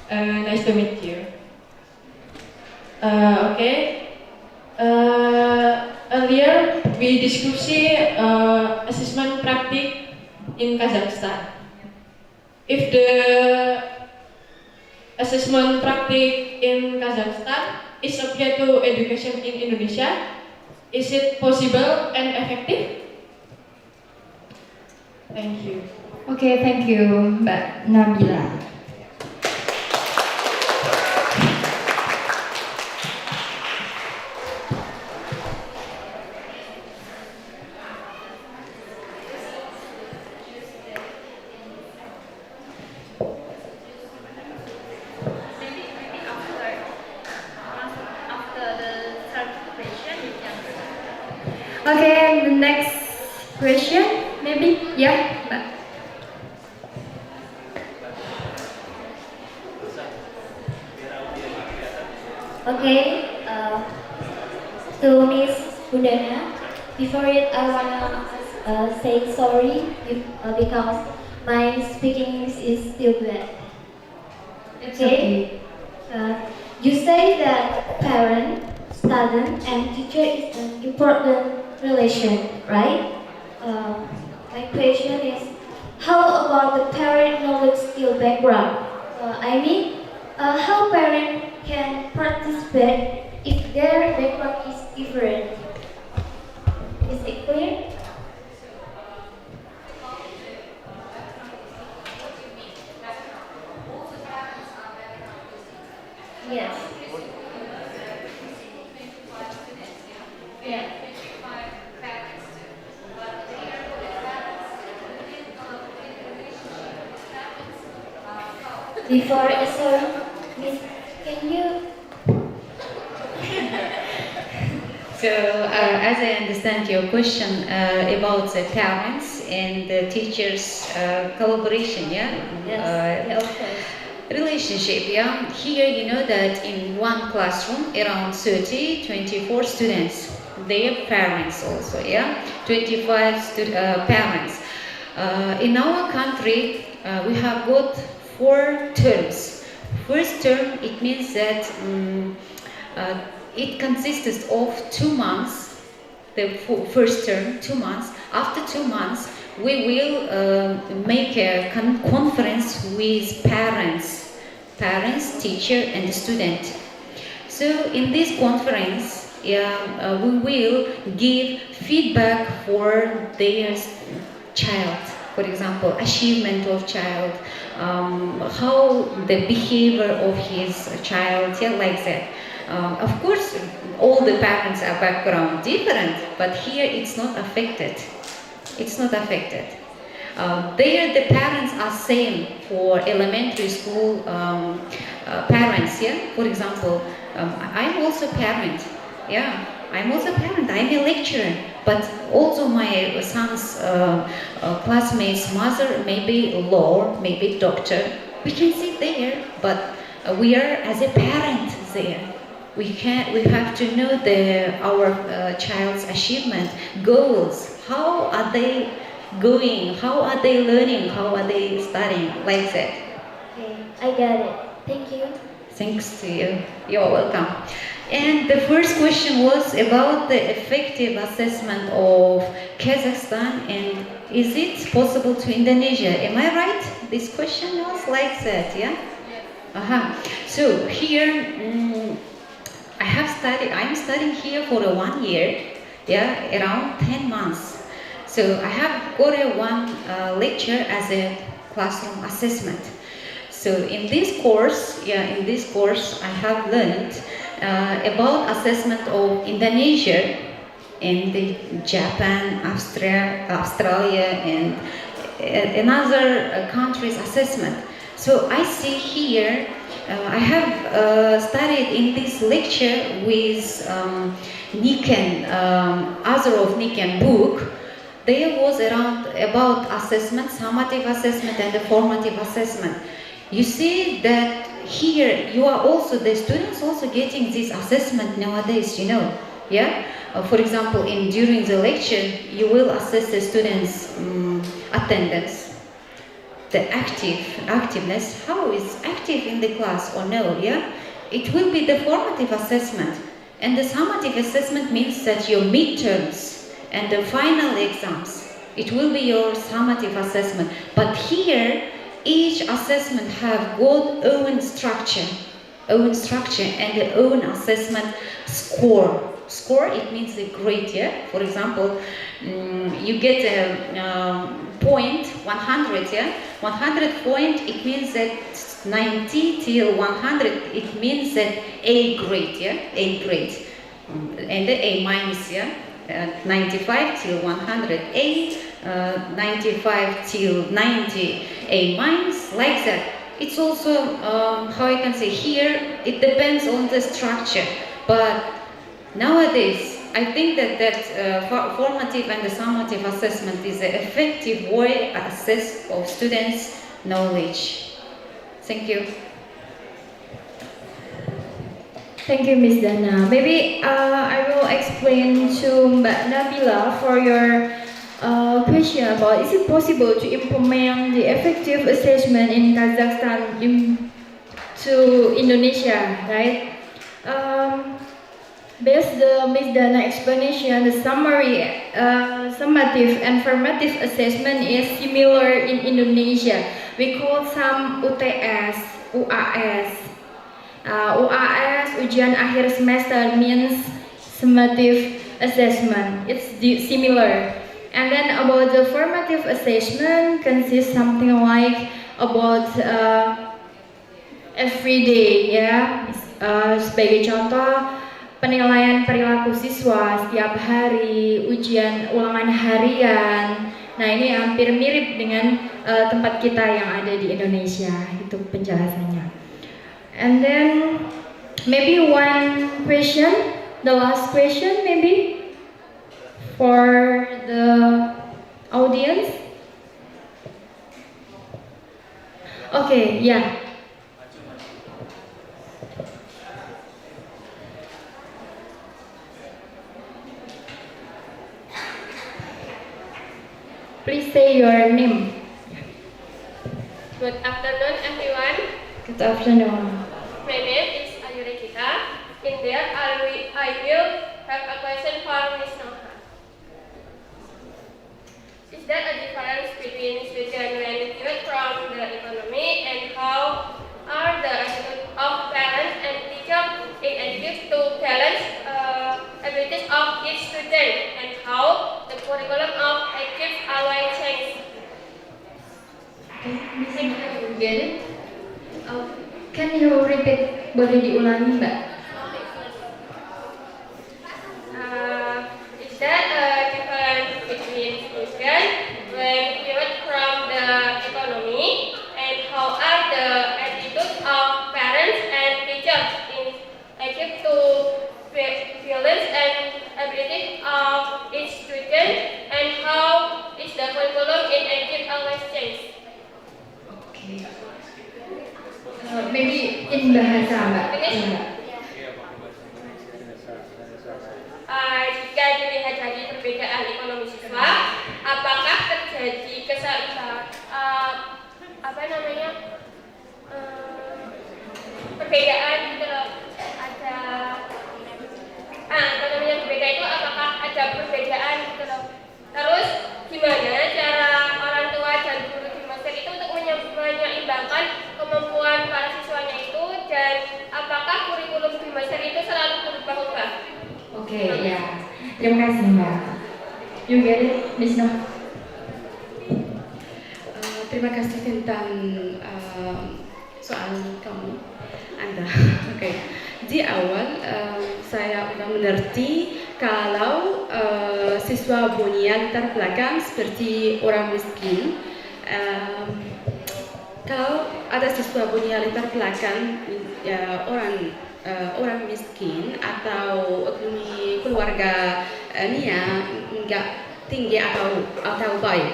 Nice to meet you. Earlier we diskusi assessment practice in Kazakhstan. If the assessment practice in Kazakhstan is applied to education in Indonesia, is it possible and effective? Thank you. Okay, thank you, Mbak Nabila. Okay, the next question, maybe? Yeah. Okay, to Miss Budana, before it, I wanna say sorry because my speaking is still bad. Okay? You say that parent, student, and teacher is an important relation, right? My question is, how about the parent knowledge skill background? I mean, how parent can participate if their background is different? Is it clear? Yes. Yeah. Before, sorry, Miss, can you? So, as I understand your question about the parents and the teachers' collaboration, yeah? Yes, of course. Relationship, yeah? Here, you know that in one classroom, around 30, 24 students, their parents also, yeah? 25 parents. In our country, we have got 4 terms. First term, it means that it consists of 2 months, the first term, 2 months. After 2 months, we will make a conference with parents, teacher, and student. So in this conference, we will give feedback for their child. For example, achievement of child, how the behavior of his child, yeah, like that. Of course, all the parents are background different, but here it's not affected. It's not affected. There, the parents are same for elementary school parents. Yeah, for example, I'm also parent. Yeah, I'm also parent. I'm a lecturer, but also my son's classmates' mother may be law, maybe doctor. We can sit there, but we are as a parent there. We have to know our child's achievement, goals. How are they going? How are they learning? How are they studying? Like that. Okay, I got it. Thank you. Thanks to you. You're welcome. And the first question was about the effective assessment of Kazakhstan, and is it possible to Indonesia? Am I right? This question was like that, yeah? So here, I'm studying here for 1 year, yeah, around 10 months. So I have got one lecture as a classroom assessment. So in this course, I have learned about assessment of Indonesia and Japan, Australia, and another countries' assessment. So I see here, I have studied in this lecture with Niken, author of Niken book. There was about assessment, summative assessment, and the formative assessment. You see that here the students also getting this assessment nowadays, you know, yeah? For example, during the lecture, you will assess the students' attendance, the activeness, how is active in the class or no, yeah? It will be the formative assessment. And the summative assessment means that your midterms and the final exams, it will be your summative assessment. But here, each assessment have got own structure and the own assessment score. Score, it means the grade, yeah? For example, you get a point, 100, yeah? 100 point, it means that 90 till 100, it means that A grade, yeah? A grade. And the A minus, yeah? 95 till 100 A, 95 till 90 A minus, like that. It's also, how I can say here, it depends on the structure. But nowadays, I think that formative and the summative assessment is an effective way to assess of students' knowledge. Thank you. Thank you, Miss Dana. Maybe I will explain to Mbak Nabila for your question about is it possible to implement the effective assessment in Kazakhstan to Indonesia, right? Based the Miss Dana explanation, the summary, summative and formative assessment is similar in Indonesia. We call some UTS, UAS. UAS, ujian akhir semester, means summative assessment. It's similar. And then about the formative assessment consists something like about every day, ya. Sebagai contoh, penilaian perilaku siswa setiap hari, ujian ulangan harian. Nah, ini hampir mirip dengan tempat kita yang ada di Indonesia. Itu penjelasannya. And then maybe one question, the last question maybe for the audience. Okay, yeah. Please say your name. Good afternoon, everyone. Good afternoon. My name is Ayurikita. In there, I will have a question for Ms. Noha. Is there a difference between students when viewed from the economy, and how are the attitude of parents and teachers in addition to balance abilities of each student, and how the curriculum of Ikip always change? Thank you. Get it? Can you repeat? Boleh diulangi, Mbak? Is there a difference between students when viewed from the economy, and how are the attitudes of parents and teachers in Ikip to balance and ability of each student, and how is the curriculum in Ikip always change? Okay. Maybe in bahasa, Mbak. Jika dilihat dari perbedaan ekonomi siswa, apakah terjadi perbedaan gitu loh? Ekonomi yang berbeda itu apakah ada perbedaan gitu loh? Terus gimana cara orang tua dan guru di Mesir itu untuk menyeimbangkan kemampuan para siswanya itu, dan apakah kurikulum di Mesir itu selalu berubah-ubah? Oke, ya. Terima kasih, Mbak. You get it, Miss Noh? Terima kasih tentang soal kamu, Anda. Oke. Di awal saya sudah mengerti kalau siswa punya latar belakang seperti orang miskin. Kalau ada siswa punya latar belakang orang miskin atau ekonomi keluarganya enggak tinggi atau baik.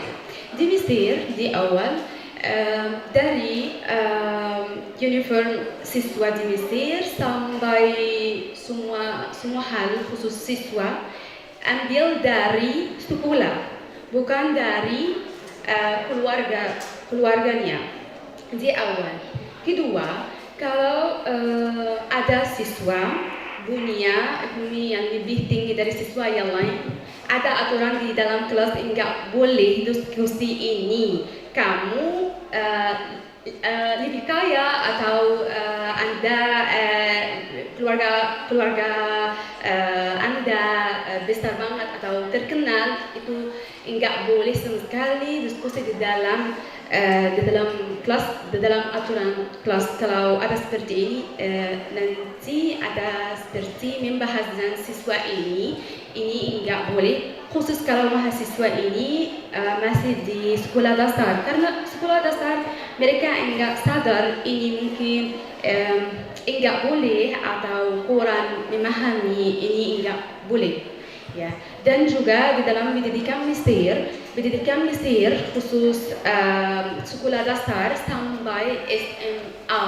Di Mesir di awal dari uniform siswa di Mesir sampai semua hal khusus siswa ambil dari sekolah, bukan dari keluarganya di awal. Kedua, kalau ada siswa punya ekonomi yang lebih tinggi dari siswa yang lain, ada aturan di dalam kelas enggak boleh diskusi ini. Kamu lebih kaya atau Anda keluarga Anda besar banget atau terkenal, itu enggak boleh sama sekali diskusi di dalam kelas, di dalam aturan kelas. Kalau ada seperti ini, nanti ada seperti membahas dengan siswa ini enggak boleh, khusus kalau mahasiswa ini masih di sekolah dasar, karena sekolah dasar mereka enggak sadar ini mungkin enggak boleh atau kurang memahami ini enggak boleh. ya. Dan juga di dalam pendidikan Mesir khusus sekolah dasar sampai SMA,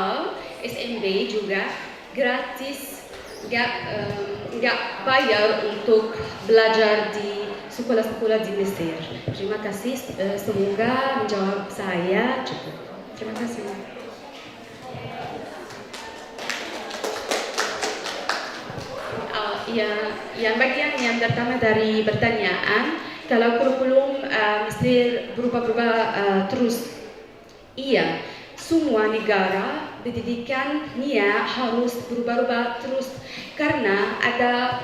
SMB juga gratis, nggak bayar untuk belajar di sekolah-sekolah di Mesir. Terima kasih, semoga menjawab saya cukup. Terima kasih. Yang bagian yang pertama dari pertanyaan, kalau kurikulum Mesir berubah-ubah terus, iya, semua negara pendidikannya harus berubah-ubah terus karena ada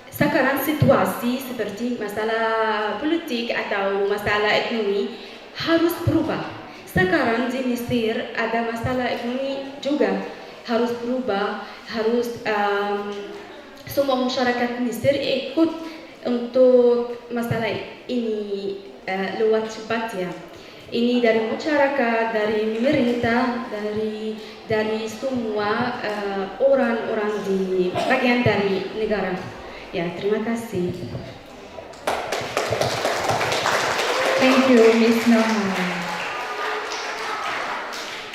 sekarang situasi seperti masalah politik atau masalah ekonomi harus berubah. Sekarang di Mesir ada masalah ekonomi juga harus berubah, harus semua masyarakat Mesir ikut untuk masalah ini lewat cepat ya. Ini dari masyarakat, dari pemerintah, dari semua orang-orang di bagian dari negara. Ya, terima kasih. Thank you, Miss Noha.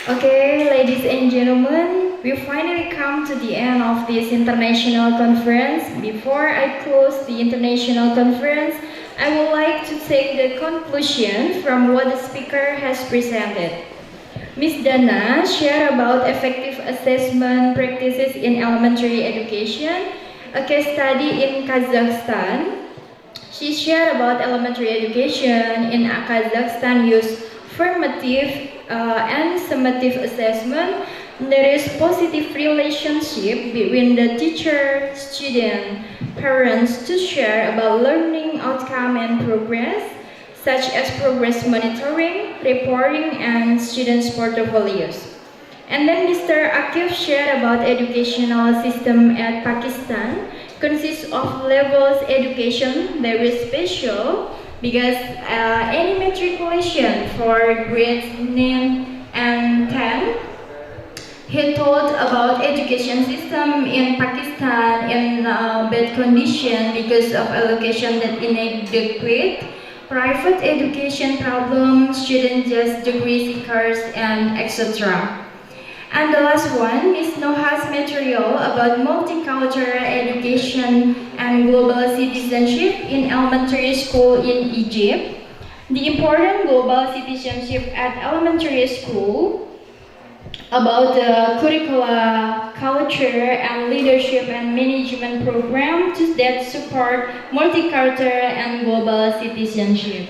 Okay, ladies and gentlemen, we finally come to the end of this international conference. Before I close the international conference, I would like to take the conclusion from what the speaker has presented. Ms. Dana shared about effective assessment practices in elementary education, a case study in Kazakhstan. She shared about elementary education in Kazakhstan use formative and summative assessment. There is positive relationship between the teacher, student, parents to share about learning outcome and progress, such as progress monitoring, reporting, and students' portfolios. And then Mr. Ikip shared about educational system at Pakistan consists of levels education very special because any matriculation for grades 9 and 10. He told about education system in Pakistan in bad condition because of allocation that inadequate, private education problems, student just degree seekers, and etc. And the last one, Ms. Noha's material about multicultural education and global citizenship in elementary school in Egypt. The important global citizenship at elementary school, about the curricula, culture, and leadership and management programs that support multicultural and global citizenship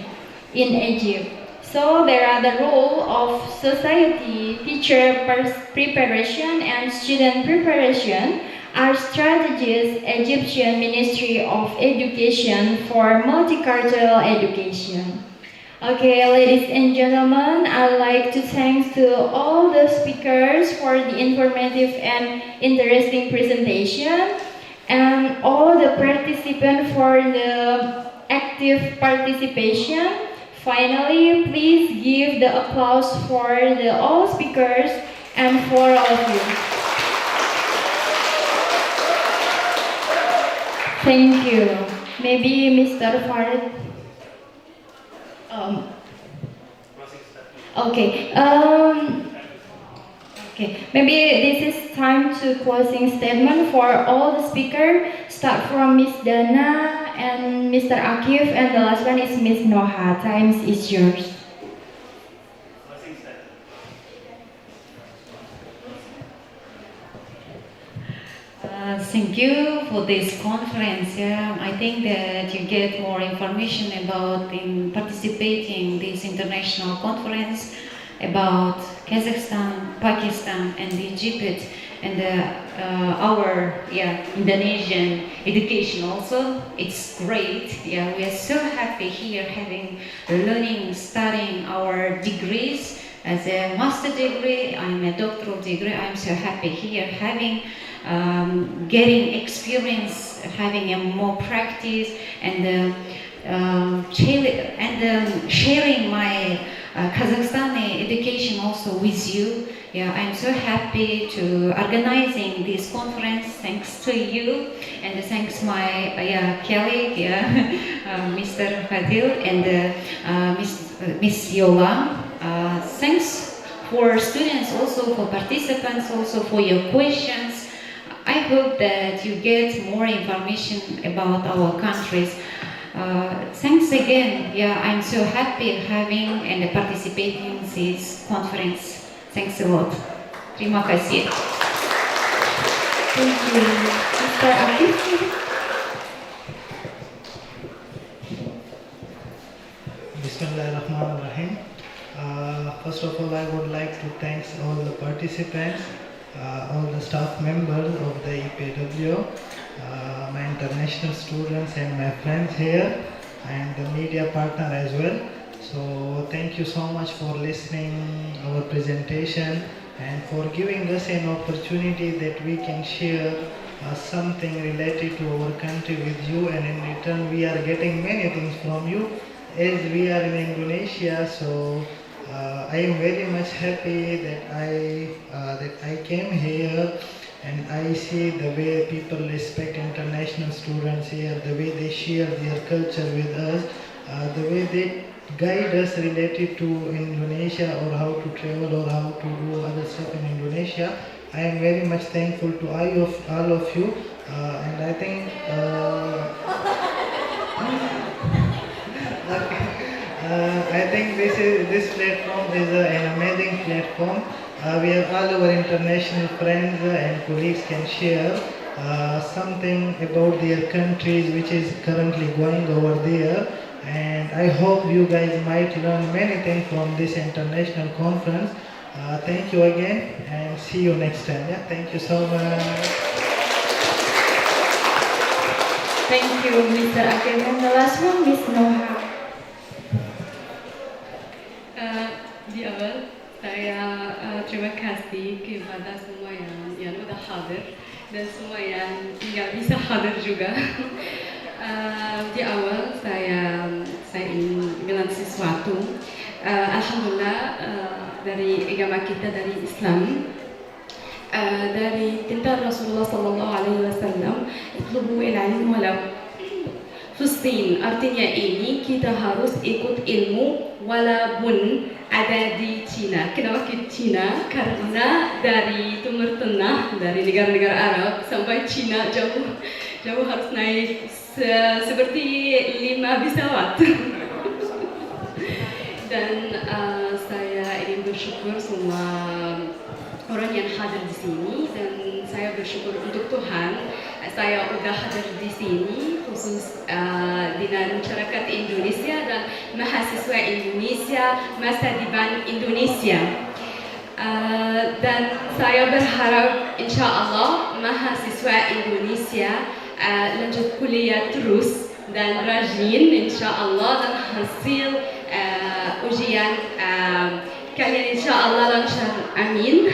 in Egypt. So there are the role of society, teacher preparation, and student preparation are strategies Egyptian Ministry of Education for multicultural education. Okay, ladies and gentlemen, I'd like to thank to all the speakers for the informative and interesting presentation, and all the participants for the active participation. Finally, please give the applause for the all speakers and for all of you. Thank you. Maybe Mr. Farid. Okay. Maybe this is time to closing statement for all the speakers. Start from Miss Dana and Mr. Ikip, and the last one is Miss Noha. Time is yours. Thank you for this conference. I think that you get more information about in participating this international conference about Kazakhstan, Pakistan, and Egypt, and our Indonesian education also. It's great. We are so happy here having learning, studying our degrees as a master degree. I'm a doctoral degree. I'm so happy here having getting experience, having a more practice, and sharing my Kazakhstani education also also with you. Yeah, I'm so happy to organizing this conference thanks to you and thanks my colleague, Mr. Fadil and Miss Yola. Thanks for students also, for participants also, for your questions. I hope that you get more information about our countries. Thanks again. Yeah, I'm so happy having and participating in this conference. Thanks a lot. Terima kasih. Thank you. Mr. Akif. Bismillahirrahmanirrahim. First of all, I would like to thank all the participants, all the staff members of the EPW, my international students and my friends here, and the media partner as well. So thank you so much for listening our presentation and for giving us an opportunity that we can share something related to our country with you, and in return we are getting many things from you as we are in Indonesia. So I am very much happy that I came here, and I see the way people respect international students here, the way they share their culture with us, the way they guide us related to Indonesia or how to travel or how to do other stuff in Indonesia. I am very much thankful to all of you, and I think this platform is an amazing platform. Where all our international friends and colleagues can share something about their countries which is currently going over there, and I hope you guys might learn many things from this international conference. Thank you again and see you next time. Yeah, thank you so much. Thank you, Mr. Akif. And the last one, Miss Noha. Di awal saya terima kasih kepada semua yang sudah hadir dan semua yang nggak bisa hadir juga. Di awal saya ingin bilang sesuatu. Alhamdulillah dari agama kita, dari Islam, dari tinta Rasulullah Sallallahu Alaihi Wasallam, itlubu al-ilm walau Fustin, artinya ini kita harus ikut ilmu walaupun ada di Cina. Kenapa ke Cina? Karena dari Timur Tengah, dari negara-negara Arab sampai Cina jauh harus naik seperti 5 pesawat. Dan saya ingin bersyukur semua orang yang hadir di sini, dan saya bersyukur untuk Tuhan saya udah hadir di sini khusus dengan masyarakat Indonesia dan mahasiswa Indonesia, masa depan Indonesia. Dan saya berharap insya Allah mahasiswa Indonesia lanjut kuliah terus dan rajin insya Allah, dan hasil ujian kalian insya Allah lancar. Amin.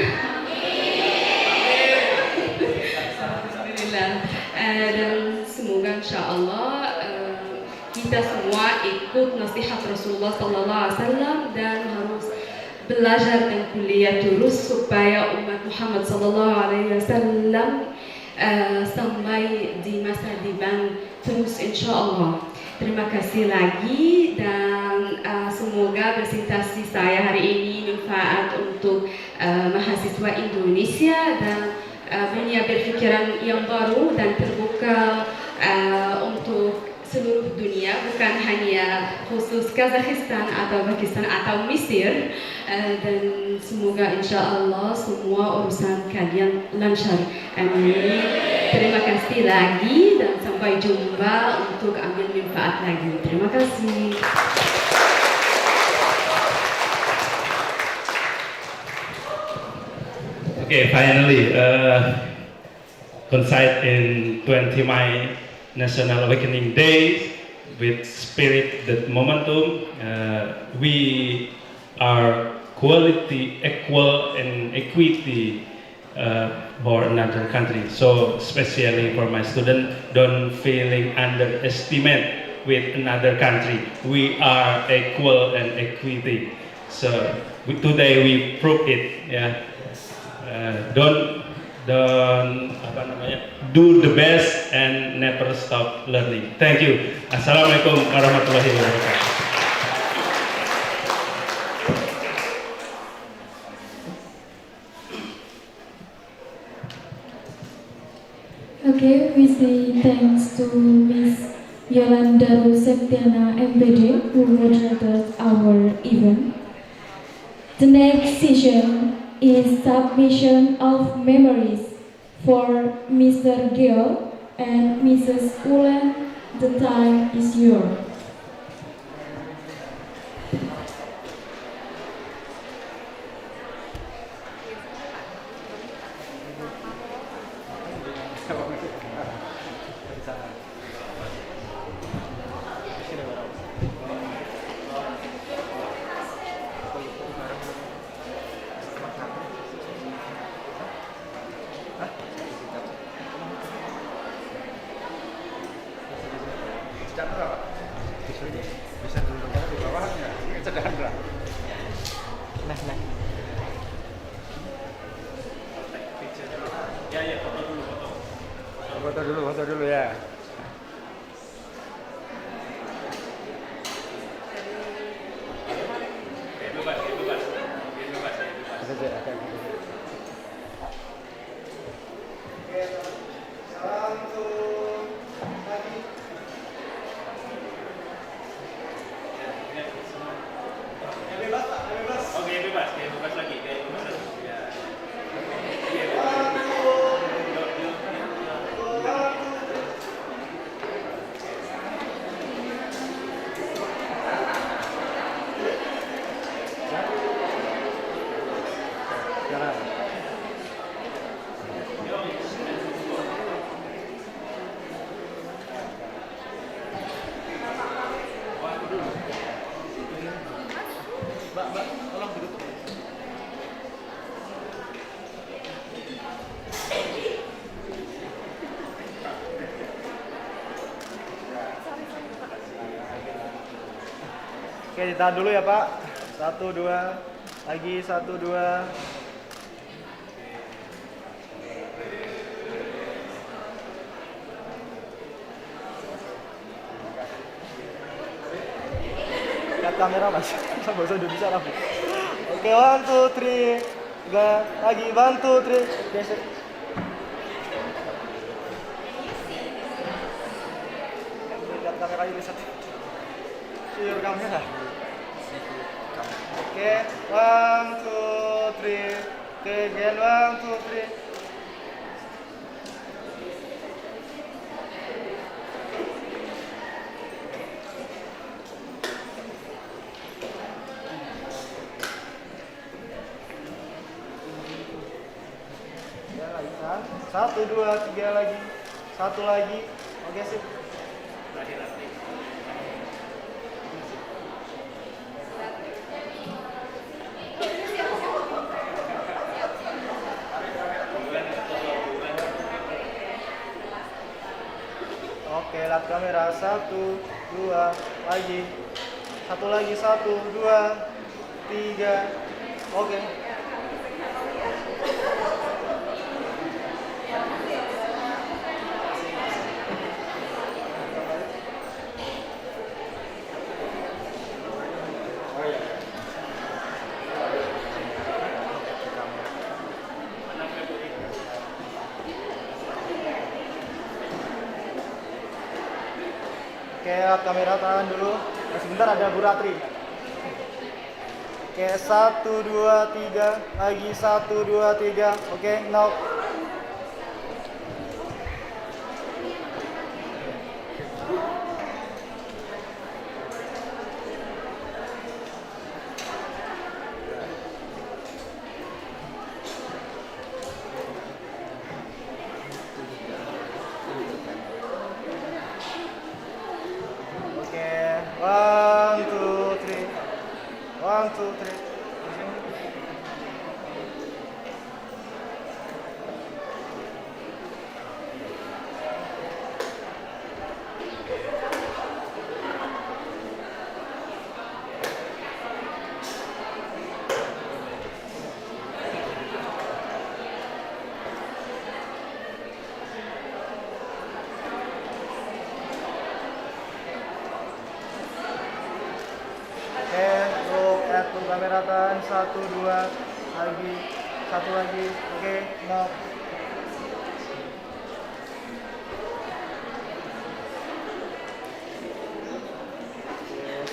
Dan semoga insya Allah kita semua ikut nasihat Rasulullah Sallallahu Alaihi Wasallam dan harus belajar dan kuliah terus supaya umat Muhammad Sallallahu Alaihi Wasallam sampai di masa depan terus insya Allah. Terima kasih lagi, dan semoga presentasi saya hari ini manfaat untuk mahasiswa Indonesia dan punya berpikiran yang baru dan terbuka untuk seluruh dunia, bukan hanya khusus Kazakhstan atau Pakistan atau Mesir, dan semoga insya Allah semua urusan kalian lancar. Amin. Terima kasih lagi dan sampai jumpa untuk ambil manfaat lagi. Terima kasih. Okay, finally, coincide in 20 May National Awakening Day with spirit, that momentum. We are quality, equal, and equity for another country. So, especially for my student, don't feeling underestimate with another country. We are equal and equity. So, today we prove it, ya. Don't do the best and never stop learning. Thank you. Assalamualaikum warahmatullahi wabarakatuh. Okay, we say thanks to Miss Yolanda Septiana MPD who moderated our event. The next session is submission of memories for Mr. Gil and Mrs. Ulan. The time is yours. Bisa dulu di bawahnya, sederhana. Nah. Ya, foto dulu ya. Bebas. Bebas lagi. Ya. Mbak, tolong ditutup. Oke, ditahan dulu ya Pak. 1, 2, lagi 1, 2. Lihat kamera Mas, bahasa Indonesia lah. Oke, 1, 2, 3, 3, lagi 1, 2, 3, geser. Lihat kamera ini satu. Share kamera. Oke, 1, 2, 3, oke, again 1, 2, 3. Ya, lagi kan? 1, 2, 3 lagi. 1 lagi. Oke, sip. Oke, lihat kamera. 1, 2, lagi. 1 lagi, 1, 2, 3. Oke. Oke, lihat kamera, tahan dulu. Sebentar, ada Bu Ratri. Oke, 1, 2, 3. Lagi 1, 2, 3. Oke, now. Oke, 1, 2, 3. 1, 2, 3. satu lagi. Oke, nah.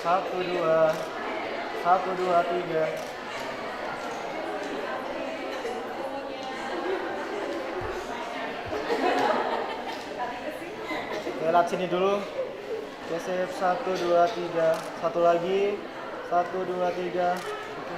Satu dua tiga. Oke, lihat sini dulu. Oke, sip. 1 2 3. Satu lagi. 1 2 3. Oke.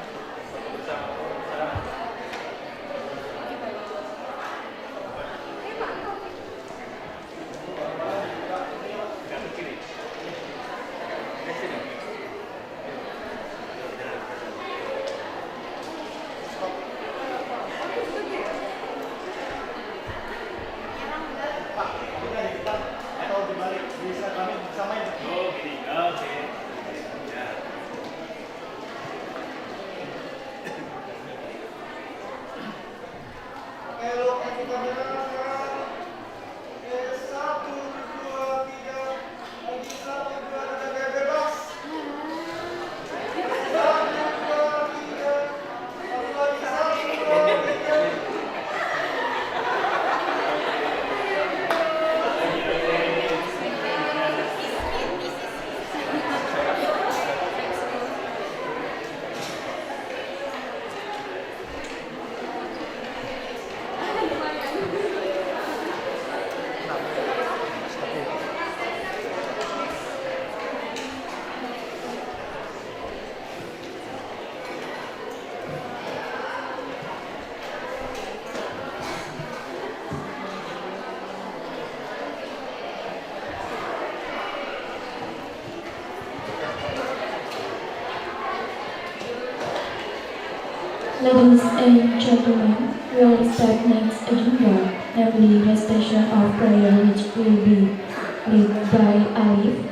Ladies and gentlemen, we will start next agenda, namely recitation of prayer, which will be led by Alif.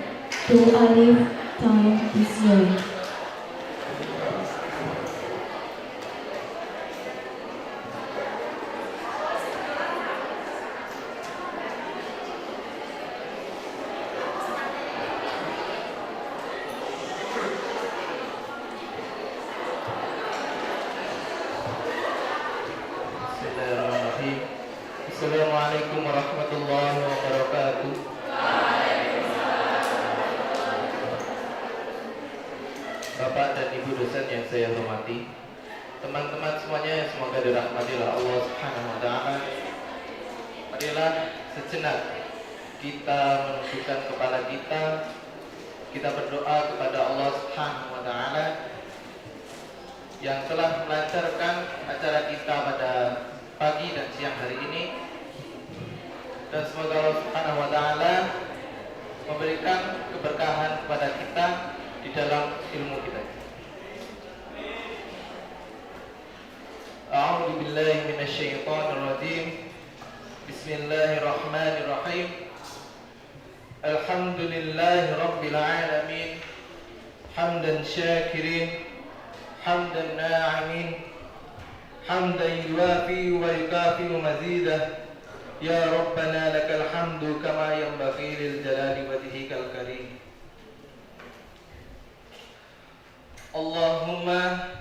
To Alif, time is yours. Assalamualaikum warahmatullahi wabarakatuh. Bapak dan Ibu dosen yang saya hormati, teman-teman semuanya yang semoga dirahmati oleh Allah Subhanahu wa taala. Marilah sejenak kita menundukkan kepala kita berdoa kepada Allah Subhanahu wa taala yang telah melancarkan acara kita pada pagi dan siang hari ini, dan semoga Allah Subhanahu wa taala memberikan keberkahan kepada kita di dalam ilmu kita. A'udzu billahi minasyaitonir rajim. Bismillahirrahmanirrahim. Alhamdulillahi rabbil alamin. Hamdan syakirin, hamdan na'imin, hamdan yuwafi wa yukafi'u mazidah. Ya Rabbana lakal hamdu kama yanbaghi lil jalali wajhikal karim. Allahumma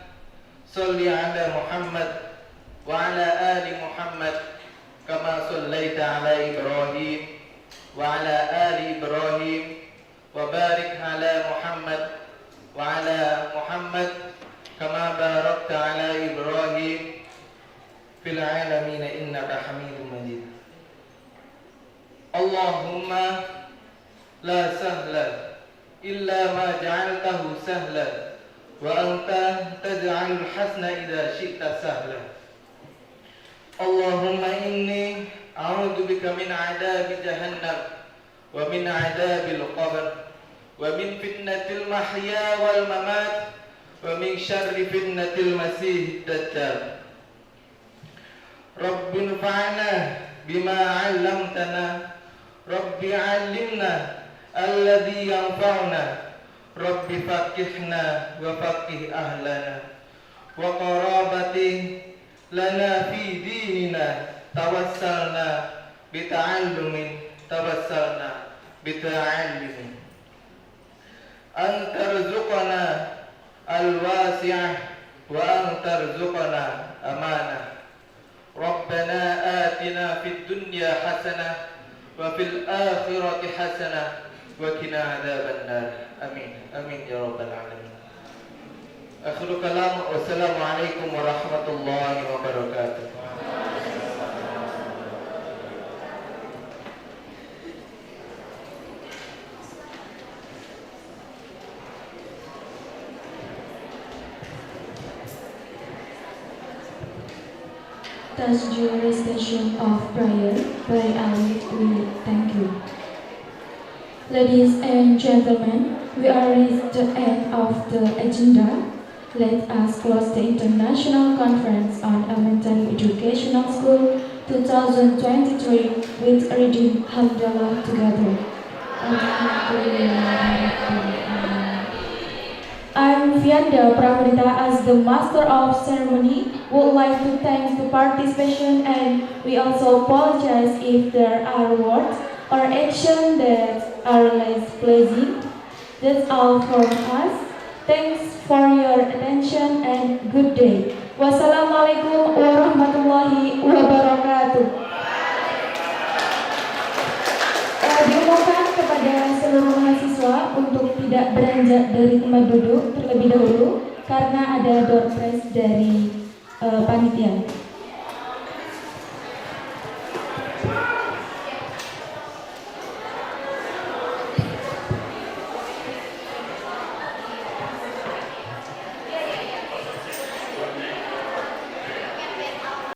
salli ala Muhammad wa ala ali Muhammad kama sallaita ala Ibrahim wa ala ali Ibrahim wa barik ala Muhammad wa ala Muhammad kama barakta ala Ibrahim fil alamin innaka Hamidum Majid. Allahumma la sahla illa ma ja'altahu sahlan wa anta taj'alul hasna idza syi'ta sahla. Allahumma inni a'udzu bika min 'adzabi jahannam wa min 'adzabil qabr wa min fitnatil mahya wal mamat wa min syarri fitnatil masih dajjal. Rabbi nfa'na bima 'allamtana, Rabbi 'allimna alladhi yanfa'una, Rabbi faqihna wa faqih ahlana wa qarabati lana fi dinina tawassalna bita'allumin tawassalna bita'allumin. Antarzuqana al-wasi'ah wa antarzuqana الآخرة حسنة وقنا عذاب النار آمين آمين يا رب العالمين. آخر كلام والسلام عليكم ورحمة الله وبركاته. Thus, during recitation of prayer by Ali, we thank you. Ladies and gentlemen, we are reached the end of the agenda. Let us close the International Conference on Elementary Educational School 2023 with reading Hamdalah together. I'm Vianda Pramrita as the Master of Ceremony. Would like to thank the participation, and we also apologize if there are words or actions that are less pleasing. That's all from us. Thanks for your attention and good day. Wassalamualaikum warahmatullahi wabarakatuh. Diumumkan kepada seluruh mahasiswa untuk tidak beranjak dari tempat duduk terlebih dahulu karena ada door prize dari panitia.